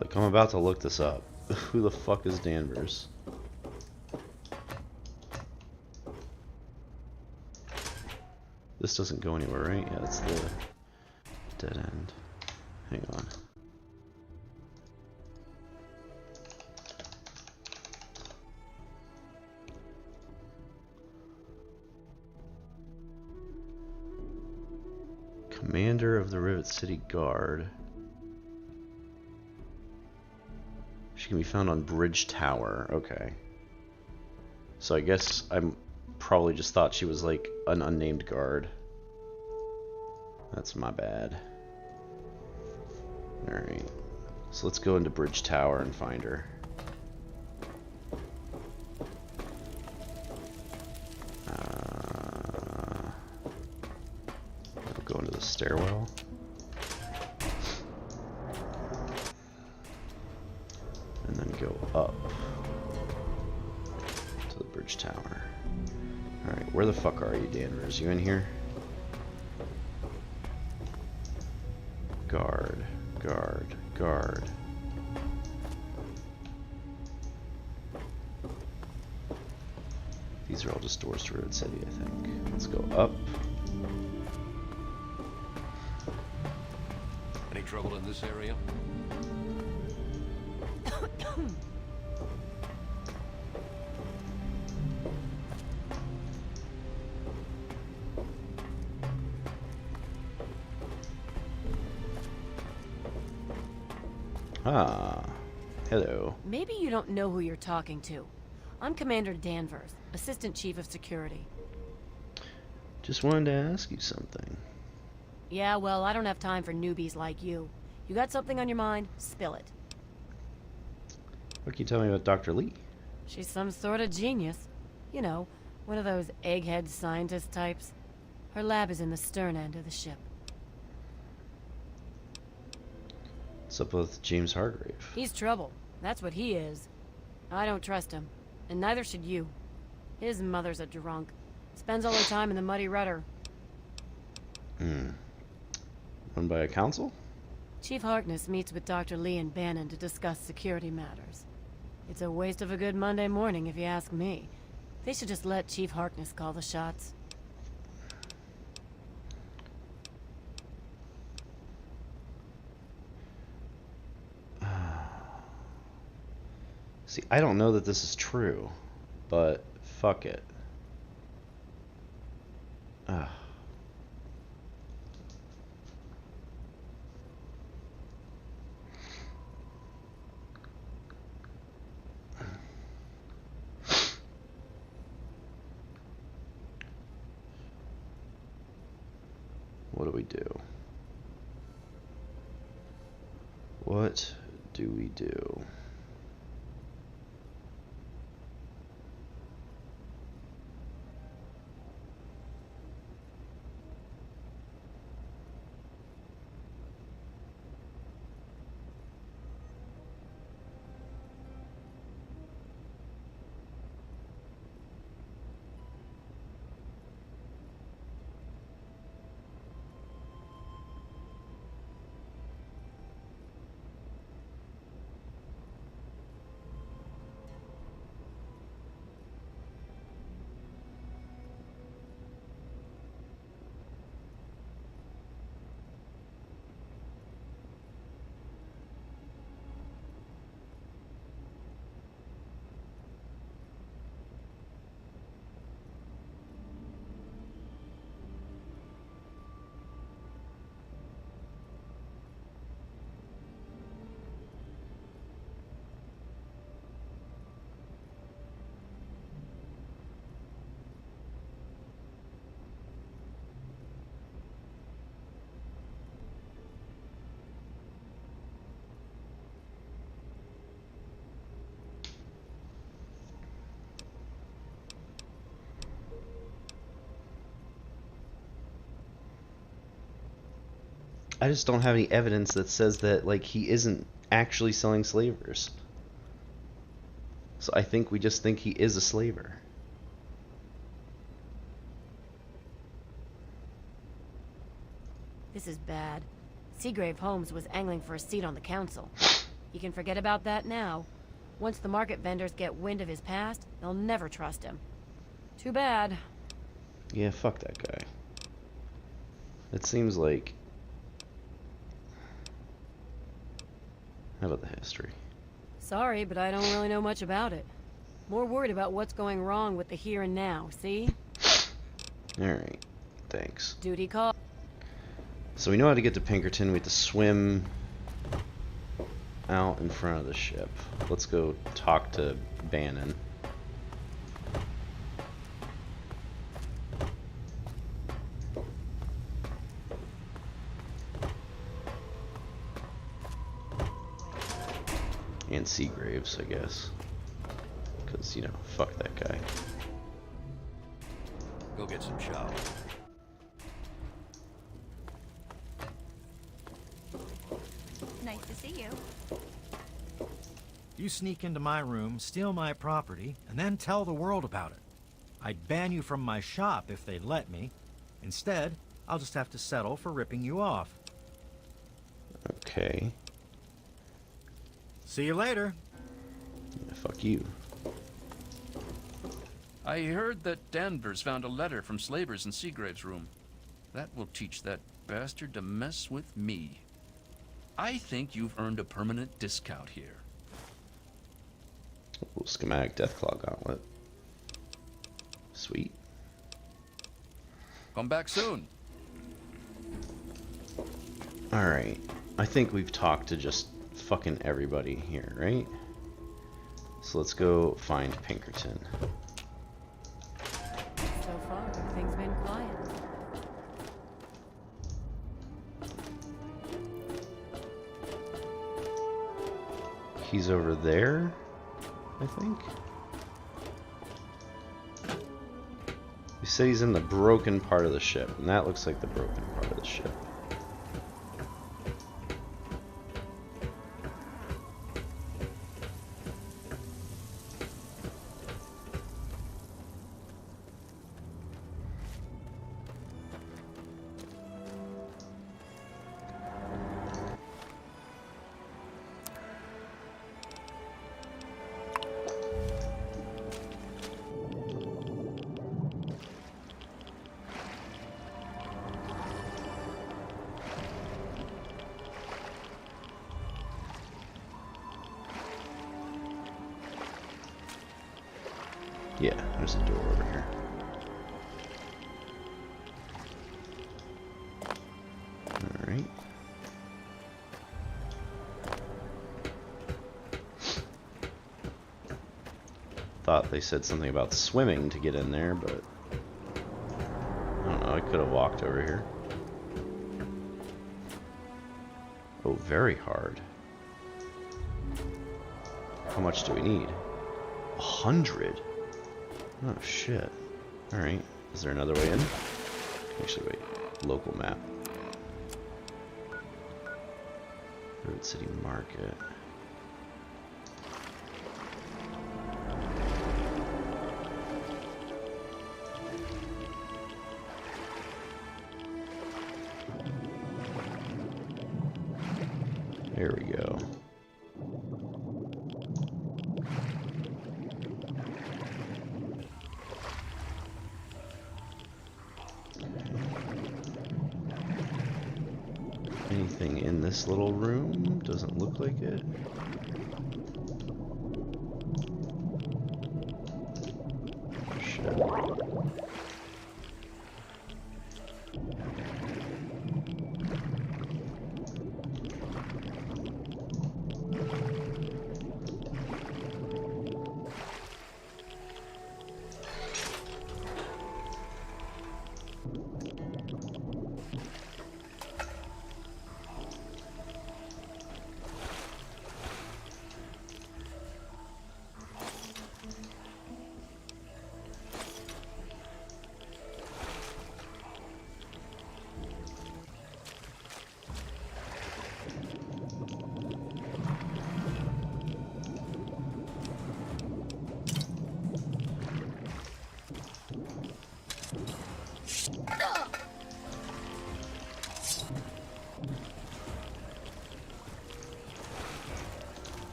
Like, I'm about to look this up. Who the fuck is Danvers? This doesn't go anywhere, right? Yeah, it's the dead end. Hang on. Commander of the Rivet City Guard. She can be found on Bridge Tower. Okay. So I guess I'm probably just thought she was like an unnamed guard. That's my bad. Alright. So let's go into Bridge Tower and find her. I'll go into the stairwell. And then go up to the Bridge Tower. Alright, where the fuck are you, Danvers? You in here? Guard, guard, guard. These are all just doors to Rivet City, I think. Let's go up. Any trouble in this area? Ah, hello. Maybe you don't know who you're talking to. I'm Commander Danvers, Assistant Chief of Security. Just wanted to ask you something. Yeah, well, I don't have time for newbies like you. You got something on your mind? Spill it. What can you tell me about Dr. Lee? She's some sort of genius. You know, one of those egghead scientist types. Her lab is in the stern end of the ship. What's up with James Hargrave? He's trouble. That's what he is. I don't trust him. And neither should you. His mother's a drunk. Spends all her time in the muddy rudder. Run by a council? Chief Harkness meets with Dr. Lee and Bannon to discuss security matters. It's a waste of a good Monday morning, if you ask me. They should just let Chief Harkness call the shots. See, I don't know that this is true, but fuck it. What do we do? What do we do? I just don't have any evidence that says that, like, he isn't actually selling slavers. So I think we just think he is a slaver. This is bad. Seagrave Holmes was angling for a seat on the council. You can forget about that now. Once the market vendors get wind of his past, they'll never trust him. Too bad. Yeah, fuck that guy. It seems like... How about the history? Sorry, but I don't really know much about it. More worried about what's going wrong with the here and now, see? Alright, thanks. Duty call. So we know how to get to Pinkerton. We have to swim out in front of the ship. Let's go talk to Bannon. And Seagraves, I guess. Because, you know, fuck that guy. Go get some chow. Nice to see you. You sneak into my room, steal my property, and then tell the world about it. I'd ban you from my shop if they'd let me. Instead, I'll just have to settle for ripping you off. Okay. See you later. Yeah, fuck you. I heard that Danvers found a letter from slavers in Seagrave's room. That will teach that bastard to mess with me. I think you've earned a permanent discount here. Ooh, schematic Deathclaw Gauntlet. Sweet. Come back soon. Alright. I think we've talked to just fucking everybody here, right? So let's go find Pinkerton. So far, everything's been quiet. He's over there, I think. You said he's in the broken part of the ship, and that looks like the broken part of the ship. Yeah, there's a door over here. Alright. Thought they said something about swimming to get in there, but I don't know, I could have walked over here. Oh, very hard. How much do we need? 100? Oh shit. Alright. Is there another way in? Actually, wait. Local map. Road City Market. There we go. Anything in this little room? Doesn't look like it. Shit.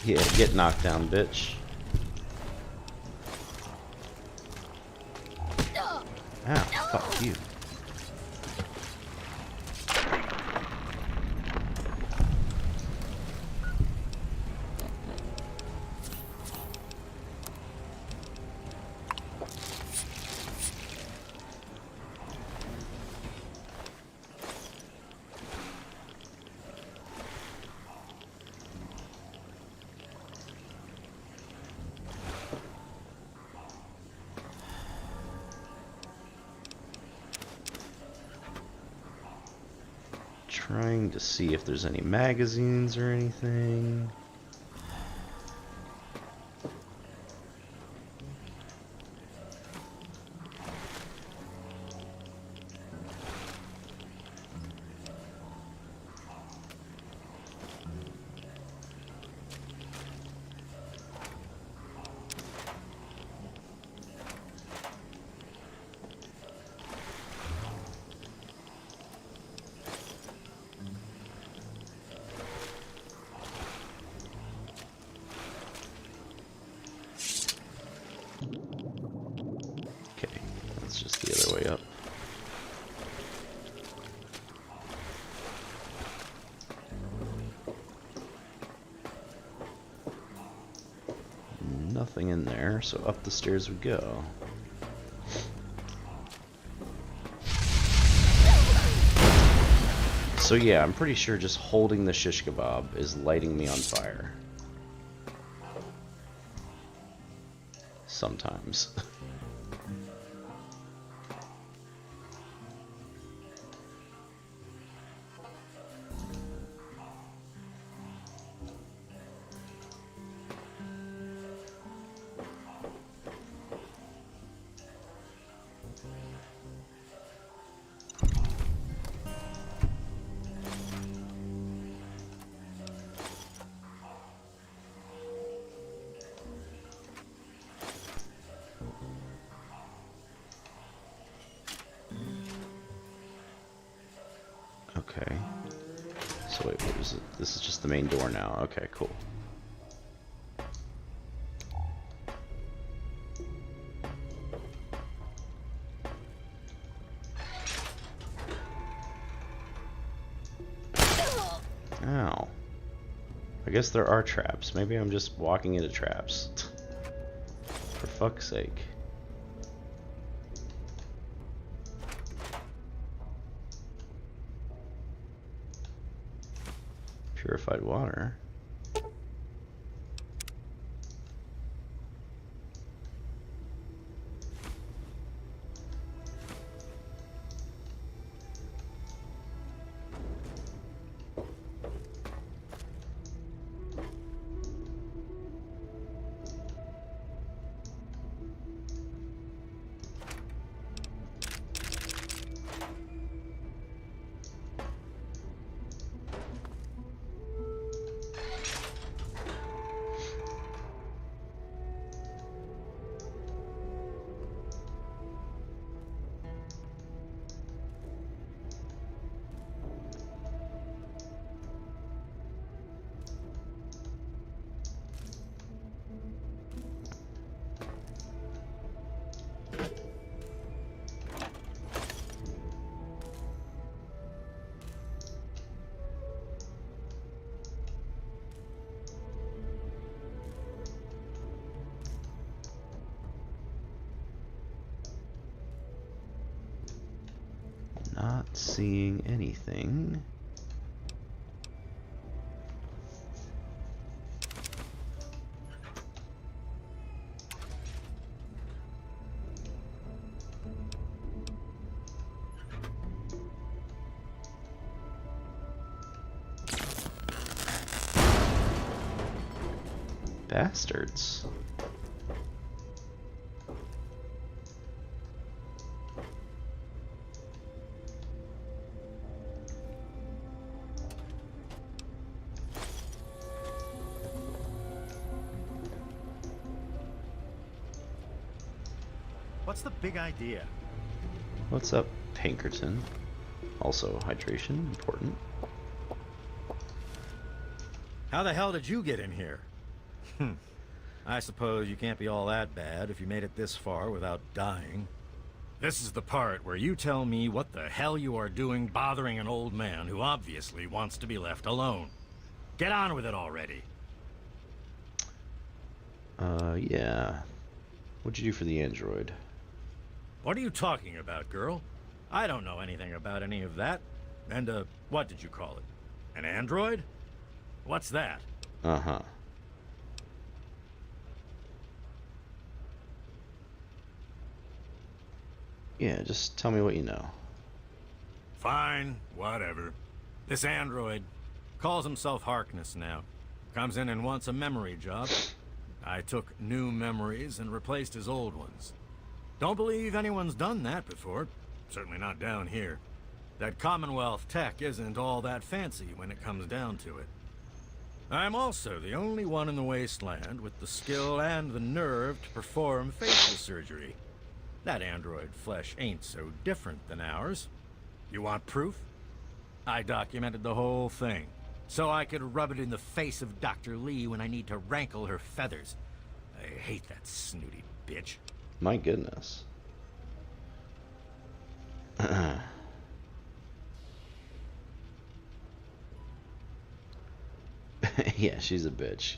Yeah, get knocked down, bitch. Ow, fuck you. Trying to see if there's any magazines or anything. Okay, that's just the other way up. Nothing in there, so up the stairs we go. So yeah, I'm pretty sure just holding the shish kebab is lighting me on fire. Sometimes. Okay. So wait, what was it? This is just the main door now. Okay, cool. Ow. I guess there are traps. Maybe I'm just walking into traps. For fuck's sake. Purified water. Not seeing anything. Bastards. What's the big idea? What's up, Pinkerton? Also, hydration, important. How the hell did you get in here? I suppose you can't be all that bad if you made it this far without dying. This is the part where you tell me what the hell you are doing bothering an old man who obviously wants to be left alone. Get on with it already. Yeah. What'd you do for the android? What are you talking about, girl? I don't know anything about any of that. And, what did you call it? An android? What's that? Uh-huh. Yeah, just tell me what you know. Fine, whatever. This android calls himself Harkness now. Comes in and wants a memory job. I took new memories and replaced his old ones. Don't believe anyone's done that before. Certainly not down here. That Commonwealth tech isn't all that fancy when it comes down to it. I'm also the only one in the Wasteland with the skill and the nerve to perform facial surgery. That android flesh ain't so different than ours. You want proof? I documented the whole thing, so I could rub it in the face of Dr. Lee when I need to rankle her feathers. I hate that snooty bitch. My goodness. Yeah, she's a bitch.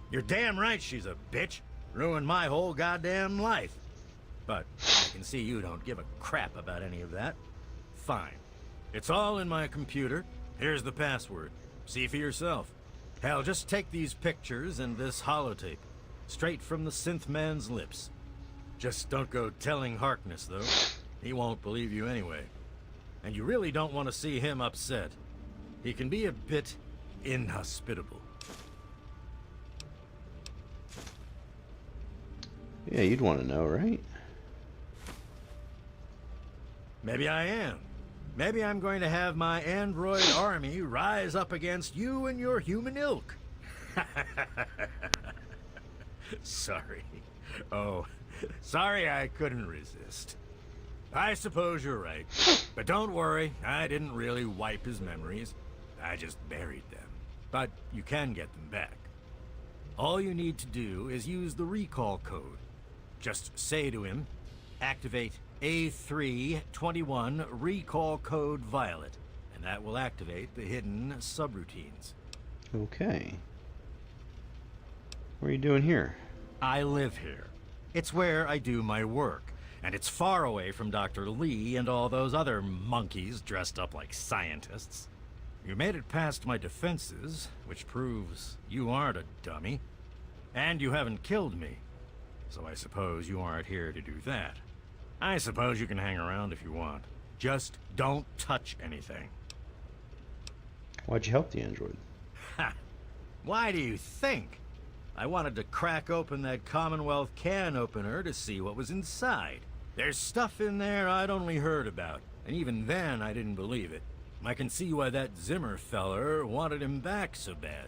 You're damn right she's a bitch. Ruined my whole goddamn life. But I can see you don't give a crap about any of that. Fine. It's all in my computer. Here's the password. See for yourself. Hell, just take these pictures and this holotape. Straight from the synth man's lips. Just don't go telling Harkness, though. He won't believe you anyway. And you really don't want to see him upset. He can be a bit inhospitable. Yeah, you'd want to know, right? Maybe I am. Maybe I'm going to have my android army rise up against you and your human ilk. Sorry. Oh, sorry I couldn't resist. I suppose you're right. But don't worry, I didn't really wipe his memories. I just buried them. But you can get them back. All you need to do is use the recall code. Just say to him, activate A321 recall code Violet, and that will activate the hidden subroutines. Okay. What are you doing here? I live here. It's where I do my work, and it's far away from Dr. Lee and all those other monkeys dressed up like scientists. You made it past my defenses, which proves you aren't a dummy, and you haven't killed me. So I suppose you aren't here to do that. I suppose you can hang around if you want. Just don't touch anything. Why'd you help the android? Ha! Why do you think? I wanted to crack open that Commonwealth can opener to see what was inside. There's stuff in there I'd only heard about, and even then I didn't believe it. I can see why that Zimmer feller wanted him back so bad.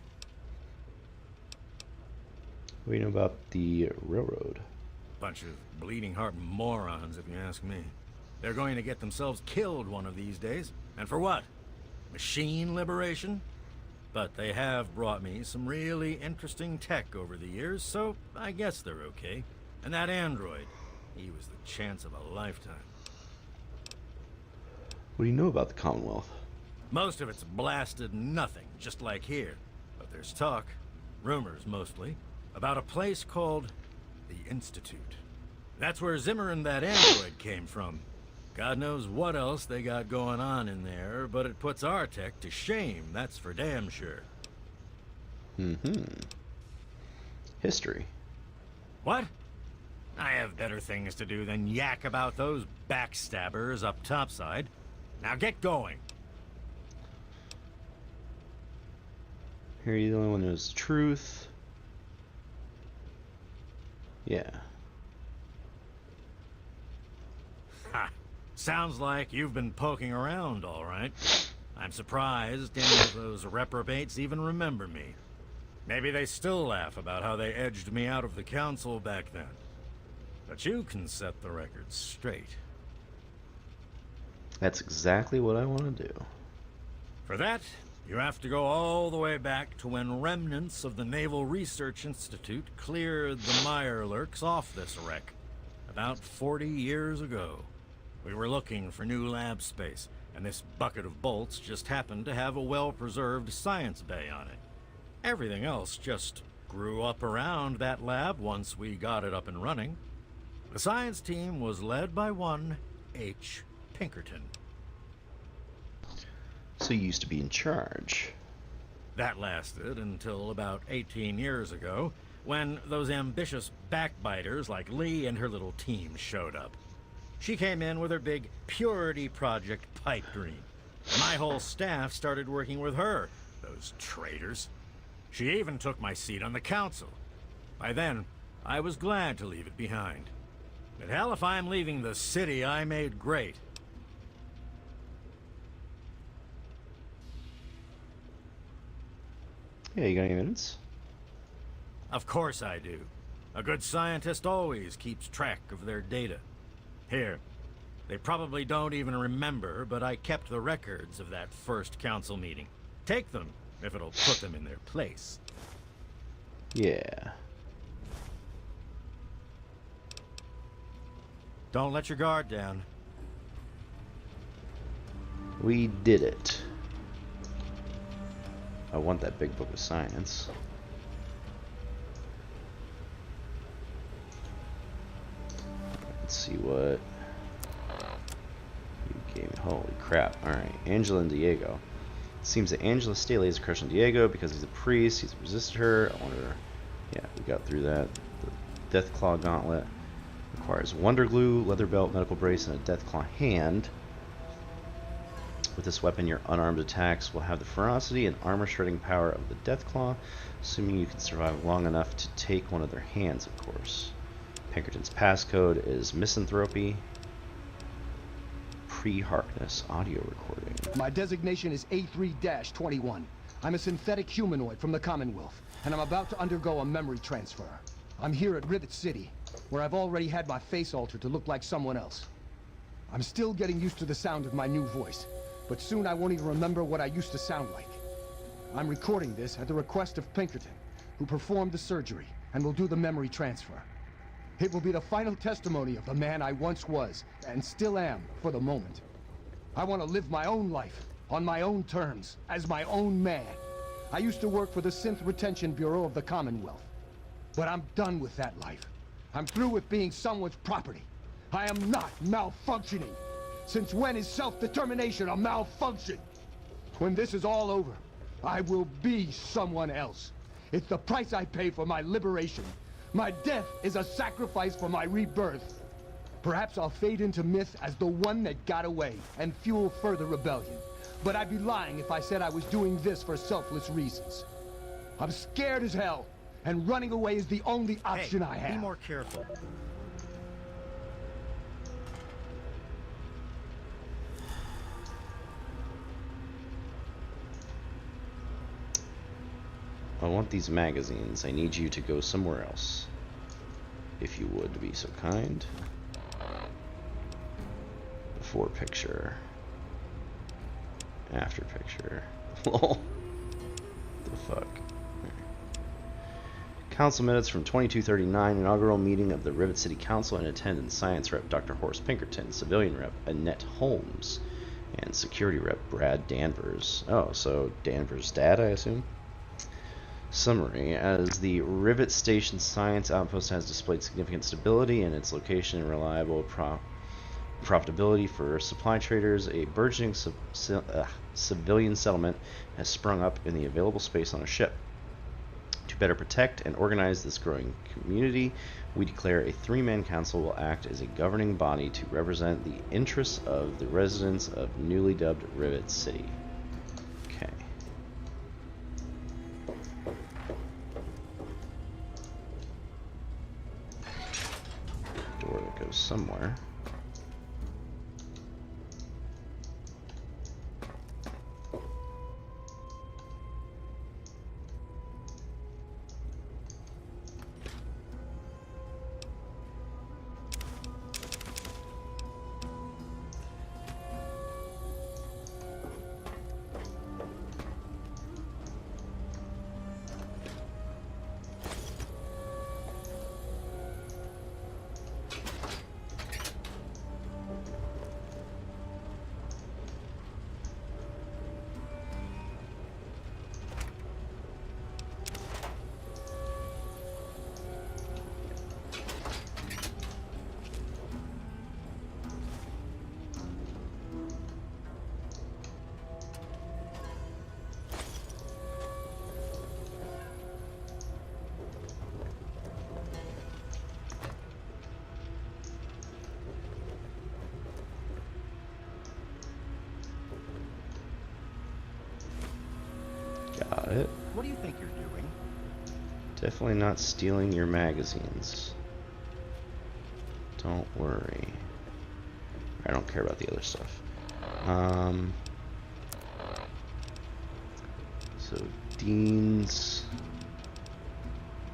What do you know about the railroad? Bunch of bleeding heart morons, if you ask me. They're going to get themselves killed one of these days. And for what? Machine liberation? But they have brought me some really interesting tech over the years, so I guess they're okay. And that android, he was the chance of a lifetime. What do you know about the Commonwealth? Most of it's blasted nothing, just like here. But there's talk, rumors mostly, about a place called the Institute. That's where Zimmer and that android came from. God knows what else they got going on in there, but it puts our tech to shame, that's for damn sure. History. What? I have better things to do than yak about those backstabbers up topside. Now get going. Here, you the only one who knows the truth. Yeah. Ha! Sounds like you've been poking around, all right. I'm surprised any of those reprobates even remember me. Maybe they still laugh about how they edged me out of the council back then. But you can set the record straight. That's exactly what I want to do. For that, you have to go all the way back to when remnants of the Naval Research Institute cleared the Mirelurks off this wreck. About 40 years ago. We were looking for new lab space, and this bucket of bolts just happened to have a well-preserved science bay on it. Everything else just grew up around that lab once we got it up and running. The science team was led by one H. Pinkerton. So you used to be in charge. That lasted until about 18 years ago, when those ambitious backbiters like Lee and her little team showed up. She came in with her big Purity Project pipe dream. My whole staff started working with her, those traitors. She even took my seat on the council. By then, I was glad to leave it behind. But hell, if I'm leaving the city I made great. Yeah, you got any minutes? Of course I do. A good scientist always keeps track of their data. Here, they probably don't even remember, but I kept the records of that first council meeting. Take them, if it'll put them in their place. Yeah. Don't let your guard down. We did it. I want that big book of science. Let's see what you gave me. Holy crap. Alright, Angela and Diego. It seems that Angela Staley has a crush on Diego because he's a priest. He's resisted her. I wonder. Yeah, we got through that. The Deathclaw Gauntlet requires Wonder Glue, leather belt, medical brace, and a Deathclaw hand. With this weapon, your unarmed attacks will have the ferocity and armor-shredding power of the Deathclaw, assuming you can survive long enough to take one of their hands, of course. Pinkerton's passcode is Misanthropy. Pre-Harkness audio recording. My designation is A3-21. I'm a synthetic humanoid from the Commonwealth, and I'm about to undergo a memory transfer. I'm here at Rivet City, where I've already had my face altered to look like someone else. I'm still getting used to the sound of my new voice, but soon I won't even remember what I used to sound like. I'm recording this at the request of Pinkerton, who performed the surgery and will do the memory transfer. It will be the final testimony of the man I once was, and still am, for the moment. I want to live my own life, on my own terms, as my own man. I used to work for the Synth Retention Bureau of the Commonwealth. But I'm done with that life. I'm through with being someone's property. I am not malfunctioning. Since when is self-determination a malfunction? When this is all over, I will be someone else. It's the price I pay for my liberation. My death is a sacrifice for my rebirth. Perhaps I'll fade into myth as the one that got away and fuel further rebellion. But I'd be lying if I said I was doing this for selfless reasons. I'm scared as hell, and running away is the only option I have. Be more careful. I want these magazines. I need you to go somewhere else. If you would be so kind. Before picture. After picture. Lol. The fuck. Council minutes from 2239, inaugural meeting of the Rivet City Council. In attendance, Science Rep Dr. Horace Pinkerton, Civilian Rep Annette Holmes, and Security Rep Brad Danvers. Oh, so Danvers' dad, I assume? Summary. As the Rivet Station Science Outpost has displayed significant stability in its location and reliable profitability for supply traders, a burgeoning civilian settlement has sprung up in the available space on a ship. To better protect and organize this growing community, we declare a three-man council will act as a governing body to represent the interests of the residents of newly dubbed Rivet City. Okay. Door that goes somewhere. Got it. What do you think you're doing? Definitely not stealing your magazines. Don't worry. I don't care about the other stuff. So Dean's,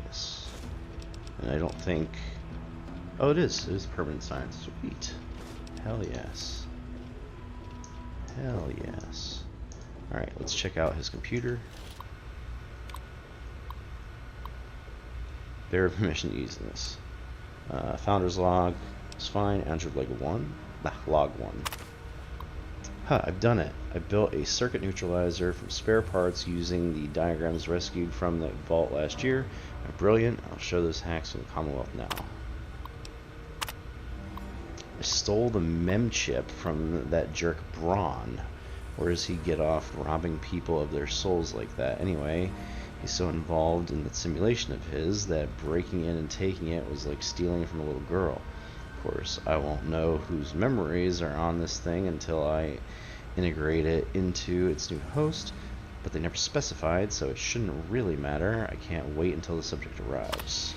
yes, and I don't think. Oh, it is. It is permanent science. Sweet. Hell yes. Hell yes. All right, let's check out his computer. Bear permission to use this. Founder's log is fine. Android log 1. Log 1. Huh, I've done it. I built a circuit neutralizer from spare parts using the diagrams rescued from the vault last year. I'm brilliant. I'll show those hacks in the Commonwealth now. I stole the mem chip from that jerk Braun. Where does he get off robbing people of their souls like that? Anyway, he's so involved in that simulation of his that breaking in and taking it was like stealing from a little girl. Of course, I won't know whose memories are on this thing until I integrate it into its new host, but they never specified, so it shouldn't really matter. I can't wait until the subject arrives.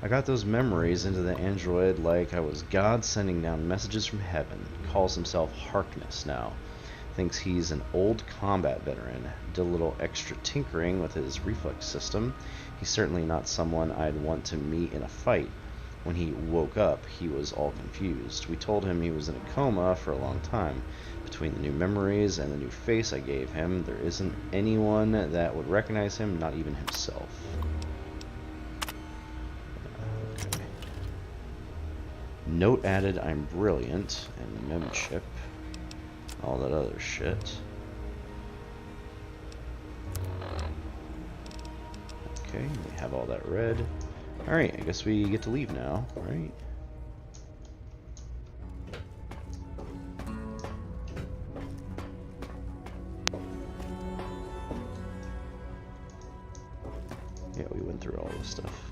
I got those memories into the android like I was God sending down messages from heaven. Calls himself Harkness now. Thinks he's an old combat veteran. Did a little extra tinkering with his reflex system. He's certainly not someone I'd want to meet in a fight. When he woke up, he was all confused. We told him he was in a coma for a long time. Between the new memories and the new face I gave him, there isn't anyone that would recognize him, not even himself. Okay. Note added, I'm brilliant, and the mem chip. All that other shit. Okay, we have all that read. Alright, I guess we get to leave now, right? Yeah, we went through all this stuff.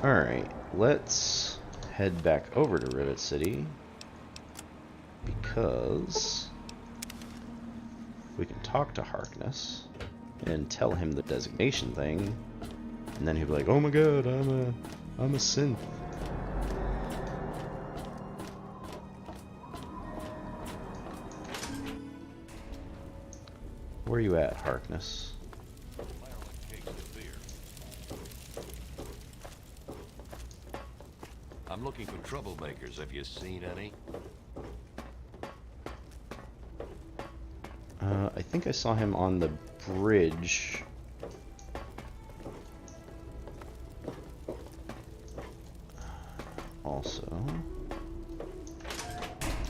Alright, let's head back over to Rivet City because we can talk to Harkness and tell him the designation thing, and then he'll be like, "Oh my god, I'm a synth." Where are you at, Harkness? I'm looking for troublemakers. Have you seen any? I think I saw him on the bridge. Also.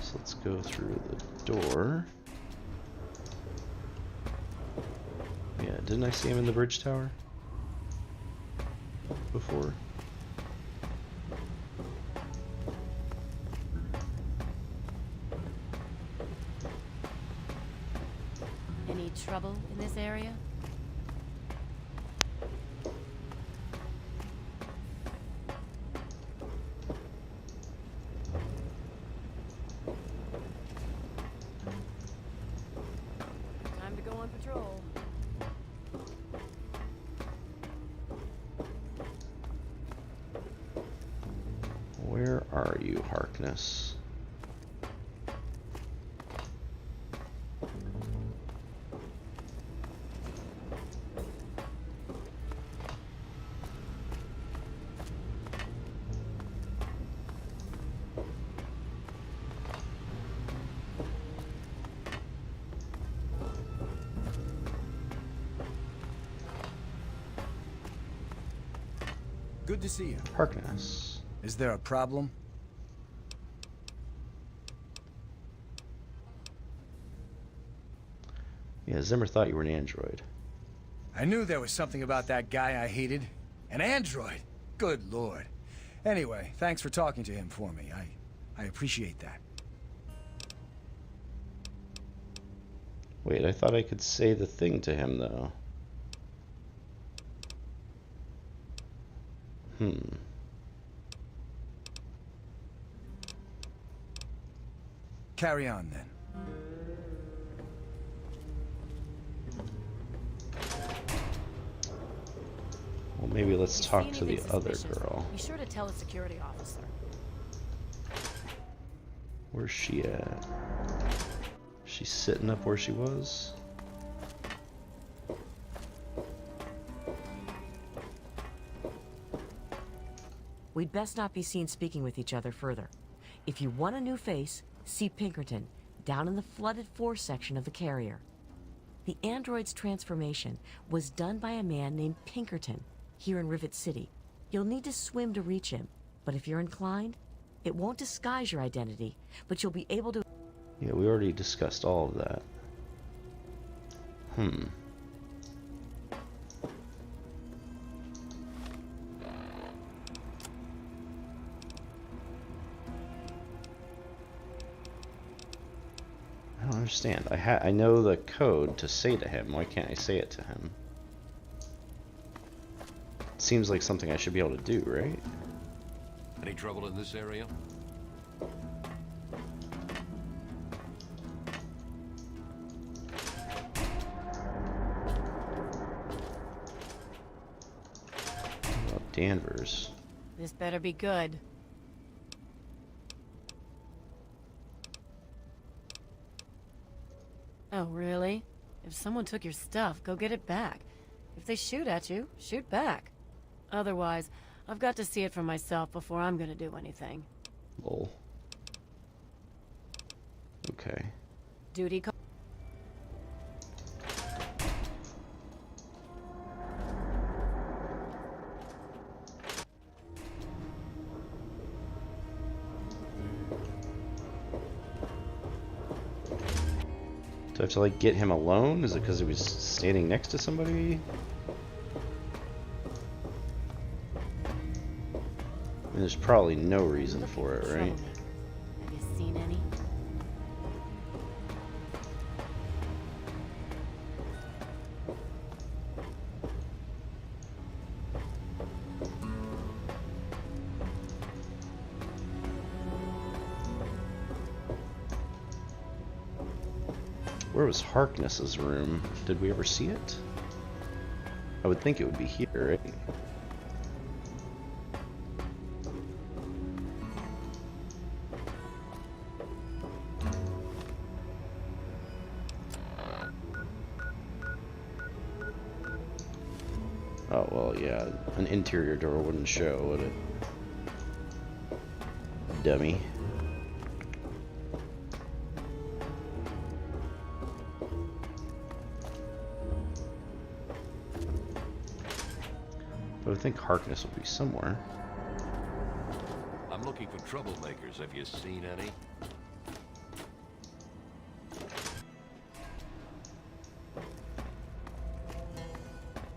So let's go through the door. Yeah, didn't I see him in the bridge tower before? Any trouble in this area? Time to go on patrol. Where are you, Harkness? Good to see you. Harkness. Is there a problem? Yeah, Zimmer thought you were an android. I knew there was something about that guy I hated. An android? Good lord. Anyway, thanks for talking to him for me. I appreciate that. Wait, I thought I could say the thing to him, though. Carry on, then. Well, maybe let's If you talk see to the anything other suspicious, girl. Be sure to tell the security officer. Where's she at? She's sitting up where she was? We'd best not be seen speaking with each other further. If you want a new face, see Pinkerton, down in the flooded 4 section of the carrier. The android's transformation was done by a man named Pinkerton, here in Rivet City. You'll need to swim to reach him, but if you're inclined, it won't disguise your identity, but you'll be able to... Yeah, we already discussed all of that. I don't understand. I know the code to say to him. Why can't I say it to him? It seems like something I should be able to do, right? Any trouble in this area? What about Danvers? This better be good. Oh, really? If someone took your stuff, go get it back. If they shoot at you, shoot back. Otherwise, I've got to see it for myself before I'm gonna do anything. Lol. Okay. Duty call. Do I have to, like, get him alone? Is it because he was standing next to somebody? I mean, there's probably no reason for it, right? Have you seen any? Where was Harkness's room? Did we ever see it? I would think it would be here, right? Oh, well, yeah. An interior door wouldn't show, would it? Dummy. But I think Harkness will be somewhere. I'm looking for troublemakers. Have you seen any?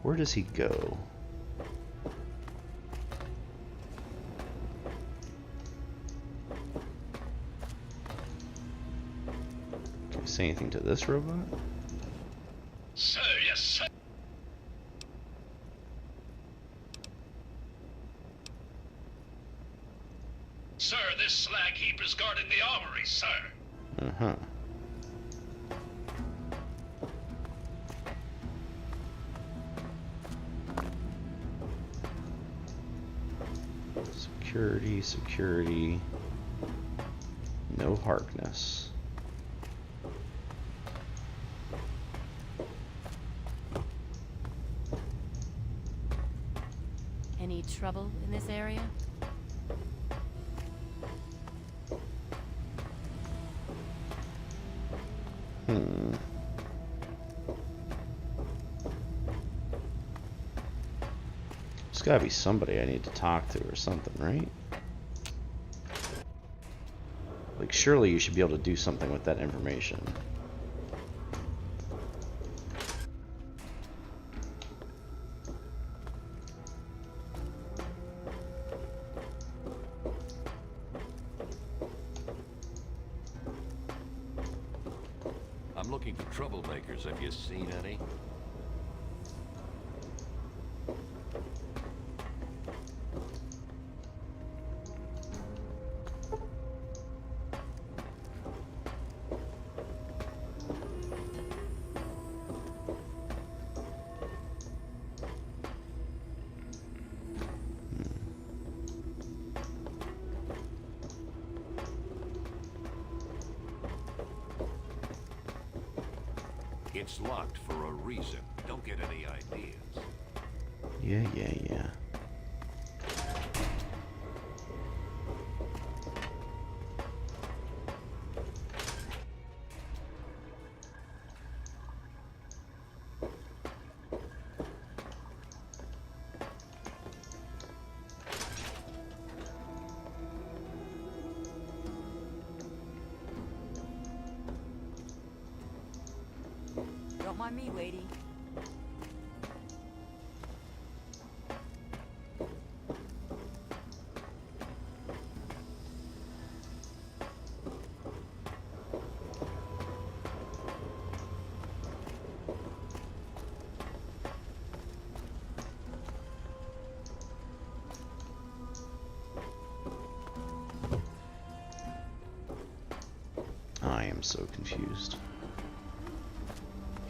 Where does he go? Can I say anything to this robot? Sir, yes, sir. Sir, this slag heap is guarding the armory, sir. Uh-huh. Security, security. No Harkness. Any trouble in this area? There's gotta be somebody I need to talk to or something, right? Like, surely you should be able to do something with that information. I'm looking for troublemakers. Have you seen any? It's locked for a reason. Don't get any ideas. Yeah. Don't mind me waiting. I am so confused.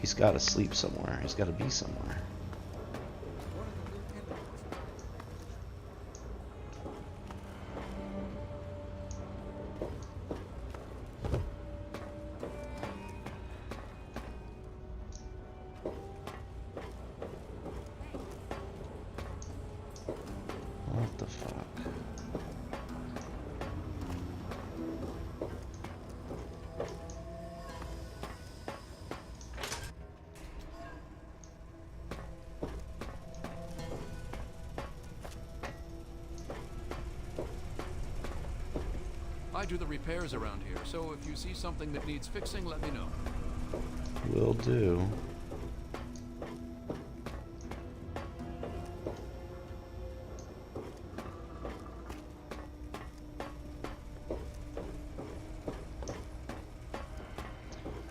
He's got to sleep somewhere. He's got to be somewhere. What the fuck? I do the repairs around here, so if you see something that needs fixing, let me know. Will do.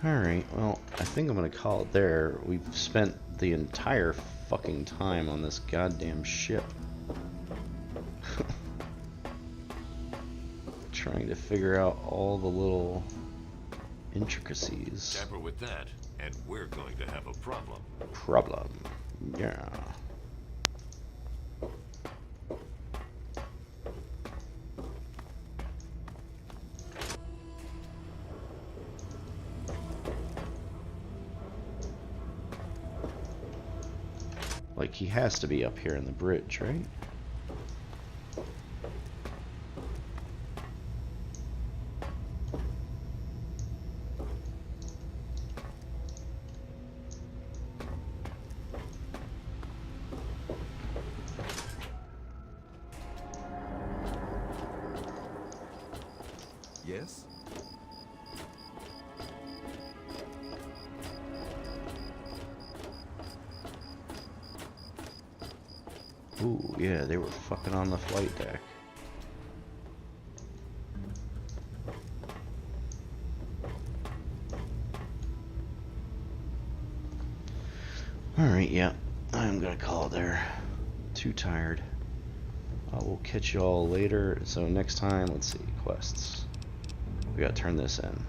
Alright, well, I think I'm gonna call it there. We've spent the entire fucking time on this goddamn ship. Trying to figure out all the little intricacies. Tamper with that, and we're going to have a problem. Problem. Yeah. Like, he has to be up here in the bridge, right? Yes? Ooh, yeah, they were fucking on the flight deck. Alright, yeah, I'm gonna call it there. Too tired. I will catch you all later. So next time, let's see, quests. We gotta turn this in.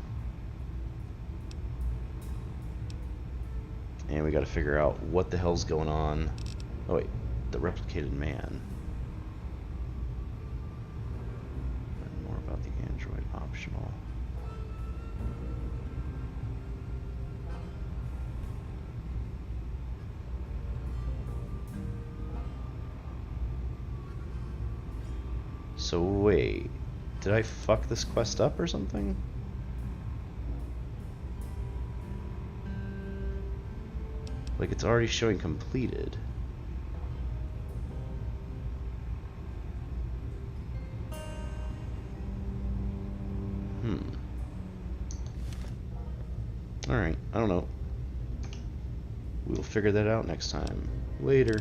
And we gotta figure out what the hell's going on. Oh wait, the replicated man. Learn more about the android, optional. So wait, did I fuck this quest up or something? Like, it's already showing completed. Alright, I don't know. We'll figure that out next time. Later.